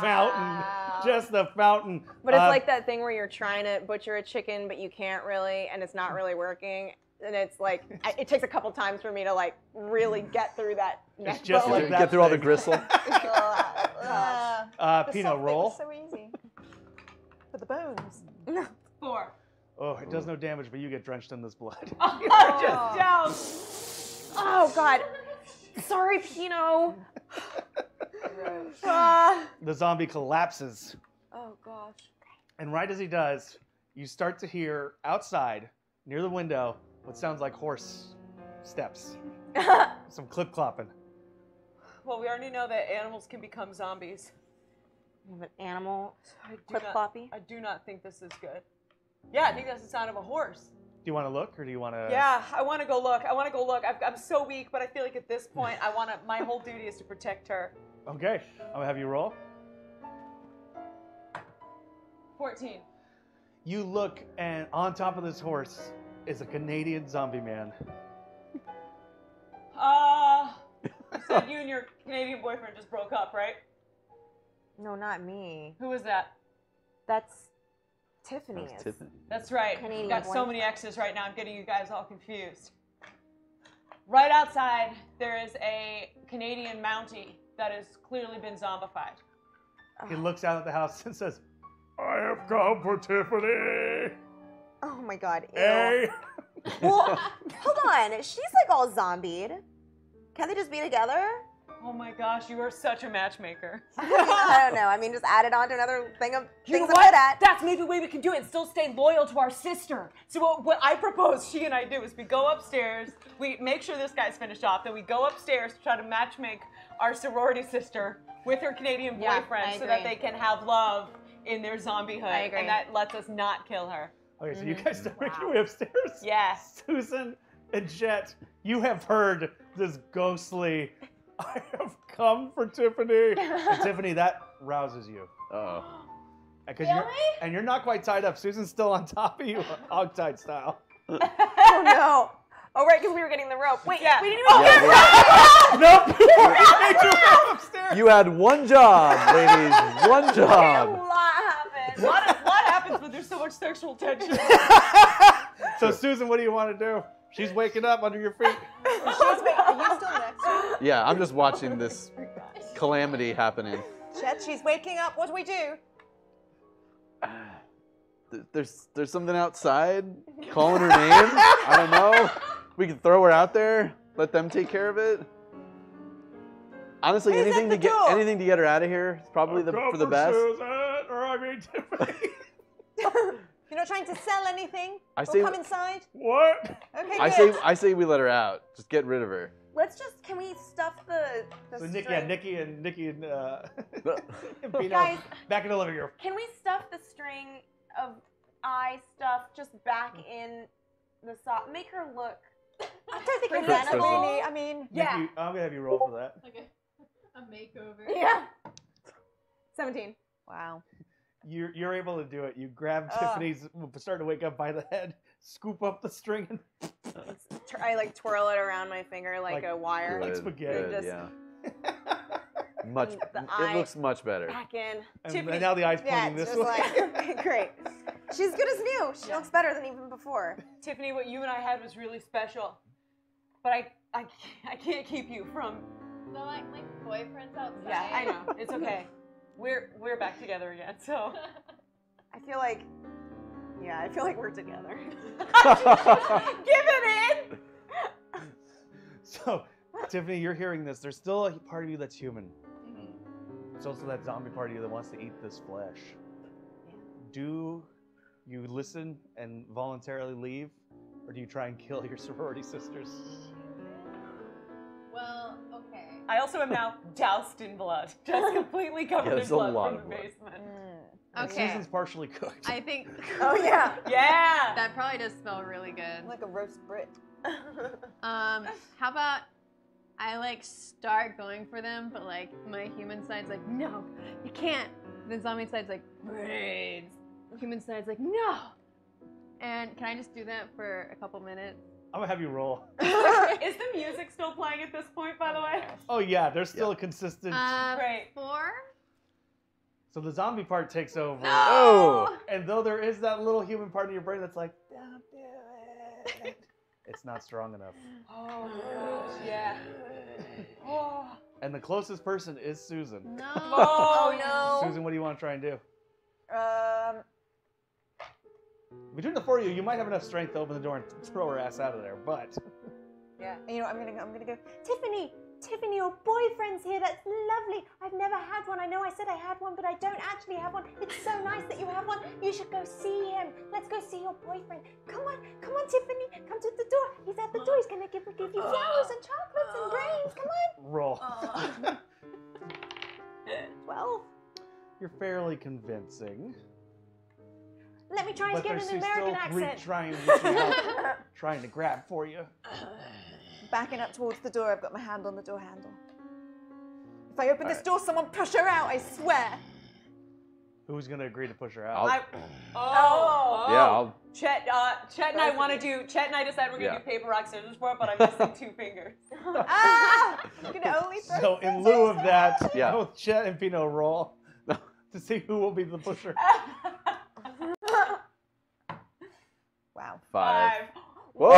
fountain. Just a fountain. But it's like that thing where you're trying to butcher a chicken, but you can't really, and it's not really working. And it's like, it takes a couple times for me to like really get through that neck It's just bone. like that Get through all the thing. gristle. Pino, roll. So easy. For the bones. 4. Oh, it does no damage, but you get drenched in this blood. Just down. Oh God. Sorry, Pino. The zombie collapses. Oh gosh. And right as he does, you start to hear outside, near the window, what sounds like horse steps. Some clip-clopping. Well, we already know that animals can become zombies. You have an animal. I do Clip not- floppy. I do not think this is good. Yeah, I think that's the sound of a horse. Do you want to look, or do you want to... Yeah, I want to go look. I'm so weak, but I feel like at this point, my whole duty is to protect her. Okay, I'm going to have you roll. 14. You look, and on top of this horse is a Canadian zombie man. You said you and your Canadian boyfriend just broke up, right? No, not me. Who was that? That's Tiffany. Tiffany. That's right. Canadian I've got so boyfriend. many X's right now, I'm getting you guys all confused. Right outside, there is a Canadian Mountie that has clearly been zombified. He looks out at the house and says, I have come for Tiffany. Oh my God. Ew. Hey. Well, hold on. She's like all zombied. Can't they just be together? Oh my gosh, you are such a matchmaker. I don't know. I mean, just add it on to another thing of You know things I'm what? good at. That's maybe the way we can do it and still stay loyal to our sister. So what I propose she and I do is we go upstairs, we make sure this guy's finished off, then we go upstairs to try to matchmake our sorority sister with her Canadian Yeah, boyfriend I so that agree. they can have love in their zombie hood, I agree. and that lets us not kill her. Okay, so you guys start making your way upstairs. Yeah. Susan and Jet, you have heard this ghostly, I have come for Tiffany. And Tiffany, that rouses you. Uh-oh. And you're not quite tied up. Susan's still on top of you, hog-tied style. Oh no. Oh right, because we were getting the rope. Wait, Yeah. we didn't even get Nope! You made your way upstairs. You had one job, ladies. One a job. lot happened. A lot happens when there's so much sexual tension. So Susan, what do you want to do? She's waking up under your feet. Are you still next to me? Yeah, I'm just watching this calamity happening. Chet, she's waking up. What do we do? There's something outside calling her name. I don't know. We could throw her out there. Let them take care of it. Honestly, Who's anything at to the door? anything to get her out of here is probably for the best. Susan, or I mean Tiffany. You're not trying to sell anything? I Or say- come inside? What? Okay, I say we let her out. Just get rid of her. Let's just, can we stuff the So string? Nikki and Pino Guys. back in the living room. Can we stuff the string of eye stuff just back in the sock? Make her look. I don't think it's Presentable. that really. I mean, Yeah. Nikki, I'm gonna have you roll for that. Like a makeover. Yeah. 17. wow. You're able to do it. You grab Tiffany's, starting to wake up by the head, scoop up the string, and I like twirl it around my finger like Like- a wire. Like Good, spaghetti. good, Just- yeah. Much. The It eye looks much better. back in. and now the eye's Yeah, pointing it's this just way. like, Great. She's good as new. She looks better than even before. Tiffany, what you and I had was really special, but I can't keep you from. So like boyfriends outside. Yeah, I know. It's okay. We're back together again. So I feel like we're together. give it in. So, Tiffany, you're hearing this. There's still a part of you that's human. It's also that zombie part of you that wants to eat this flesh. Do you listen and voluntarily leave, or do you try and kill your sorority sisters? Well, okay. I also am now doused in blood, just completely covered in there's a blood lot from of the blood. basement. And Okay. Susan's partially cooked. I think Oh yeah. Yeah. that probably does smell really good. like a roast Brit. How about I like start going for them, but like my human side's like, no, you can't. The zombie side's like, brains. Human side's like, no. And can I just do that for a couple minutes? I'm gonna have you roll. Is the music still playing at this point, by the way? Oh yeah, there's still a consistent. Great. 4. So the zombie part takes over. Oh. And though there is that little human part of your brain that's like, don't do it, it's not strong enough. Oh gosh, yeah. Oh. And the closest person is Susan. No. Oh no. Susan, what do you want to try and do? Um, Between the four of you, you might have enough strength to open the door and throw her ass out of there, but yeah. You know, I'm gonna go. Tiffany, your boyfriend's here. That's lovely. I've never had one. I know I said I had one, but I don't actually have one. It's so nice that you have one. You should go see him. Let's go see your boyfriend. Come on, Tiffany. Come to the door. He's at the door. He's gonna give you flowers and chocolates and brains. Come on. roll. 12. You're fairly convincing. Let me try and But get she's an American still accent. reaching out, trying to grab for you. Backing up towards the door, I've got my hand on the door handle. If I open this door, someone push her out, I swear. Who's gonna agree to push her out? I'll Chet and I want to do. Chet and I decided we're gonna Yeah. do paper, rock, scissors for it, but I'm missing 2 fingers. You can only throw So in lieu of that, Yeah. both Chet and Pino roll to see who will be the pusher. Wow. 5. 5. Whoa!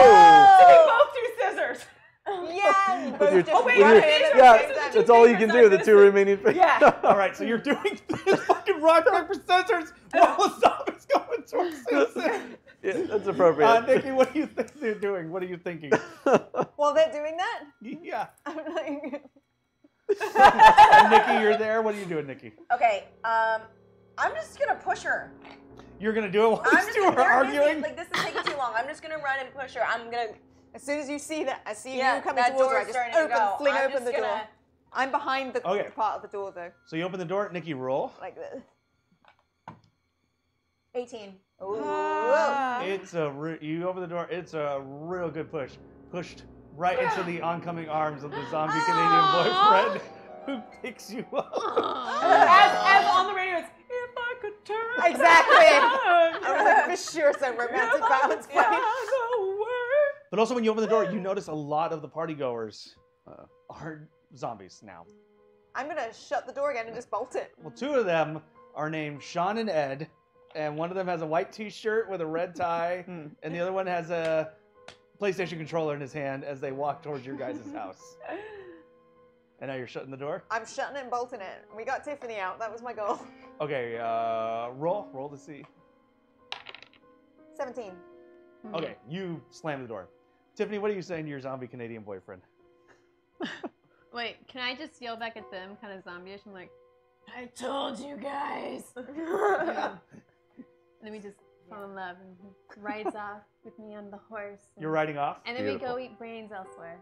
So we both do scissors. Yeah, With both your- just wait, with run your- wait, in. wait, yeah, wait, that's all you can do. The 2 remaining fingers. Yeah. All right, so you're doing this fucking rock, paper, scissors while the zombie's going towards Susan. Yeah, that's appropriate. Nikki, what do you think they're doing? What are you thinking? While they're doing that, Yeah. I'm like, And Nikki, you're there. What are you doing, Nikki? Okay. I'm just gonna push her. You're gonna do it while I'm these just two gonna, are they're busy. arguing? Like this is taking too long. I'm just gonna run and push her. I'm gonna. as soon as you see that, I see Yeah, you coming that towards her, I door's just starting to go. fling I'm open just the door. gonna- I'm behind the Okay. part of the door though, So you open the door. Nikki, roll. like this. 18. It's you open the door. It's a real good push. Pushed right into the oncoming arms of the zombie Canadian boyfriend, who picks you up. As on the radio, it's if I could turn. Exactly. back I was like, for sure, some romantic balance playing. But also, when you open the door, you notice a lot of the partygoers are zombies now. I'm gonna shut the door again and just bolt it. Well, two of them are named Sean and Ed, and one of them has a white T-shirt with a red tie, and the other one has a PlayStation controller in his hand as they walk towards your guys' house. And now you're shutting the door? I'm shutting it and bolting it. We got Tiffany out. That was my goal. Okay, roll to see. 17. Okay, you slam the door. Tiffany, what are you saying to your zombie Canadian boyfriend? Wait, can I just yell back at them, kind of zombie-ish? I'm like, I told you guys. And then we just fall in love, and he rides off with me on the horse. You're riding off? And then we go eat brains elsewhere.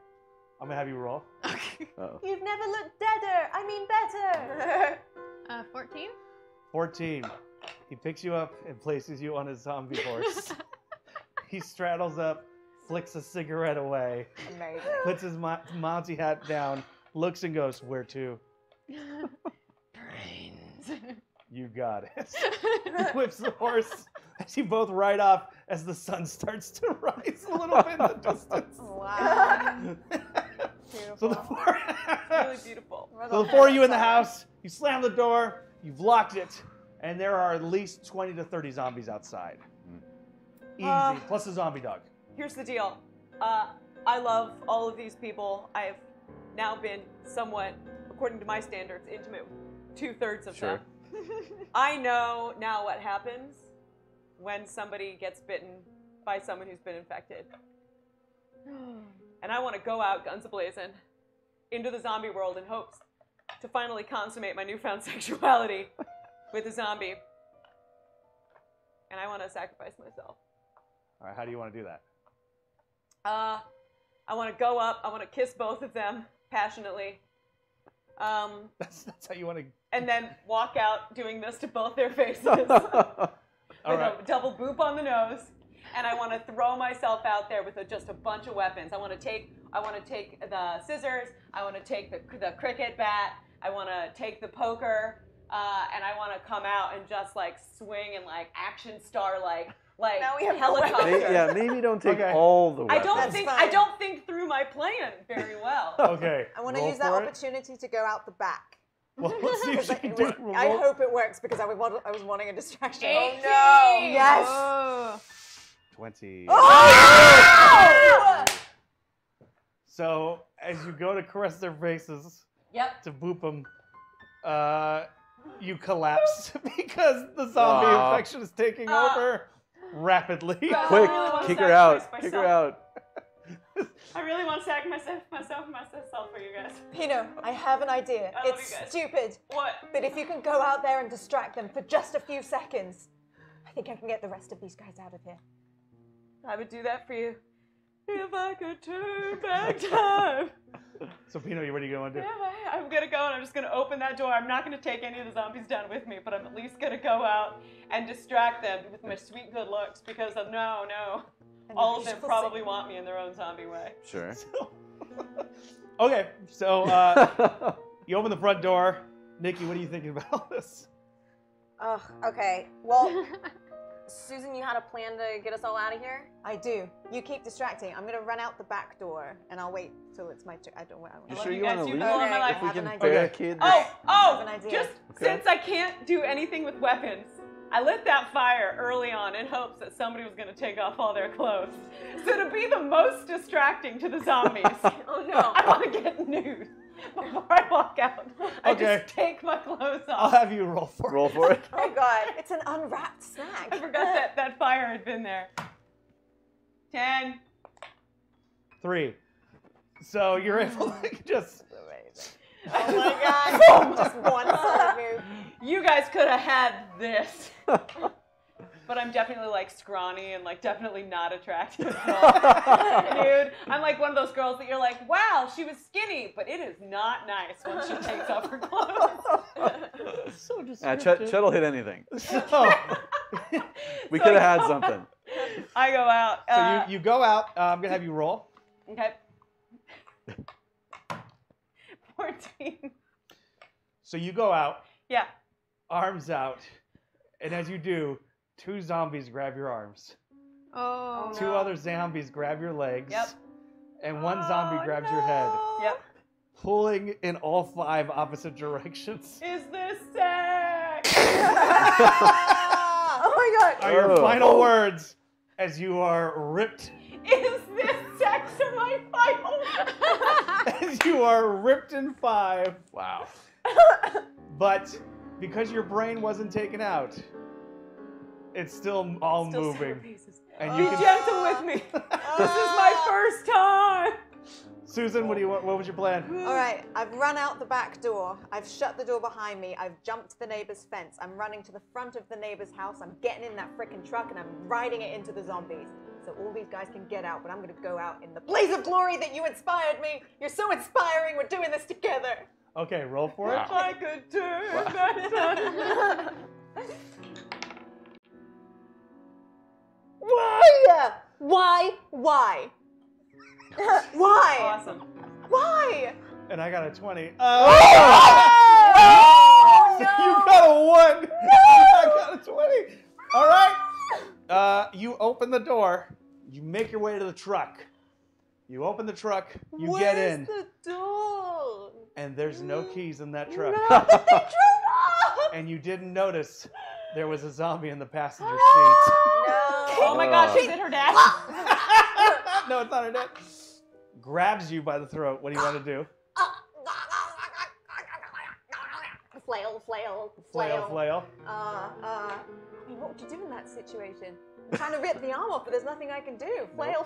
I'm gonna have you roll. You've never looked deader. I mean better. 14? 14. He picks you up and places you on his zombie horse. He straddles up, flicks a cigarette away, Amazing. puts his Monty hat down, looks and goes, "Where to?" Brains. You got it. He whips the horse as you both ride off as the sun starts to rise a little bit in the distance. Wow. So the four, Really beautiful. so the four of you in the house, you slam the door, you've locked it, and there are at least 20 to 30 zombies outside. Easy, plus a zombie dog. Here's the deal. I love all of these people. I have now been somewhat, according to my standards, intimate with 2/3 of them. I know now what happens when somebody gets bitten by someone who's been infected. And I want to go out guns a-blazing into the zombie world in hopes to finally consummate my newfound sexuality with a zombie. And I want to sacrifice myself. All right, how do you want to do that? I want to go up. I want to kiss both of them passionately. That's how you want to. And then walk out doing this to both their faces All with right. a double boop on the nose. And I want to throw myself out there with just a bunch of weapons. I want to take the scissors. I want to take the cricket bat. I want to take the poker. And I want to come out and just like swing and like action star like Now we have helicopter. Maybe don't take Okay. all the I weapons. don't think through my plan very well. Okay. I want to roll use that for it. opportunity to go out the back. Well, let's see if she can do it. I Roll. hope it works because I was wanting a distraction. 18. Yes. Oh. 20. Oh! So as you go to caress their faces Yep. to boop them, you collapse because the zombie infection is taking over rapidly. Quick, wanna kick her sacrifice out. Kick her myself. out. I really want to sacrifice myself for you guys. Pino, I have an idea. I love It's you guys. stupid, What? but if you can go out there and distract them for just a few seconds, I think I can get the rest of these guys out of here. I would do that for you. If I could turn back time. So Pino, what are you going to do? I'm gonna go and I'm just gonna open that door. I'm not gonna take any of the zombies down with me, but I'm at least gonna go out and distract them with my sweet good looks because of no. And All of them beautiful probably singing. want me in their own zombie way. Sure. Okay, so you open the front door. Nikki, what are you thinking about all this? Ugh, okay. Well, Susan, you had a plan to get us all out of here? I do. You keep distracting. I'm gonna run out the back door, and I'll wait till it's my turn. I don't. You love sure you you guys. want to You leave? know all my life. If we I have can an idea. barricade this. Oh, an idea. just Okay. since I can't do anything with weapons, I lit that fire early on in hopes that somebody was going to take off all their clothes. So to be the most distracting to the zombies, Oh no. I want to get nude before I walk out. I Okay. just take my clothes I'll off. have you roll for it. Roll for it. Oh God, it's an unwrapped I snack. forgot that fire had been there. 10. 3. So you're able to just. Oh my God, just one solid move. You guys could have had this. But I'm definitely like scrawny and like definitely not attractive at all. Dude, I'm like one of those girls that you're like, wow, she was skinny, but it is not nice when she takes off her clothes. So Chet will hit anything. So We could have had something. I go out. So you go out. I'm gonna have you roll. Okay. 14. So you go out, Yeah. arms out, and as you do, 2 zombies grab your arms. Oh. 2 other zombies grab your legs. Yep. And 1 zombie grabs your head, Yep. pulling in all 5 opposite directions. Is this sex? Oh my god. Are your Oh. final words as you are ripped, Is this sex or my final? as you are ripped in 5. Wow. But because your brain wasn't taken out, it's still all moving. And you Be can, gentle with me. This is my first time. Susan, what was your plan? All right, I've run out the back door. I've shut the door behind me. I've jumped the neighbor's fence. I'm running to the front of the neighbor's house. I'm getting in that frickin' truck and I'm riding it into the zombies. So all these guys can get out, but I'm gonna go out in the blaze of glory that you inspired me. You're so inspiring. We're doing this together. Okay, roll for it. Wow. I could turn back time. Why? Why? Why? Why? Awesome. Why? And I got a 20. Oh, So you got a 1. I got a 20. All right. You open the door. You make your way to the truck. You open the truck. You get in. Where's the door? And there's no keys in that truck. No, but they drove off. And you didn't notice there was a zombie in the passenger seat. Oh my gosh, is it her dad? No, it's not her dad. Grabs you by the throat. What do you want to do? Flail. Flail. What would you do in that situation? I'm trying to rip the arm off, but there's nothing I can do. Flail.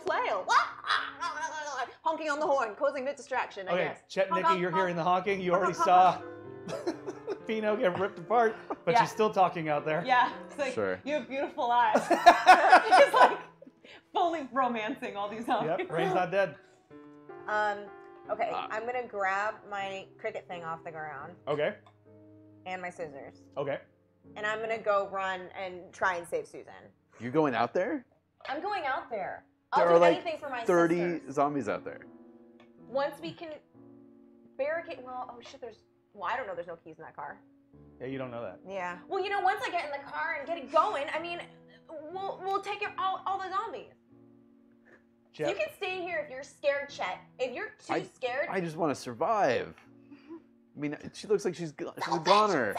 Honking on the horn, causing the distraction, I Okay, guess. Chet, Honk, Nikki, honk, you're honk. hearing the honking. You Honk, already honk, saw Pino get ripped apart, but Yeah. she's still talking out there. Yeah. It's like, Sure. you have beautiful eyes. She's like fully romancing all these zombies. Yep, Rain's not dead. Okay, I'm gonna grab my cricket thing off the ground Okay, and my scissors, okay. and I'm gonna go run and try and save Susan. You going out there? I'm going out there. There I'll are do like anything for my 30 sisters. zombies out there. Once we can barricade. Well, oh shit. Well, I don't know. There's no keys in that car. Yeah, you don't know that. Yeah. Well, once I get in the car and get it going, I mean, we'll take it all the zombies. So Chet, you can stay here if you're scared, Chet. If you're too scared, I just want to survive. I mean, she looks like she's a goner.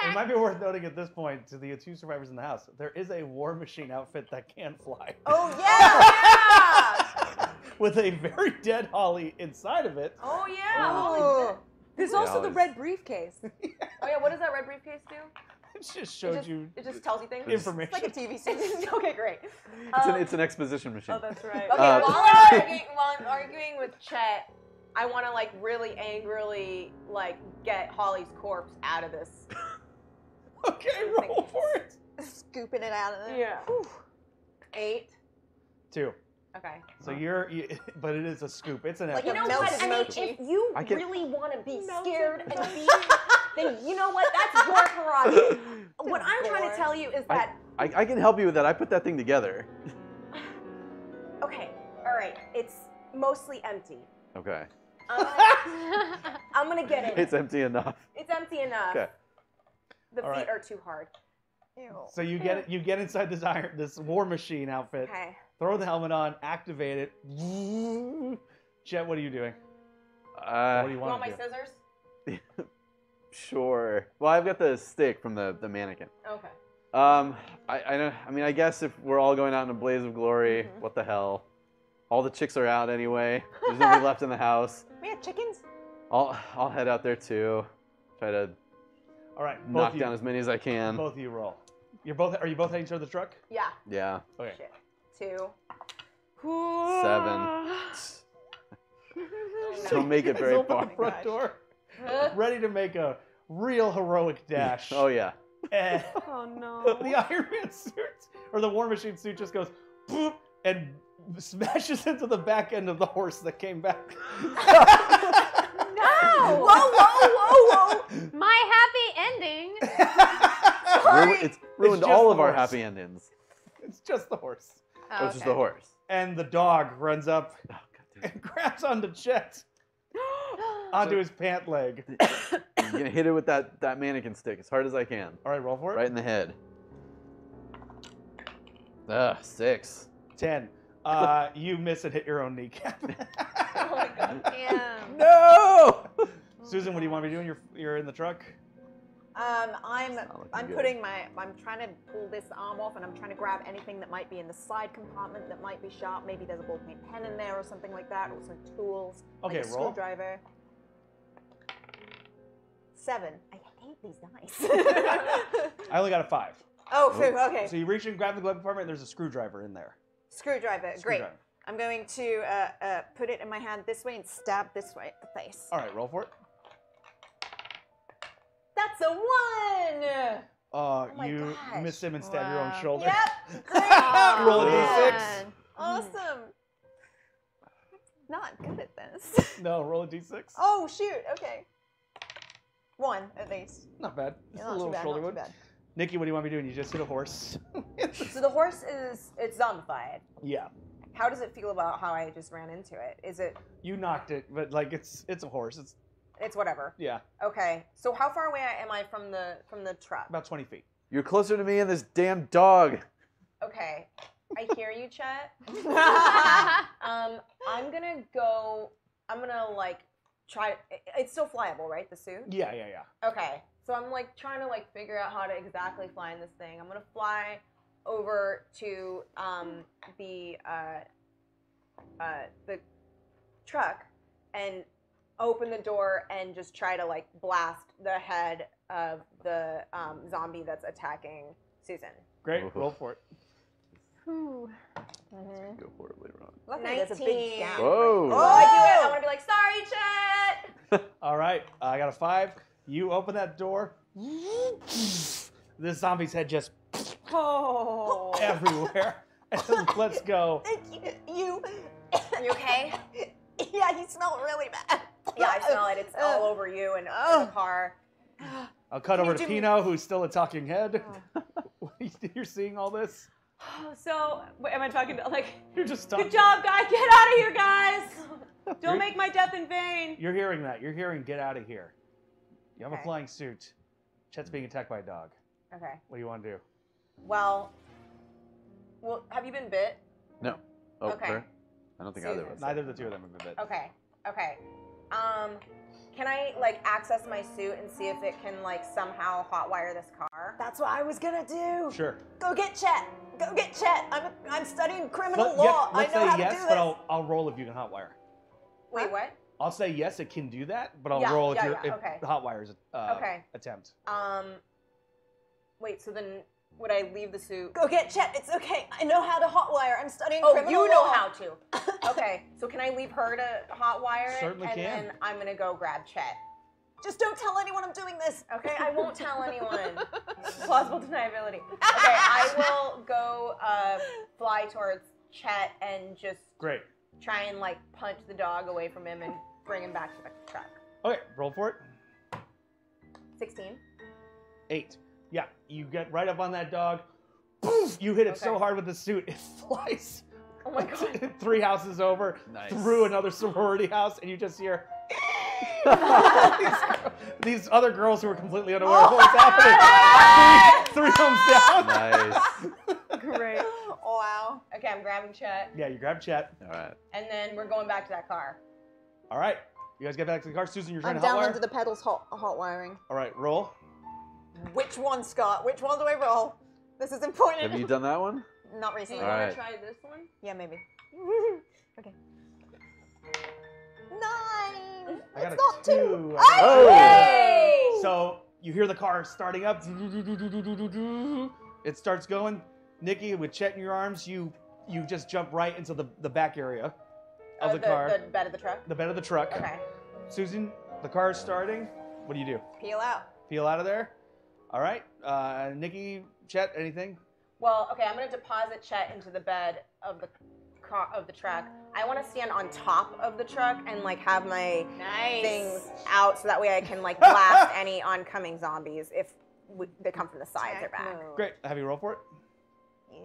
it might be worth noting at this point to the 2 survivors in the house, there is a war machine outfit that can fly. oh yeah, With a very dead Holly inside of it. oh yeah. Oh. There's Yeah, also the always. red briefcase. Oh yeah. What does that red briefcase do? It just showed you It just tells you things. information. It's like a TV series. Okay, great. It's an exposition machine. Oh, that's right. Okay, while I'm arguing with Chet, I want to like really angrily like get Holly's corpse out of this. Okay, roll for it. Scooping it out of there. Yeah. 8. 2. Okay. So but it is a scoop. It's an Like effort. You know melted what? I mean, mochi. if you I can- really want to be scared and be, then you know what? That's your prerogative. What I'm trying to tell you is that I can help you with that. I put that thing together. okay, all right, it's mostly empty. Okay. I'm gonna get in. It's empty enough. It's empty enough. Okay. The All feet right. are too hard. So you get inside this war machine outfit. Okay. Throw the helmet on, activate it. Chet, what are you doing? What do you You want want to my do? scissors? Sure. Well, I've got the stick from the mannequin. Okay. I mean, I guess if we're all going out in a blaze of glory, what the hell? All the chicks are out anyway. There's nobody left in the house. We have chickens. I'll head out there too. Try to All right, knock down as many as I can. both of you roll. Are you both heading toward the truck? Yeah. Yeah. Okay. Shit. 2. 7. Don't make it Guys very open far. the front door, ready to make a real heroic dash. Oh yeah. And Oh no. the Iron Man suit or the War Machine suit just goes boop and smashes into the back end of the horse that came back. No! Whoa! My happy ending. It's ruined just all the of our horse. happy endings. It's just the horse. Oh, it's just the horse. And the dog runs up Oh, God damn it. and grabs onto Chet. Onto his pant leg. I'm gonna hit it with that mannequin stick as hard as I can. All right, roll for it. Right in the head. 6. 10. You miss and hit your own kneecap. Oh my god. Damn. No! Susan, what do you want me to do? You're in the truck? I'm looking good. putting I'm trying to pull this arm off, and I'm trying to grab anything that might be in the side compartment that might be sharp. Maybe there's a ballpoint pen in there or something like that, or some tools. Okay, like a roll. Screwdriver. 7. I hate these dice. I only got a 5. Oh, okay. So you reach and grab the glove compartment, and there's a screwdriver in there. Screwdriver. Great. Screwdriver. I'm going to put it in my hand this way and stab this way at the face. All right, roll for it. That's a 1. my You gosh. miss him and stab your own Wow. shoulder. Yep. Roll a Great. d6. Awesome. Not good at this. No, roll a d6. Oh shoot. Okay. 1 at least. Not bad. Just Not a little too bad. shoulder Not too wound. bad. Nikki, what do you want me to do? And you just hit a horse. So the horse it's zombified. Yeah. How does it feel about how I just ran into it? Is it? You knocked it, but like it's a horse. It's whatever. Yeah, Okay. So how far away am I from the truck? about 20 feet. You're closer to me and this damn dog. Okay. I hear you, Chet. I'm gonna like try. It's still flyable, right? The suit. Yeah. Okay. So I'm like trying to like figure out how to exactly fly in this thing. I'm gonna fly over to the truck and open the door and just try to like blast the head of the zombie that's attacking Susan. Great. Oh. Roll for it. Whew. Go horribly wrong. Luckily, there's a big 19. gap. Whoa! Oh, I do it. I want to be like, sorry, Chet. All right. I got a 5. You open that door. This zombie's head just Oh. everywhere. And let's go. You. You okay? Yeah, you smell really bad. Yeah, I smell it. It's all over you and the car. I'll cut over you to do- Pino, who's still a talking head. You're seeing all this? So, wait, am I talking to, like, You're just talking. good job, guys. Get out of here, guys. Don't make my death in vain. You're hearing that. You're hearing, get out of here. You have a Okay. flying suit. Chet's being attacked by a dog. Okay. What do you want to do? Well, have you been bit? No. Oh, Okay. her? I don't think either of us. Neither of the two of them have been bit. Okay. Okay. Can I like access my suit and see if it can like somehow hotwire this car? That's what I was gonna do. Sure. Go get Chet. Go get Chet. I'm studying criminal law. Let's I know say how yes, to do but this. I'll roll if you can hotwire. Wait, what? I'll say yes, it can do that, but I'll Yeah, roll if yeah, you're yeah, if okay. the hotwire's Okay. attempt. Wait. So then, would I leave the suit? Go get Chet. It's okay. I know how to hotwire. I'm studying Oh, criminal you know law. how to. Okay. So can I leave her to hotwire it? Certainly and can. then I'm gonna go grab Chet. Just don't tell anyone I'm doing this. Okay, I won't tell anyone. Plausible deniability. Okay, I will go fly towards Chet and just Great. try and like punch the dog away from him and bring him back to the truck. Okay, roll for it. 16. 8. Yeah, you get right up on that dog. Poof! You hit it so Okay. hard with the suit, it flies Oh my god. 3 houses over, Nice. through another sorority house, and you just hear these other girls who are completely unaware of what's happening. Three homes down. Nice. Great. Wow. Okay, I'm grabbing Chet, Yeah, you grab Chet. All right. and then we're going back to that car. All right, you guys get back to the car. Susan, you're trying I'm to down hotwire. under the pedals hot wiring. All right, roll. Which one, Scott? Which one do I roll? This is important. Have you done that one? Not Do you recently. All want right. to try this one? Yeah, maybe. Okay. 9. I got It's a not 2. 2. Oh! Hey! So you hear the car starting up. It starts going. Nikki, with Chet in your arms, you just jump right into the back area of the car, The bed of the truck? the bed of the truck. Okay. Susan, the car is starting. What do you do? Peel out. Peel out of there. All right. Nikki, Chet, anything? Well, okay, I'm going to deposit Chet into the bed of the truck. I want to stand on top of the truck and like have my Nice. things out so that way I can like blast any oncoming zombies if they come from the sides or back. Great. Have you roll for it? Yeah.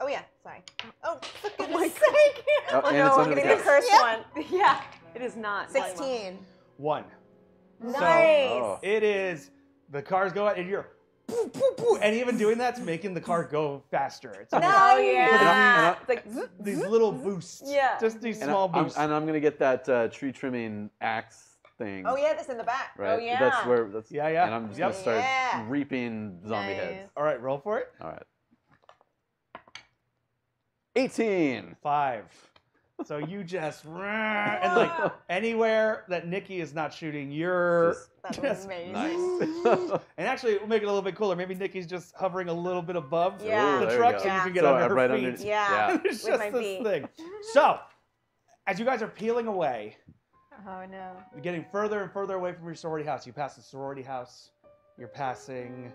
Oh yeah, sorry. Oh, for Oh goodness my sake. Oh, and no, it's I'm under the getting the couch. cursed one. Yeah, it is not. 16. 1. Nice. Oh. It is, the cars go out and you're, poo, poo, poo, and even doing that's making the car go faster. It's Oh almost yeah. And It's like zzz, these zzz, little zzz. boosts. Yeah. Just these And small boosts. I'm gonna get that tree trimming axe thing. Oh yeah, that's in the back. Right. Oh, yeah. That's where. That's, Yeah, yeah. And I'm just Yep. gonna start Yeah. reaping zombie Nice. heads. All right, roll for it. All right. 18. 5. So you just, and like anywhere that Nikki is not shooting, you're Just- That's amazing. Nice. And actually, we'll make it a little bit cooler. Maybe Nikki's just hovering a little bit above Yeah. the Ooh, there truck you so go. you Yeah. can get So, under her right feet. under. Yeah. It's With just my this feet. thing. So, as you guys are peeling away, Oh no. you're getting further and further away from your sorority house. You pass the sorority house. You're passing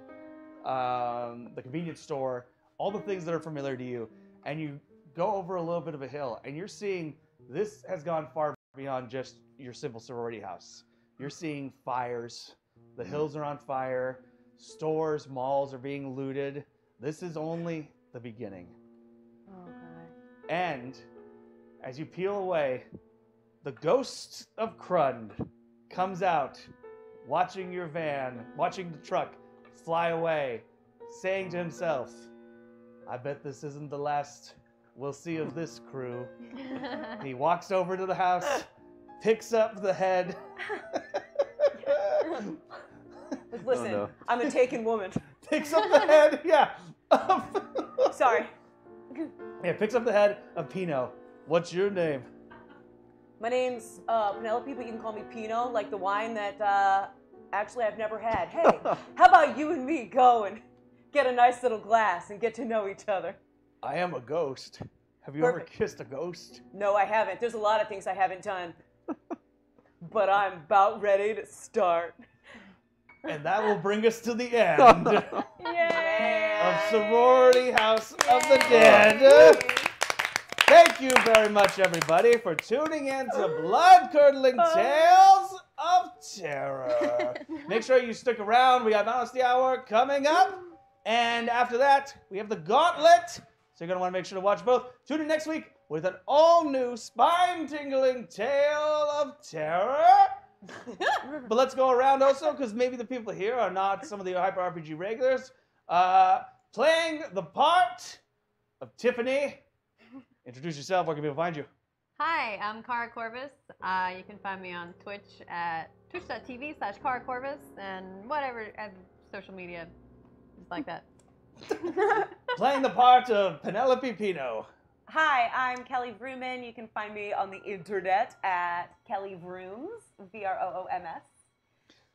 the convenience store. All the things that are familiar to you. And you go over a little bit of a hill. And you're seeing this has gone far beyond just your simple sorority house. You're seeing fires. The hills are on fire. Stores, malls are being looted. This is only the beginning. Oh god. And as you peel away, the ghost of Crund comes out, watching your van, watching the truck fly away, saying to himself, I bet this isn't the last we'll see of this crew. He walks over to the house, picks up the head. Listen, no. I'm a taken woman. Picks up the head, yeah. Sorry. Yeah, picks up the head of Pino. What's your name? My name's Penelope, but you can call me Pinot, like the wine that actually I've never had. Hey, how about you and me go and get a nice little glass and get to know each other? I am a ghost. Have you Perfect. ever kissed a ghost? No, I haven't. There's a lot of things I haven't done. But I'm about ready to start. And that will bring us to the end of Yay! Sorority House of the Dead. Thank you very much, everybody, for tuning in to Blood Curdling Tales of Terror. Make sure you stick around. We have Honesty Hour coming up. And after that, we have the Gauntlet. So you're going to want to make sure to watch both. Tune in next week with an all-new spine-tingling tale of terror. But let's go around also, because maybe the people here are not some of the Hyper RPG regulars. Playing the part of Tiffany. Introduce yourself. Where can people find you? Hi, I'm Cara Corvus. You can find me on Twitch at twitch.tv/Cara Corvus and whatever social media is like that. Playing the part of Penelope Pino. Hi, I'm Kelly Vrooman. You can find me on the internet at Kelly Vrooms, Vrooms.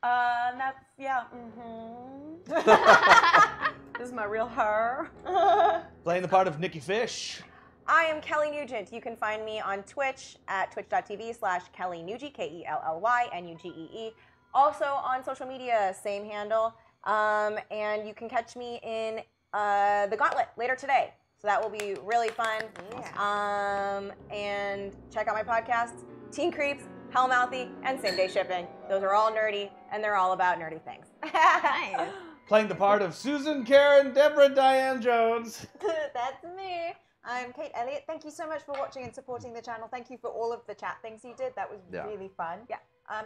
And that's, yeah, This is my real her. Playing the part of Nikki Fish. I am Kelly Nugent. You can find me on Twitch at twitch.tv/Kelly Nugee, KELLYNUGEE. Also on social media, same handle. And you can catch me in the Gauntlet later today. So that will be really fun. And check out my podcasts, Teen Creeps, Hellmouthy, and Same Day Shipping. Those are all nerdy, and they're all about nerdy things. Nice. Playing the part of Susan, Karen, Deborah, Diane Jones. That's me. I'm Kate Elliott. Thank you so much for watching and supporting the channel. Thank you for all of the chat things you did. That was really fun. Yeah.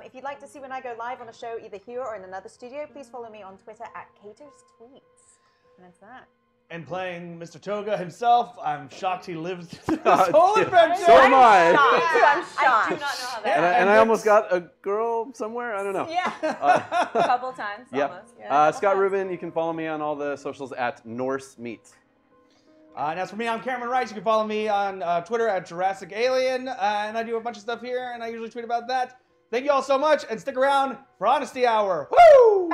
If you'd like to see when I go live on a show either here or in another studio, please follow me on Twitter at Cater's Tweets. And that's that. And playing Mr. Toga himself. I'm shocked he lived through this whole yeah. adventure. So am I. I'm I shocked. do not know how that And, and I almost got a girl somewhere. I don't know. Yeah, a couple times, Yeah. almost. Yeah. Scott Rubin, you can follow me on all the socials at Norse Meat. And as for me, I'm Cameron Rice. You can follow me on Twitter at Jurassic Alien. And I do a bunch of stuff here, and I usually tweet about that. Thank you all so much, and stick around for Honesty Hour. Woo!